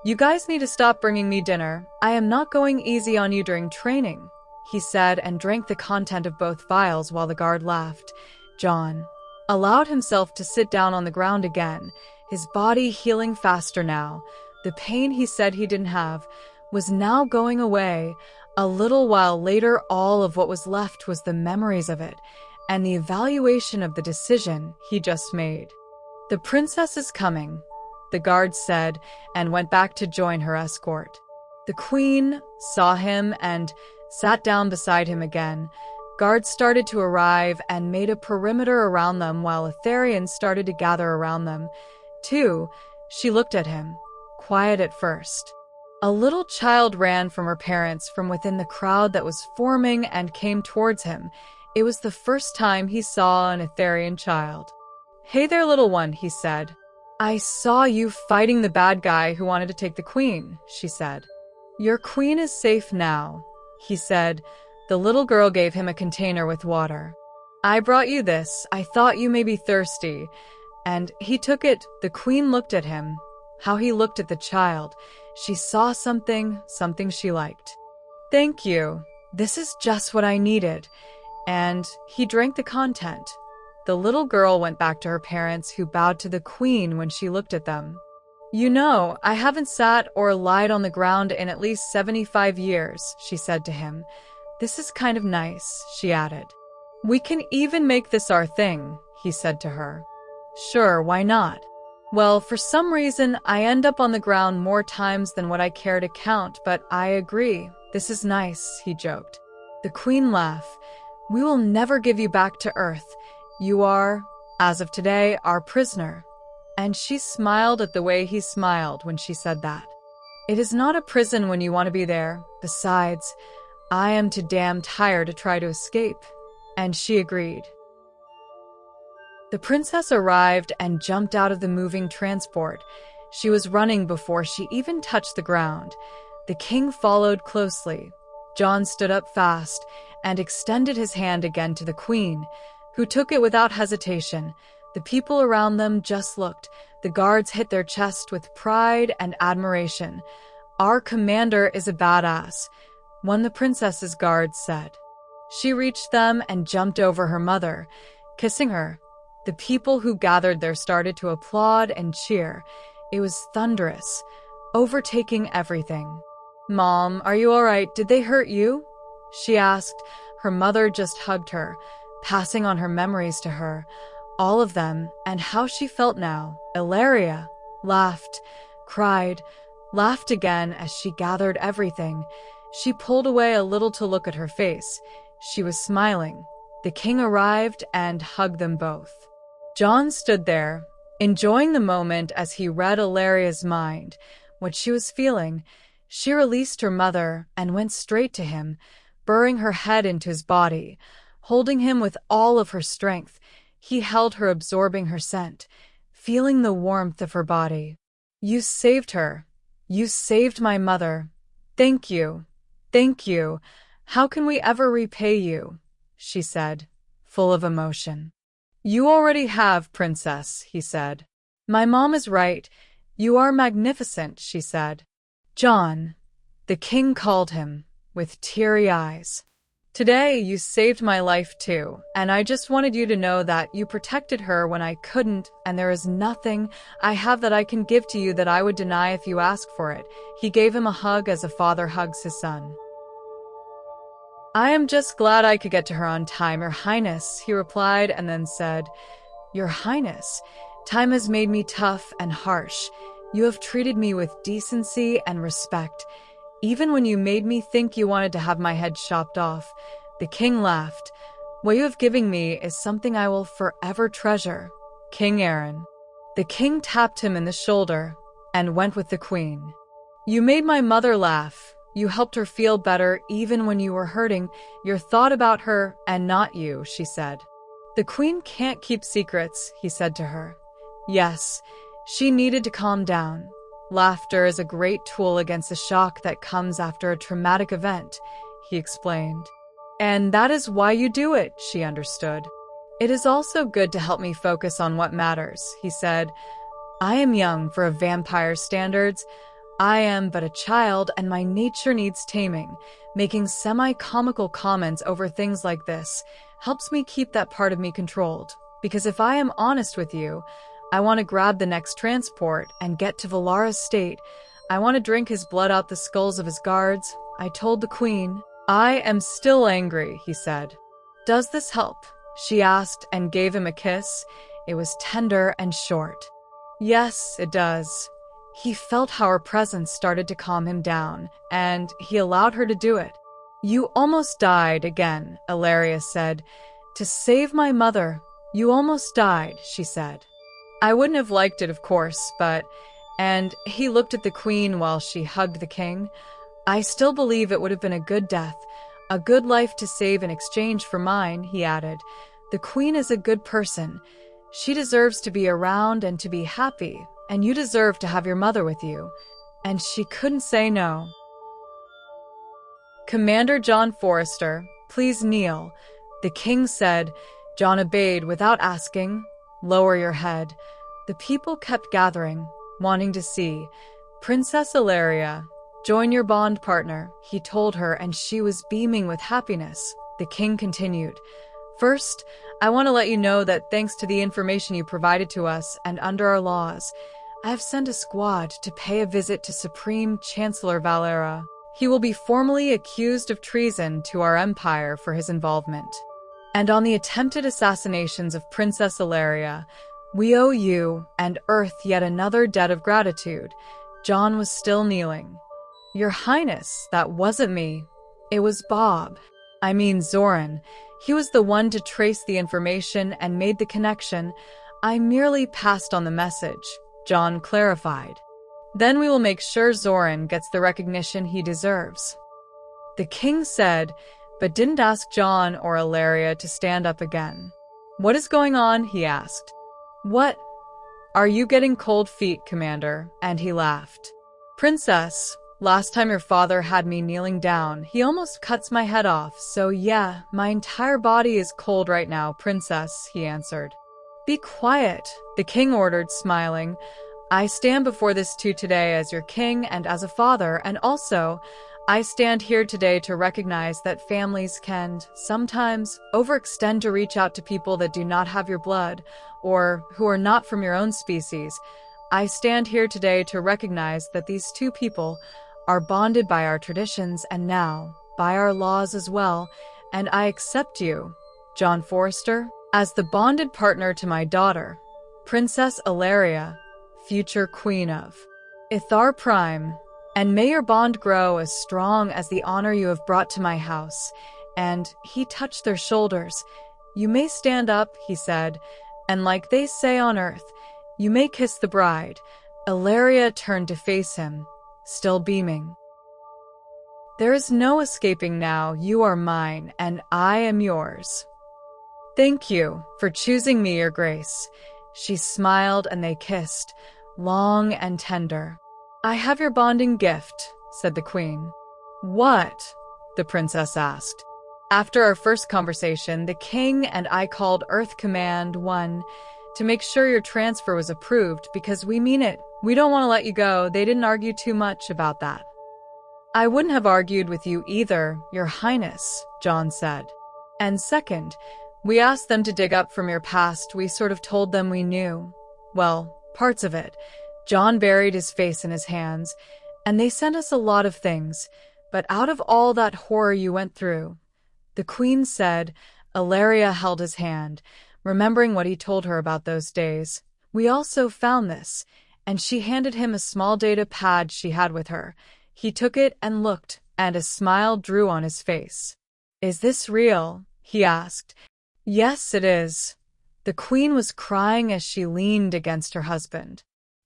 Speaker 1: You guys need to stop bringing me dinner. I am not going easy on you during training, he said, and drank the content of both vials while the guard laughed. John allowed himself to sit down on the ground again, his body healing faster now. The pain he said he didn't have was now going away. A little while later, all of what was left was the memories of it and the evaluation of the decision he just made. The princess is coming, the guard said, and went back to join her escort. The Queen saw him and sat down beside him again. Guards started to arrive and made a perimeter around them while Etherians started to gather around them. Too, she looked at him, quiet at first. A little child ran from her parents from within the crowd that was forming and came towards him. It was the first time he saw an Etherian child. Hey there, little one, he said. I saw you fighting the bad guy who wanted to take the Queen, she said. Your Queen is safe now, he said. The little girl gave him a container with water. I brought you this. I thought you may be thirsty. And he took it. The Queen looked at him. How he looked at the child. She saw something she liked. Thank you. This is just what I needed. And he drank the content. The little girl went back to her parents, who bowed to the Queen when she looked at them. You know, I haven't sat or lied on the ground in at least 75 years, she said to him. This is kind of nice, she added. We can even make this our thing, he said to her. Sure, why not? Well, for some reason, I end up on the ground more times than what I care to count, but I agree. This is nice, he joked. The Queen laughed. We will never give you back to Earth. You are, as of today, our prisoner. And she smiled at the way he smiled when she said that. It is not a prison when you want to be there. Besides, I am too damn tired to try to escape. And she agreed. The princess arrived and jumped out of the moving transport. She was running before she even touched the ground. The king followed closely. John stood up fast and extended his hand again to the Queen, who took it without hesitation. The people around them just looked. The guards hit their chest with pride and admiration. Our commander is a badass, one of the princess's guards said. She reached them and jumped over her mother, kissing her. The people who gathered there started to applaud and cheer. It was thunderous, overtaking everything. Mom, are you all right? Did they hurt you? She asked. Her mother just hugged her, passing on her memories to her, all of them, and how she felt now. Ilaria laughed, cried, laughed again as she gathered everything. She pulled away a little to look at her face. She was smiling. The king arrived and hugged them both. John stood there, enjoying the moment as he read Ilaria's mind, what she was feeling. She released her mother and went straight to him, burrowing her head into his body, holding him with all of her strength. He held her, absorbing her scent, feeling the warmth of her body. You saved her. You saved my mother. Thank you. Thank you. How can we ever repay you? She said, full of emotion. You already have, princess, he said. My mom is right. You are magnificent, she said. John, the king called him, with teary eyes. Today, you saved my life too, and I just wanted you to know that you protected her when I couldn't, and there is nothing I have that I can give to you that I would deny if you ask for it. He gave him a hug as a father hugs his son. I am just glad I could get to her on time, Your Highness, he replied, and then said, Your Highness, time has made me tough and harsh. You have treated me with decency and respect, even when you made me think you wanted to have my head chopped off." The king laughed. "What you have given me is something I will forever treasure, King Aaron." The king tapped him in the shoulder and went with the queen. "You made my mother laugh. You helped her feel better even when you were hurting. Your thought about her and not you," she said. "The queen can't keep secrets," he said to her. Yes, she needed to calm down. Laughter is a great tool against the shock that comes after a traumatic event, he explained. "And that is why you do it," she understood. "It is also good to help me focus on what matters," he said. "I am young for a vampire's standards. I am but a child, and my nature needs taming. Making semi-comical comments over things like this helps me keep that part of me controlled. Because if I am honest with you, I want to grab the next transport and get to Valara's state. I want to drink his blood out the skulls of his guards," I told the queen. "I am still angry," he said. "Does this help?" she asked and gave him a kiss. It was tender and short. "Yes, it does." He felt how her presence started to calm him down, and he allowed her to do it. "You almost died again," Ilaria said. "To save my mother, you almost died," she said. "I wouldn't have liked it, of course, but..." And he looked at the queen while she hugged the king. "I still believe it would have been a good death, a good life to save in exchange for mine," he added. "The queen is a good person. She deserves to be around and to be happy, and you deserve to have your mother with you." And she couldn't say no. "Commander John Forrester, please kneel," the king said. John obeyed without asking. "Lower your head." The people kept gathering, wanting to see. "Princess Ilaria, join your bond partner," he told her, and she was beaming with happiness. The king continued. "First, I want to let you know that thanks to the information you provided to us and under our laws, I have sent a squad to pay a visit to Supreme Chancellor Valera. He will be formally accused of treason to our empire for his involvement. And on the attempted assassinations of Princess Ilaria, we owe you and Earth yet another debt of gratitude." John was still kneeling. "Your Highness, that wasn't me. It was Bob. I mean Zoran. He was the one to trace the information and made the connection. I merely passed on the message," John clarified. "Then we will make sure Zoran gets the recognition he deserves." The king said, but didn't ask John or Ilaria to stand up again. "What is going on?" he asked. "What? Are you getting cold feet, Commander?" And he laughed. "Princess, last time your father had me kneeling down, he almost cuts my head off, so yeah, my entire body is cold right now, Princess," he answered. "Be quiet," the king ordered, smiling. "I stand before this too today as your king and as a father, and also, I stand here today to recognize that families can sometimes overextend to reach out to people that do not have your blood or who are not from your own species. I stand here today to recognize that these two people are bonded by our traditions and now by our laws as well, and I accept you, John Forrester, as the bonded partner to my daughter, Princess Ilaria, future Queen of Ithar Prime. And may your bond grow as strong as the honor you have brought to my house." And he touched their shoulders. "You may stand up," he said, "and like they say on Earth, you may kiss the bride." Ilaria turned to face him, still beaming. "There is no escaping now. You are mine, and I am yours." "Thank you for choosing me, Your Grace." She smiled and they kissed, long and tender. "I have your bonding gift," said the queen. "What?" the princess asked. "After our first conversation, the king and I called Earth Command 1 to make sure your transfer was approved because we mean it. We don't want to let you go. They didn't argue too much about that." "I wouldn't have argued with you either, Your Highness," John said. "And second, we asked them to dig up from your past. We sort of told them we knew. Well, parts of it." John buried his face in his hands. "And they sent us a lot of things. But out of all that horror you went through," the queen said. Ilaria held his hand, remembering what he told her about those days. "We also found this, and she handed him a small data pad she had with her. He took it and looked, and a smile drew on his face. "Is this real?" he asked. "Yes, it is." The queen was crying as she leaned against her husband.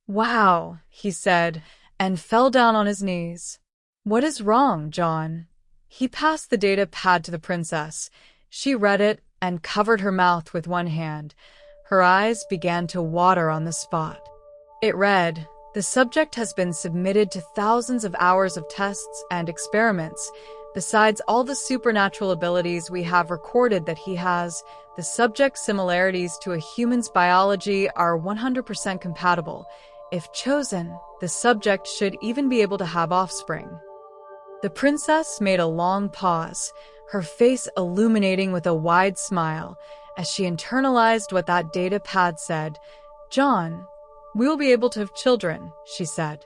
Speaker 1: "Wow," he said, and fell down on his knees. "What is wrong, John?" He passed the data pad to the princess. She read it and covered her mouth with one hand. Her eyes began to water on the spot. It read, "The subject has been submitted to thousands of hours of tests and experiments. Besides all the supernatural abilities we have recorded that he has, the subject's similarities to a human's biology are 100% compatible. If chosen, the subject should even be able to have offspring." The princess made a long pause, her face illuminating with a wide smile as she internalized what that data pad said. "John, we will be able to have children," she said.